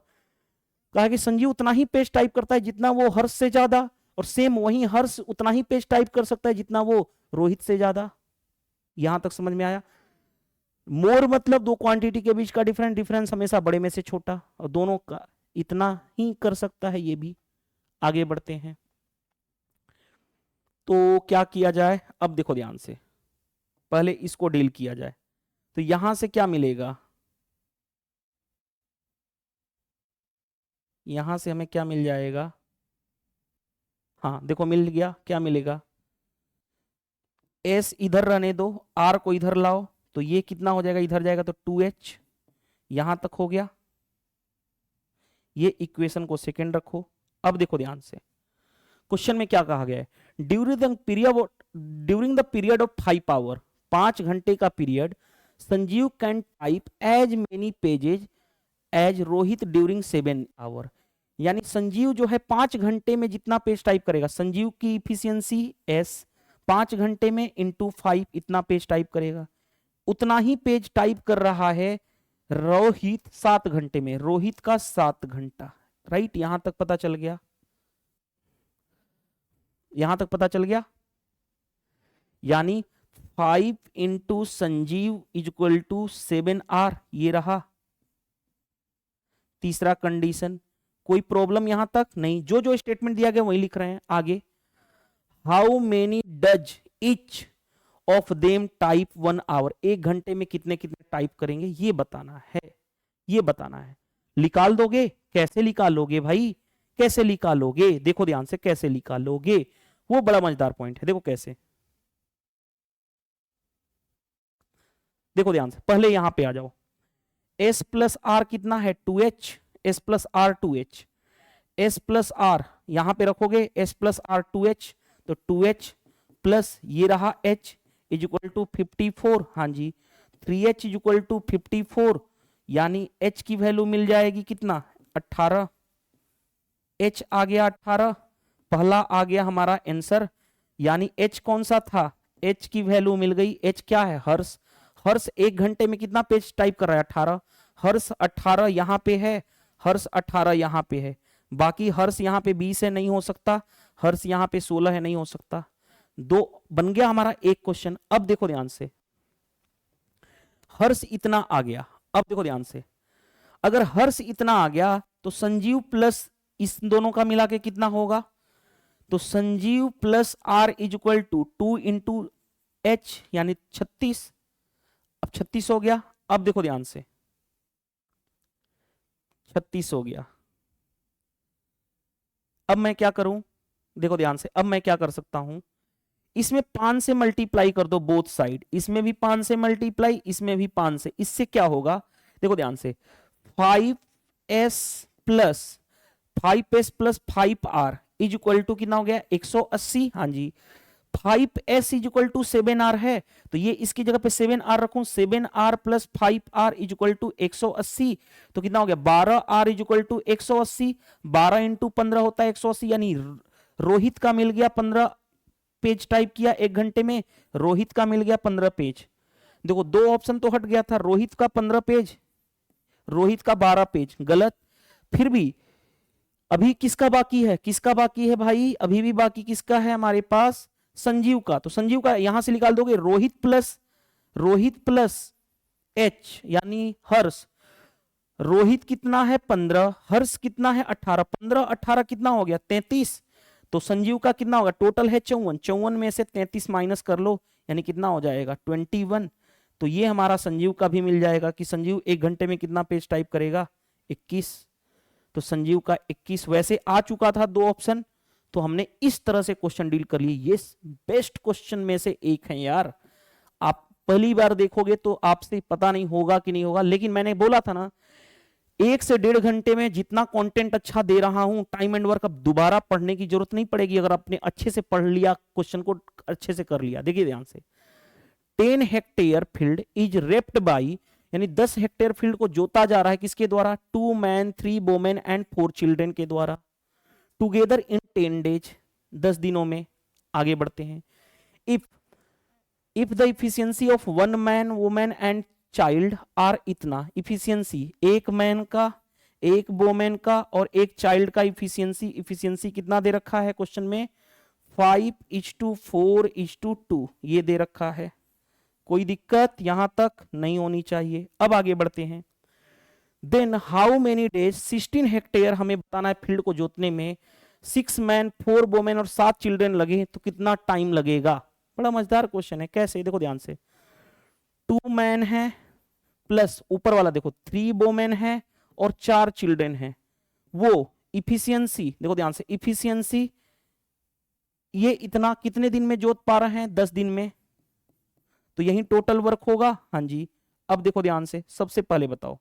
कहा कि संजीव उतना ही पेज टाइप करता है जितना वो हर्ष से ज्यादा, और सेम वही हर्ष उतना ही पेज टाइप कर सकता है जितना वो रोहित से ज्यादा। यहां तक समझ में आया? मोर मतलब दो क्वांटिटी के बीच का डिफरेंस, डिफरेंस हमेशा बड़े में से छोटा, और दोनों का इतना ही कर सकता है ये भी। आगे बढ़ते हैं, तो क्या किया जाए? अब देखो ध्यान से, पहले इसको डील किया जाए। तो यहां से क्या मिलेगा? यहां से हमें क्या मिल जाएगा? हाँ देखो मिल गया। क्या मिलेगा? एस इधर रहने दो, आर को इधर लाओ, तो ये कितना हो जाएगा? इधर जाएगा तो 2h। यहां तक हो गया। ये इक्वेशन को सेकंड रखो। अब देखो ध्यान से, क्वेश्चन में क्या कहा गया है? During the period of 5 hour, 5 घंटे का period, Sanjeev can type as many pages as Rohit during 7 hour. यानी संजीव जो है 5 घंटे में जितना पेज टाइप करेगा, संजीव की इफिशियंसी एस, 5 घंटे में इंटू 5 इतना पेज टाइप करेगा। उतना ही पेज टाइप कर रहा है रोहित 7 घंटे में, रोहित का 7 घंटा। राइट, यहां तक पता चल गया? यहां तक पता चल गया? यानी 5 into Sanjeev is equal to 7R, ये रहा तीसरा कंडीशन। कोई प्रॉब्लम यहां तक नहीं? जो जो स्टेटमेंट दिया गया वही लिख रहे हैं। आगे, how many does each of them type 1 hour, 1 घंटे में कितने कितने टाइप करेंगे ये बताना है। ये बताना है। निकाल दोगे? कैसे निकालोगे भाई? कैसे निकालोगे? देखो ध्यान से, कैसे निकालोगे वो बड़ा मजेदार पॉइंट है। देखो कैसे, देखो ध्यान से, पहले यहां पे आ जाओ। s प्लस आर कितना है? 2h। s plus R 2h। S plus R यहां पे रखोगे, एस प्लस आर 2h, तो 2h प्लस ये रहा h इज इक्वल टू 54। हाँ जी, 3h इज इक्वल टू 54, यानी h की वैल्यू मिल जाएगी कितना, 18। h आ गया 18, पहला आ गया हमारा आंसर, यानी h कौन सा था, h की वैल्यू मिल गई। h क्या है, हर्ष। हर्ष 1 घंटे में कितना पेज टाइप कर रहा है, 18। हर्ष 18 यहां पे है, हर्ष 18 यहां पे है, बाकी हर्ष यहां पे 20 है, नहीं हो सकता। हर्ष यहां पे 16 है, नहीं हो सकता। दो बन गया हमारा एक क्वेश्चन। अब देखो ध्यान से, हर्ष इतना आ गया। अब देखो ध्यान से, अगर हर्ष इतना आ गया तो संजीव प्लस इस दोनों का मिला के कितना होगा, तो Sanjeev plus R is equal to 2 into H, यानी 36। अब 36 हो गया। अब देखो ध्यान से, 36 हो गया। अब मैं क्या करूं, देखो ध्यान से, अब मैं क्या कर सकता हूं, इसमें 5 से मल्टीप्लाई कर दो बोथ साइड, इसमें भी 5 से मल्टीप्लाई, इसमें भी 5 से। इससे क्या होगा, देखो ध्यान से, 5s plus 5s plus 5r is equal to कितना हो गया, 180। हाँ जी, 5s is equal to 7r है, तो ये इसकी जगह पे 7r रखूं, 7r plus 5r is equal to 180, तो कितना हो गया, 12r is equal to 180। 12 into 15 होता है 180, यानी रोहित का मिल गया 15 पेज टाइप किया 1 घंटे में, रोहित का मिल गया 15 पेज। देखो दो ऑप्शन तो हट गया था, रोहित का 15 पेज, रोहित का 12 पेज, गलत। फिर भी अभी किसका बाकी है, किसका बाकी है भाई, अभी भी बाकी किसका है हमारे पास, संजीव का। तो संजीव का यहां से निकाल दोगे, रोहित प्लस एच यानी हर्ष। रोहित कितना है 15, हर्ष कितना है 18, 15 18 कितना हो गया 33। तो संजीव का कितना होगा, टोटल है 54, 54 में से 33 माइनस कर लो, यानी कितना हो जाएगा 21। तो ये हमारा संजीव का भी मिल जाएगा कि संजीव 1 घंटे में कितना पेज टाइप करेगा, 21। तो संजीव का 21 वैसे आ चुका था 2 ऑप्शन, तो हमने इस तरह से क्वेश्चन डील कर लिए। ये बेस्ट क्वेश्चन में से एक है यार, आप पहली बार देखोगे तो आपसे पता नहीं होगा कि नहीं होगा, लेकिन मैंने बोला था ना 1 से 1.5 घंटे में जितना कंटेंट अच्छा दे रहा हूं, टाइम एंड वर्क अब दोबारा पढ़ने की जरूरत नहीं पड़ेगी अगर आपने अच्छे से पढ़ लिया, क्वेश्चन को अच्छे से कर लिया। देखिए ध्यान से, 10 hectare field is raped by, यानी 10 हेक्टेयर फील्ड को जोता जा रहा है किसके द्वारा, 2 मैन 3 वोमेन एंड 4 चिल्ड्रेन के द्वारा, टुगेदर इन 10 डेज, 10 दिनों में। आगे बढ़ते हैं, if the efficiency of 1 man women and child are इतना, इफिशियंसी एक मैन का, एक वोमेन का और एक चाइल्ड का इफिशियंसी कितना दे रखा है क्वेश्चन में, 5:4:2 ये दे रखा है। कोई दिक्कत यहां तक नहीं होनी चाहिए। अब आगे बढ़ते हैं, then how many days, 16 hectare हमें बताना है फील्ड को जोतने में, 6 मैन 4 वोमेन और 7 चिल्ड्रेन लगे तो कितना टाइम लगेगा। बड़ा मजेदार क्वेश्चन है, कैसे, देखो ध्यान से, 2 मैन है प्लस ऊपर वाला देखो 3 वोमेन है और 4 चिल्ड्रेन है, वो इफिशियंसी देखो ध्यान से, इफिशियंसी ये इतना कितने दिन में जोत पा रहे हैं, 10 दिन में, तो यही टोटल वर्क होगा। हाँ जी, अब देखो ध्यान से, सबसे पहले बताओ,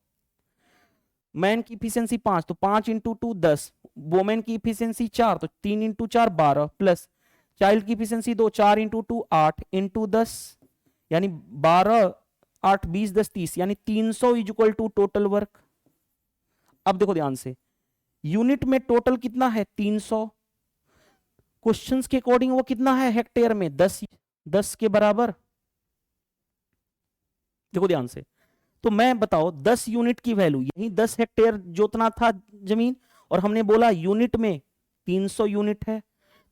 मैन की इफिशियंसी 5, तो 5 इंटू 2 10, वोमेन की इफिशियंसी 4, तो 3 इंटू 4 12, प्लस चाइल्ड की इफिशियंसी 2, 4 इंटू 2 8 इंटू 10, यानी 12 8 20 10 30, यानी 300 is equal to total work. अब देखो ध्यान से, यूनिट में टोटल कितना है 300, क्वेश्चंस के अकॉर्डिंग वो कितना है हेक्टेयर में, 10 के बराबर। देखो ध्यान से, तो मैं बताओ 10 यूनिट की वैल्यू, यही 10 हेक्टेयर जोतना था जमीन और हमने बोला यूनिट में 300 यूनिट है,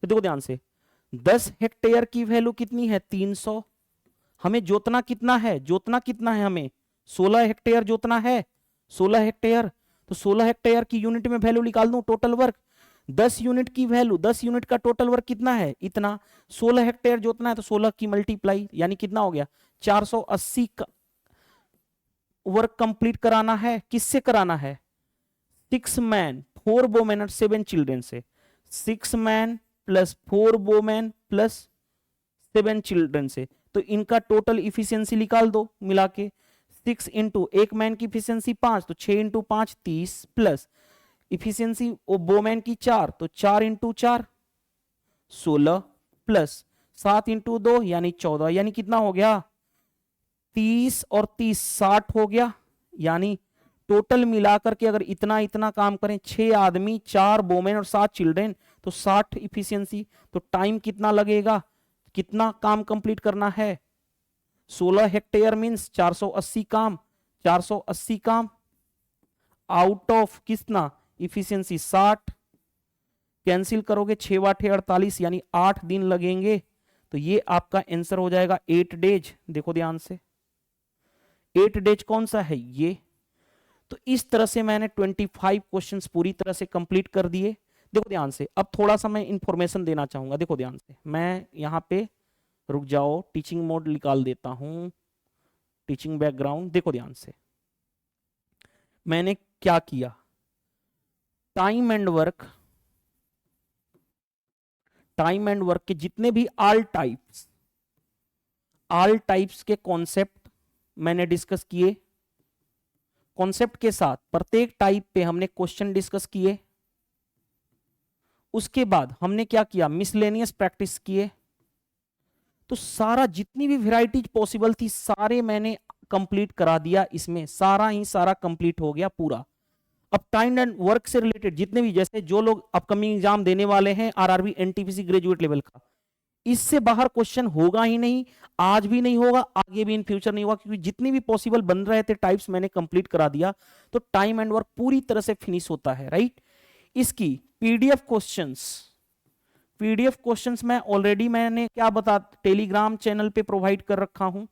तो देखो ध्यान से 10 हेक्टेयर की वैल्यू कितनी है 300, हमें जोतना कितना है, जोतना कितना है हमें 16 हेक्टेयर जोतना है, 16 हेक्टेयर, तो 16 हेक्टेयर की यूनिट में वैल्यू निकाल दूं टोटल वर्क, 10 यूनिट की वैल्यू, 10 यूनिट का टोटल वर्क कितना है इतना, 16 हेक्टेयर जोतना है तो 16 की मल्टीप्लाई, यानी कितना हो गया 480 का वर्क कंप्लीट कराना है। किससे कराना है, 6 मैन 4 वोमेन और 7 चिल्ड्रेन से, 6 man plus 4 women plus 7 children से, तो इनका टोटल इफिशियंसी निकाल दो मिला के, 6 इंटू एक मैन की इफिशियंसी 5, तो 6 इंटू 5 30, प्लस इफिशियंसी बोमैन की 4, तो 4 इंटू 4 16 प्लस 7 इंटू 2 यानी 14, यानी कितना हो गया 30 और 30 60 हो गया। यानी टोटल मिलाकर के अगर इतना इतना काम करें, 6 आदमी 4 वोमेन और 7 चिल्ड्रेन, तो 60 इफिशियंसी। तो टाइम कितना लगेगा, कितना काम कंप्लीट करना है, 16 हेक्टेयर मींस 480 काम, 480 काम आउट ऑफ कितना इफिशियंसी 60, कैंसिल करोगे 6 वाटे 48 यानी 8 दिन लगेंगे। तो ये आपका आंसर हो जाएगा 8 डेज। देखो ध्यान से 8 डेज कौन सा है ये। तो इस तरह से मैंने 25 क्वेश्चंस पूरी तरह से कंप्लीट कर दिए। देखो ध्यान से, अब थोड़ा सा मैं इंफॉर्मेशन देना चाहूंगा। देखो ध्यान से, मैं यहां पे रुक जाओ, टीचिंग मोड निकाल देता हूं, टीचिंग बैकग्राउंड। देखो ध्यान से मैंने क्या किया, टाइम एंड वर्क के जितने भी ऑल टाइप्स के कॉन्सेप्ट मैंने डिस्कस किए। कॉन्सेप्ट के साथ प्रत्येक टाइप पे हमने क्वेश्चन डिस्कस किए। उसके बाद हमने क्या किया, मिसलेनियस प्रैक्टिस किए। तो सारा जितनी भी वैरायटीज पॉसिबल थी सारे मैंने कंप्लीट करा दिया। इसमें सारा ही सारा कंप्लीट हो गया पूरा। अब टाइम एंड वर्क से रिलेटेड जितने भी, जैसे जो लोग अपकमिंग एग्जाम देने वाले हैं आरआरबी एनटीपीसी ग्रेजुएट लेवल का, इससे बाहर क्वेश्चन होगा ही नहीं, आज भी नहीं होगा, आगे भी इन फ्यूचर नहीं होगा, क्योंकि जितनी भी पॉसिबल बन रहे थे टाइप्स मैंने कंप्लीट करा दिया। तो टाइम एंड वर्क पूरी तरह से फिनिश होता है, राइट। इसकी पीडीएफ क्वेश्चंस मैं ऑलरेडी मैंने क्या बता टेलीग्राम चैनल पे प्रोवाइड कर रखा हूं,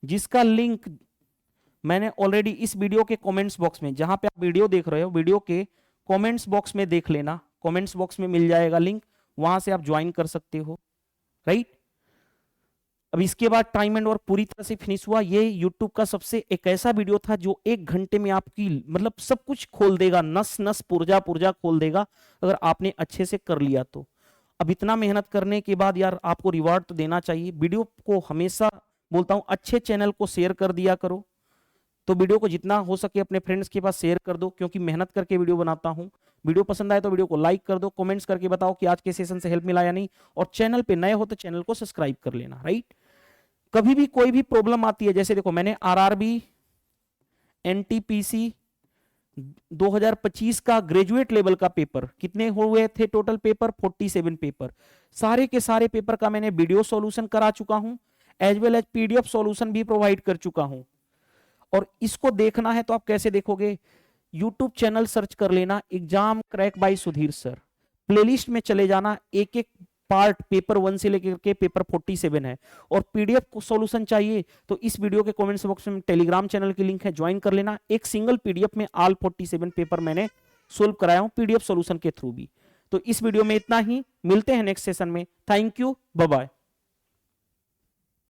जिसका लिंक मैंने ऑलरेडी इस वीडियो के कमेंट्स बॉक्स में, जहां पे आप वीडियो देख रहे हो वीडियो के कमेंट्स बॉक्स में देख लेना, कमेंट्स बॉक्स में मिल जाएगा लिंक, वहां से आप ज्वाइन कर सकते हो, राइट। अब इसके बाद टाइम एंड वर्क पूरी तरह से फिनिश हुआ। ये यूट्यूब का सबसे एक ऐसा वीडियो था जो 1 घंटे में आपकी मतलब सब कुछ खोल देगा, नस नस पुर्जा पुर्जा खोल देगा, अगर आपने अच्छे से कर लिया तो। अब इतना मेहनत करने के बाद यार आपको रिवार्ड तो देना चाहिए। वीडियो को हमेशा बोलता हूं अच्छे चैनल को शेयर कर दिया करो, तो वीडियो को जितना हो सके अपने फ्रेंड्स के पास शेयर कर दो, क्योंकि मेहनत करके वीडियो बनाता हूं। वीडियो पसंद आए तो वीडियो को लाइक कर दो, कमेंट्स करके बताओ कि आज के सेशन से हेल्प मिला या नहीं, और चैनल पे नए हो तो चैनल को सब्सक्राइब कर लेना, राइट। कभी भी कोई भी प्रॉब्लम आती है, जैसे देखो मैंने आरआरबी एनटीपीसी 2025 का ग्रेजुएट लेवल का पेपर, कितने हुए थे टोटल पेपर, 47 पेपर, सारे के सारे पेपर का मैंने वीडियो सॉल्यूशन करा चुका हूं, as well as PDF solution भी प्रोवाइड कर चुका हूं। और इसको देखना है तो आप कैसे देखोगे, यूट्यूब चैनल सर्च कर लेना exam crack by Sudhir sir, playlist में चले जाना, एक एक पार्ट पेपर 1 से लेकर के पेपर 47 है। और पीडीएफ को सॉल्यूशन चाहिए तो इस वीडियो के कमेंट्स बॉक्स में टेलीग्राम चैनल की लिंक है, ज्वाइन कर लेना। एक सिंगल पीडीएफ में ऑल 47 पेपर मैंने सोल्व कराया हूं पीडीएफ सॉल्यूशन के थ्रू भी। तो इस वीडियो में इतना ही, मिलते हैं नेक्स्ट सेशन में। Thank you, bye bye.